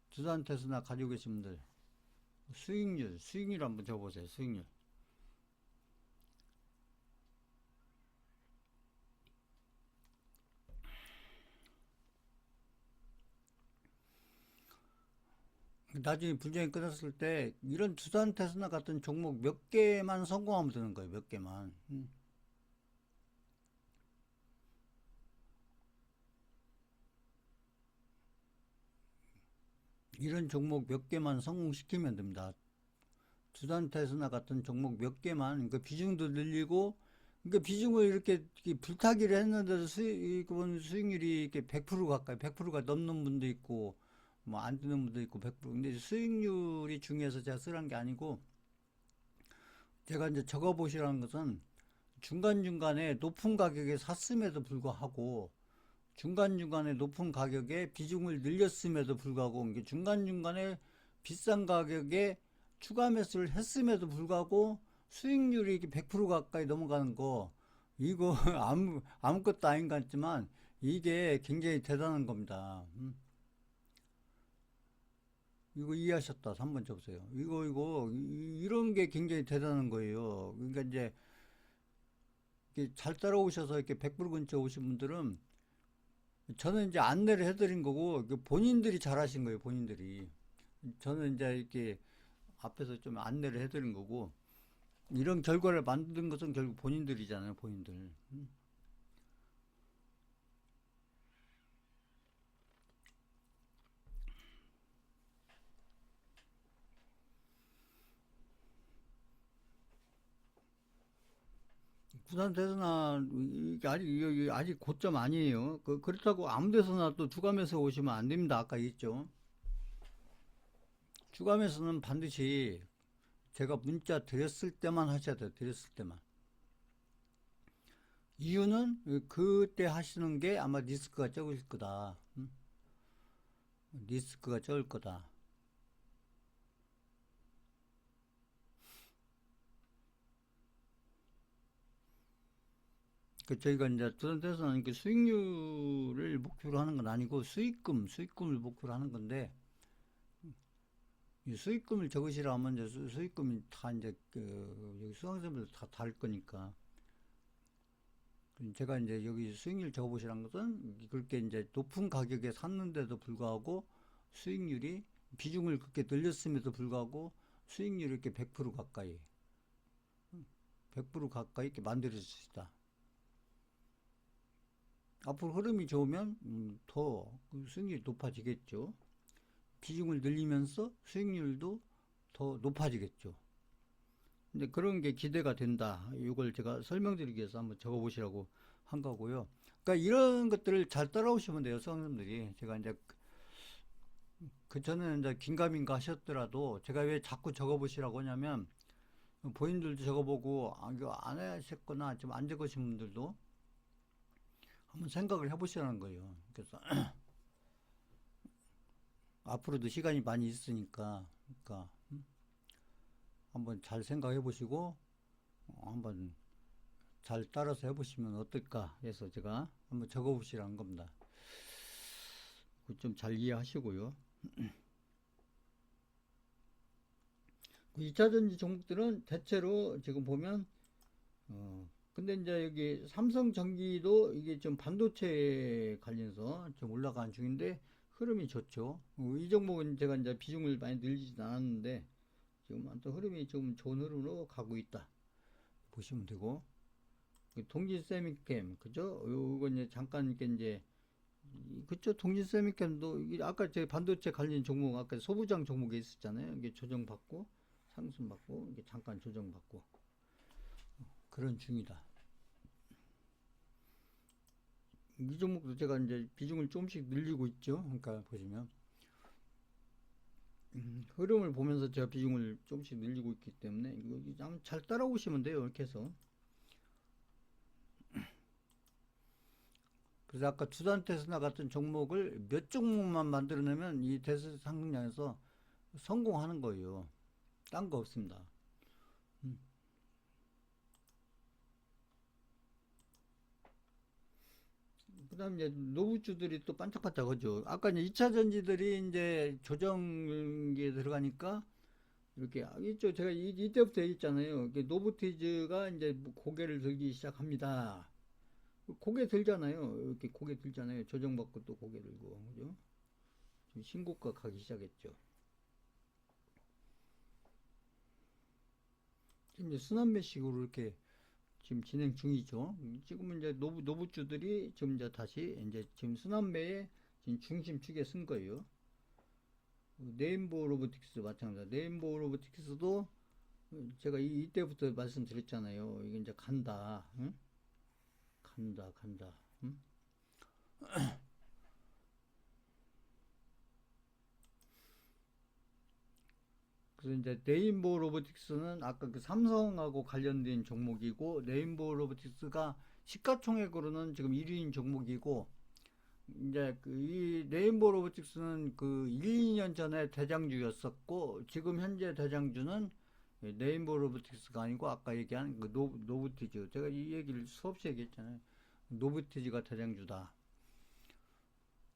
두산 테스나 가지고 계신 분들 수익률 한번 적어보세요. 수익률. 나중에 분쟁이 끝났을 때 이런 두산 테스나 같은 종목 몇 개만 성공하면 되는 거예요. 몇 개만. 이런 종목 몇 개만 성공시키면 됩니다. 두산 테스나 같은 종목 몇 개만 그 비중도 늘리고, 그러니까 비중을 이렇게 불타기를 했는데도 수익률이 이렇게 100% 가까이 100%가 넘는 분도 있고 뭐 안 뜨는 분도 있고 100%. 근데 수익률이 중요해서 제가 쓰라는 게 아니고, 제가 이제 적어 보시라는 것은 중간중간에 높은 가격에 샀음에도 불구하고 중간중간에 높은 가격에 비중을 늘렸음에도 불구하고 이게 중간중간에 비싼 가격에 추가 매수를 했음에도 불구하고 수익률이 이렇게 100% 가까이 넘어가는 거, 이거 아무것도 아닌 것 같지만 이게 굉장히 대단한 겁니다. 이거 이해하셨다. 3번 쳐보세요. 이런 게 굉장히 대단한 거예요. 그러니까 이제 잘 따라오셔서 이렇게 100% 근처 오신 분들은 저는 이제 안내를 해드린 거고 본인들이 잘하신 거예요. 본인들이. 저는 이제 이렇게 앞에서 좀 안내를 해드린 거고, 이런 결과를 만든 것은 결국 본인들이잖아요. 본인들. 부산 대선아 이게 아직 고점 아니에요. 그렇다고 아무 데서나 또 주감에서 오시면 안 됩니다. 아까 얘기했죠. 주감에서는 반드시 제가 문자 드렸을 때만 하셔야 돼요. 드렸을 때만. 이유는 그때 하시는 게 아마 리스크가 적을 거다. 리스크가 적을 거다. 저희가 이제 두산테스는 그 수익률을 목표로 하는 건 아니고 수익금을 목표로 하는 건데, 이 수익금을 적으시라면 이제 수익금이 다 이제 여기 수강생들 다 다를 거니까. 제가 이제 여기 수익률 적어보시라는 것은 그렇게 이제 높은 가격에 샀는데도 불구하고 수익률이 비중을 그렇게 늘렸음에도 불구하고 수익률이 이렇게 100% 가까이 100% 가까이 이렇게 만들어질 수 있다. 앞으로 흐름이 좋으면 더 수익률이 높아지겠죠. 비중을 늘리면서 수익률도 더 높아지겠죠. 근데 그런 게 기대가 된다. 이걸 제가 설명드리기 위해서 한번 적어보시라고 한 거고요. 그러니까 이런 것들을 잘 따라오시면 돼요, 수강생들이. 제가 이제 그 전에 이제 긴가민가 하셨더라도 제가 왜 자꾸 적어보시라고 하냐면 본인들도 적어보고 이거 안 하셨거나 좀 안 적으신 분들도 한번 생각을 해보시라는 거예요. 그래서 앞으로도 시간이 많이 있으니까 그러니까 한번 잘 생각해 보시고 한번 잘 따라서 해보시면 어떨까 해서 제가 한번 적어보시라는 겁니다. 좀 잘 이해하시고요. 2차전지 종목들은 대체로 지금 보면 근데 이제 여기 삼성전기도 이게 좀 반도체 관련해서 좀 올라가는 중인데 흐름이 좋죠. 이 종목은 제가 이제 비중을 많이 늘리진 않았는데 지금 또 흐름이 좀 좋은 흐름으로 가고 있다 보시면 되고 동진 세미캠 그죠? 요거 이제 잠깐 이제 그쵸? 동진 세미캠도 이게 아까 제 반도체 관련 종목 아까 소부장 종목에 있었잖아요. 이게 조정받고 상승받고 이게 잠깐 조정받고 그런 중이다. 이 종목도 제가 이제 비중을 조금씩 늘리고 있죠. 그러니까 보시면 흐름을 보면서 제가 비중을 조금씩 늘리고 있기 때문에 이거 한번 잘 따라오시면 돼요. 이렇게 해서 그래서 아까 두산 테스나 같은 종목을 몇 종목만 만들어내면 이 대수 상승량에서 성공하는 거예요. 딴 거 없습니다. 그 다음에 이제 노후주들이 또 반짝반짝하죠. 아까 이제 2차 전지들이 이제 조정기에 들어가니까 이렇게 있죠. 제가 이때부터 얘기했잖아요. 노브티즈가 이제 고개를 들기 시작합니다. 고개 들잖아요. 이렇게 고개 들잖아요. 조정받고 또 고개 들고 그죠? 지금 신고가 가기 시작했죠. 지금 이제 순환매식으로 이렇게 지금 진행 중이죠. 지금은 이제 노부주들이 지금 이제 다시 이제 지금 순환매의 지금 중심축에 쓴 거예요. 네임보 로보틱스 마찬가지다. 네임보 로보틱스도 제가 이때부터 말씀드렸잖아요. 이게 이제 간다. 응? 간다. 응? 그래서 이제 네임보 로보틱스는 아까 그 삼성하고 관련된 종목이고 네임보 로보틱스가 시가총액으로는 지금 1위인 종목이고 이제 이 네임보 로보틱스는 그 1, 2년 전에 대장주였었고 지금 현재 대장주는 네임보 로보틱스가 아니고 아까 얘기한 그 노브티즈 제가 이 얘기를 수없이 얘기했잖아요. 노브티즈가 대장주다.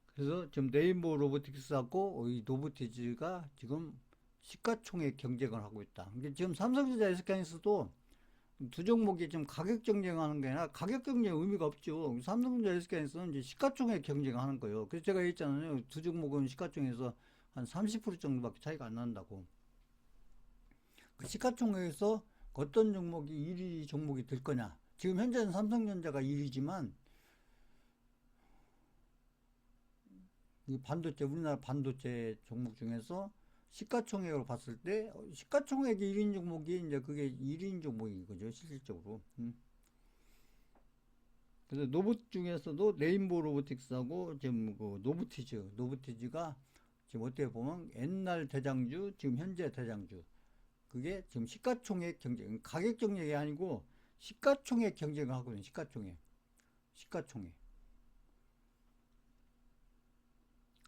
그래서 지금 네임보 로보틱스하고 이 노브티즈가 지금 시가총액 경쟁을 하고 있다. 지금 삼성전자 SK하이닉스도 두 종목이 지금 가격 경쟁하는 게 아니라 가격 경쟁 의미가 없죠. 삼성전자 SK하이닉스는 이제 시가총액 경쟁하는 거예요. 그래서 제가 얘기했잖아요. 두 종목은 시가총액에서 한 30% 정도밖에 차이가 안 난다고. 그 시가총액에서 어떤 종목이 1위 종목이 될 거냐. 지금 현재는 삼성전자가 1위지만 이 반도체 우리나라 반도체 종목 중에서 시가총액으로 봤을 때 시가총액이 1인 종목이 이제 그게 1인 종목인 거죠 실질적으로. 그래서 로봇 중에서도 레인보우 로보틱스하고 지금 그 노브티즈가 지금 어떻게 보면 옛날 대장주 지금 현재 대장주 그게 지금 시가총액 경쟁 가격 경쟁이 아니고 시가총액 경쟁을 하거든요. 시가총액.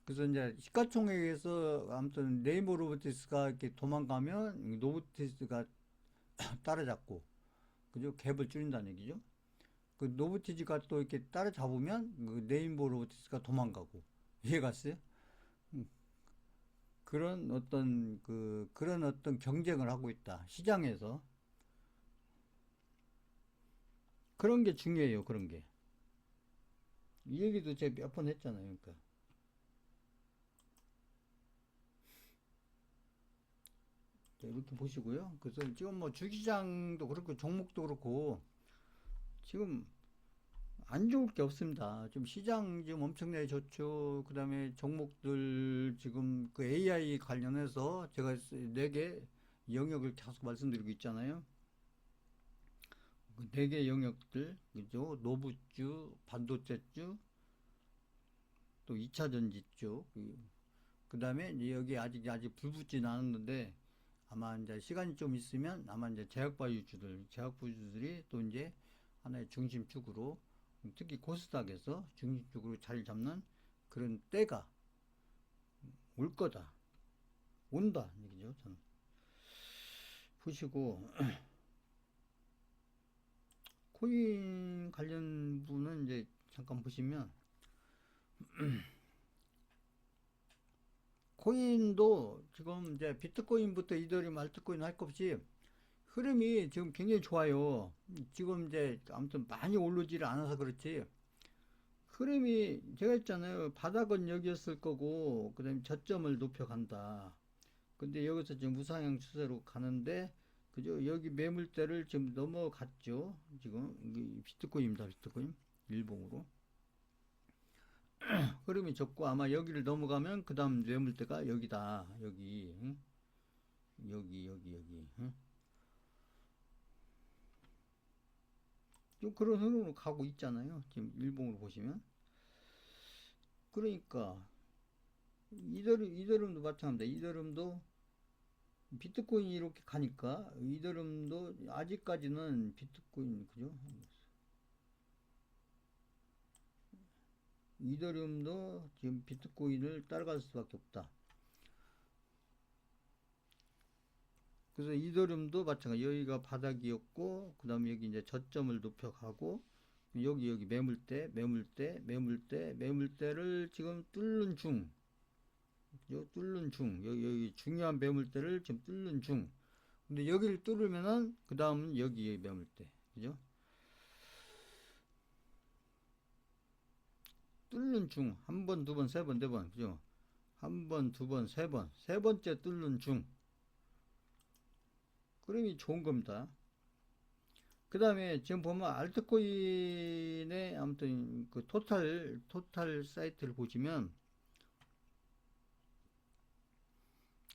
그래서 이제 시가총액에서 아무튼 네이버 로보티스가 이렇게 도망가면 노보티스가 따라잡고 그죠? 갭을 줄인다는 얘기죠. 그 노보티즈가 또 이렇게 따라잡으면 그 네이버 로보티스가 도망가고 이해갔어요? 음, 그런 어떤 경쟁을 하고 있다 시장에서 그런 게 중요해요. 그런 게 이 얘기도 제가 몇 번 했잖아요. 그러니까 이렇게 보시고요. 그래서 지금 뭐 주시장도 그렇고 종목도 그렇고 지금 안 좋을 게 없습니다. 좀 시장 지금 엄청나게 좋죠. 그 다음에 종목들 지금 그 AI 관련해서 제가 네 개 영역을 계속 말씀드리고 있잖아요. 그 네 개 영역들, 그죠? 노부주, 반도체 주, 또 2차 전지 쪽, 그 다음에 여기 아직 불붙진 않았는데 아마 이제 시간이 좀 있으면 아마 이제 제약바주들이 또 이제 하나의 중심축으로 특히 코스닥에서 중심축으로 자리 잡는 그런 때가 올 거다. 온다. 얘기죠. 저는. 보시고, 코인 관련 부분은 이제 잠깐 보시면, 코인도 지금 이제 비트코인부터 이더리움, 알트코인 할 것 없이 흐름이 지금 굉장히 좋아요. 지금 이제 아무튼 많이 오르지를 않아서 그렇지. 흐름이 제가 했잖아요. 바닥은 여기였을 거고, 그 다음에 저점을 높여간다. 근데 여기서 지금 우상향 추세로 가는데, 그죠? 여기 매물대를 지금 넘어갔죠. 지금 비트코인입니다. 비트코인. 일봉으로. 흐름이 좋고 아마 여기를 넘어가면 그 다음 매물대가 여기다. 여기. 응? 여기. 응? 좀 그런 흐름으로 가고 있잖아요. 지금 일봉으로 보시면. 그러니까 이더리움도 마찬가지입니다. 이더리움도 비트코인이 이렇게 가니까 이더리움도 아직까지는 비트코인 그죠? 이더리움도 지금 비트코인을 따라갈 수밖에 없다. 그래서 이더리움도 마찬가지 여기가 바닥이었고 그 다음에 여기 이제 저점을 높여가고 여기 매물대를 지금 뚫는 중. 그죠? 뚫는 중. 여기 중요한 매물대를 지금 뚫는 중. 근데 여기를 뚫으면은 그 다음은 여기 매물대. 그죠? 뚫는 중. 한 번, 두 번, 세 번, 네 번. 그죠? 한 번, 두 번, 세 번. 세 번째 뚫는 중. 그림이 좋은 겁니다. 그 다음에 지금 보면 알트코인의 아무튼 그 토탈 사이트를 보시면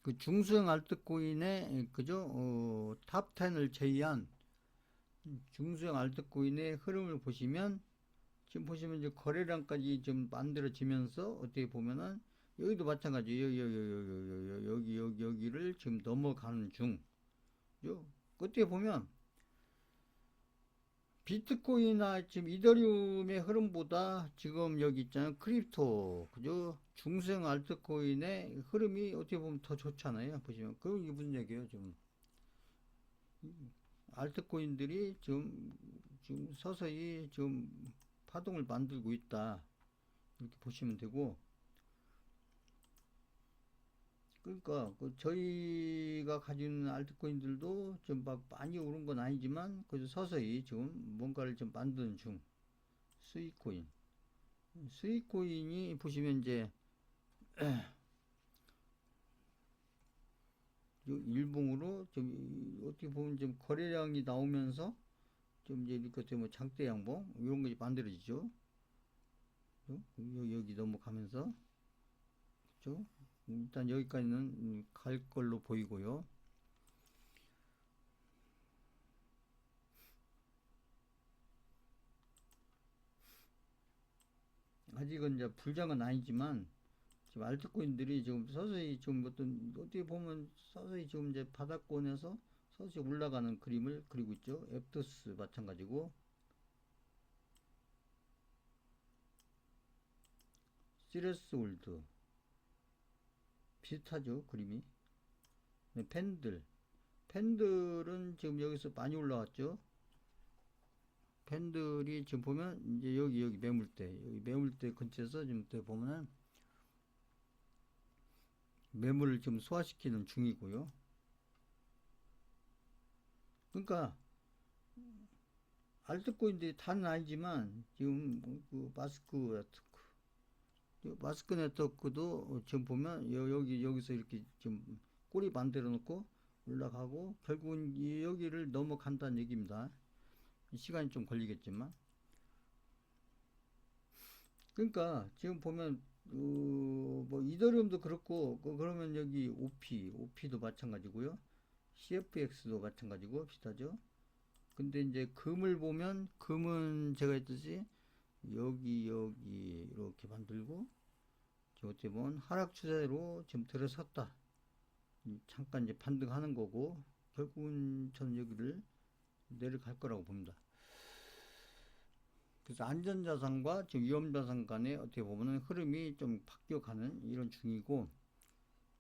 그 중소형 알트코인의 그죠? 탑 10을 제외한 중소형 알트코인의 흐름을 보시면 지금 보시면 이제 거래량까지 좀 만들어지면서 어떻게 보면은 여기도 마찬가지 여기를 지금 넘어가는 중. 어떻게 보면 비트코인이나 지금 이더리움의 흐름보다 지금 여기 있잖아요. 크립토, 그죠? 중소형 알트코인의 흐름이 어떻게 보면 더 좋잖아요. 보시면. 그럼 이게 무슨 얘기예요, 지금? 알트코인들이 지금 서서히 지금 파동을 만들고 있다. 이렇게 보시면 되고. 그러니까 그 저희가 가지고 있는 알트코인들도 좀 막 많이 오른 건 아니지만 그래도 서서히 지금 뭔가를 좀 만드는 중. 수익코인이 보시면 이제 일봉으로 좀 어떻게 보면 좀 거래량이 나오면서 좀 이제 이렇게 뭐 장대 양봉 이런 것이 만들어지죠. 여기 넘어가면서 그죠? 일단 여기까지는 갈 걸로 보이고요. 아직은 이제 불장은 아니지만 지금 알트코인들이 지금 서서히 좀 어떻게 보면 서서히 지금 이제 바닥권에서 서서히 올라가는 그림을 그리고 있죠. 앱토스 마찬가지고 시레스 올드 비슷하죠 그림이. 네, 팬들은 지금 여기서 많이 올라왔죠. 팬들이 지금 보면 이제 여기 매물대 근처에서 지금 보면은 매물을 좀 소화시키는 중이고요. 그러니까 알트코인들이 다는 아니지만 지금 그 마스크 네트워크도 지금 보면 여기서 이렇게 좀 꼬리 만들어 놓고 올라가고 결국은 여기를 넘어간다는 얘기입니다. 시간이 좀 걸리겠지만 그러니까 지금 보면 뭐 이더리움도 그렇고 그러면 여기 OP도 마찬가지고요. CFX도 마찬가지고 비슷하죠. 근데 이제 금을 보면 금은 제가 했듯이 여기 이렇게 만들고 어떻게 보면 하락 추세로 지금 들어섰다. 잠깐 이제 반등하는 거고, 결국은 저는 여기를 내려갈 거라고 봅니다. 그래서 안전자산과 지금 위험자산 간에 어떻게 보면은 흐름이 좀 바뀌어가는 이런 중이고,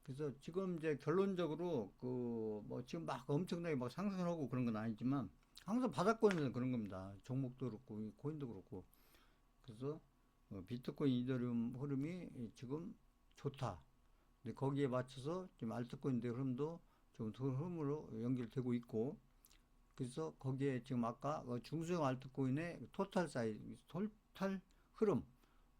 그래서 지금 이제 결론적으로 그 뭐 지금 막 엄청나게 막 상승하고 그런 건 아니지만 항상 바닥권에서 그런 겁니다. 종목도 그렇고 코인도 그렇고. 그래서 비트코인, 이더리움 흐름이 지금 좋다. 근데 거기에 맞춰서 지금 알트코인들 흐름도 좀 흐름으로 연결되고 있고, 그래서 거기에 지금 아까 중소형 알트코인의 토탈 사이즈, 토탈 흐름,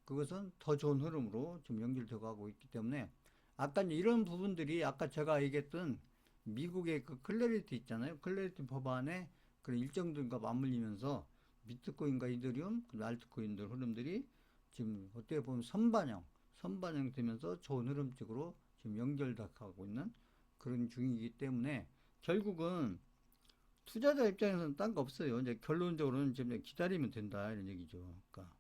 그것은 더 좋은 흐름으로 지금 연결되고 가고 있기 때문에 아까 이제 이런 부분들이 아까 제가 얘기했던 미국의 그 클래리티 있잖아요. 클래리티 법안에 그런 일정들과 맞물리면서 비트코인과 이더리움, 그 알트코인들 흐름들이 지금 어떻게 보면 선반영 되면서 좋은 흐름 쪽으로 지금 연결되고 있는 그런 중이기 때문에 결국은 투자자 입장에서는 딴 거 없어요. 이제 결론적으로는 지금 기다리면 된다 이런 얘기죠. 그러니까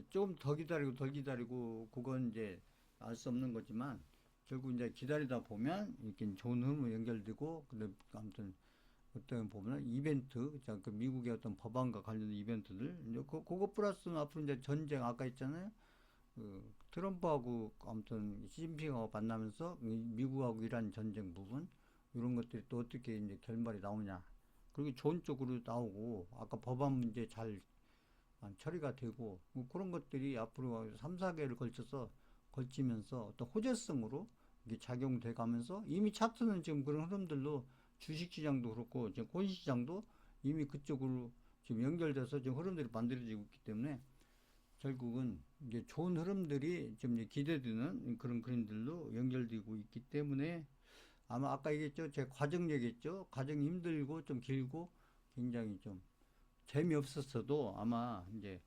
조금 더 기다리고 덜 기다리고 그건 이제 알 수 없는 거지만 결국 이제 기다리다 보면 이렇게 좋은 흐름으로 연결되고 근데 아무튼 어떤 보면 이벤트 그 미국의 어떤 법안과 관련된 이벤트들 이제 그거 플러스 앞으로 이제 전쟁 아까 있잖아요. 그 트럼프하고 아무튼 시진핑하고 만나면서 미국하고 이란 전쟁 부분 이런 것들이 또 어떻게 이제 결말이 나오냐. 그리고 좋은 쪽으로 나오고 아까 법안 문제 잘 처리가 되고 뭐 그런 것들이 앞으로 3, 4개를 걸치면서 어떤 호재성으로 이게 작용돼 가면서 이미 차트는 지금 그런 흐름들로 주식시장도 그렇고 지금 코인시장도 이미 그쪽으로 지금 연결돼서 지금 흐름들이 만들어지고 있기 때문에 결국은 이제 좋은 흐름들이 좀 기대되는 그런 그림들로 연결되고 있기 때문에 아마 아까 얘기했죠. 제 과정 얘기했죠. 과정이 힘들고 좀 길고 굉장히 좀 재미없었어도 아마 이제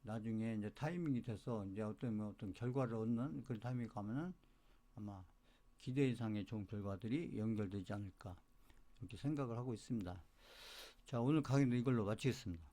나중에 이제 타이밍이 돼서 이제 어떤 결과를 얻는 그런 타이밍이 가면은 아마 기대 이상의 좋은 결과들이 연결되지 않을까 이렇게 생각을 하고 있습니다. 자, 오늘 강의는 이걸로 마치겠습니다.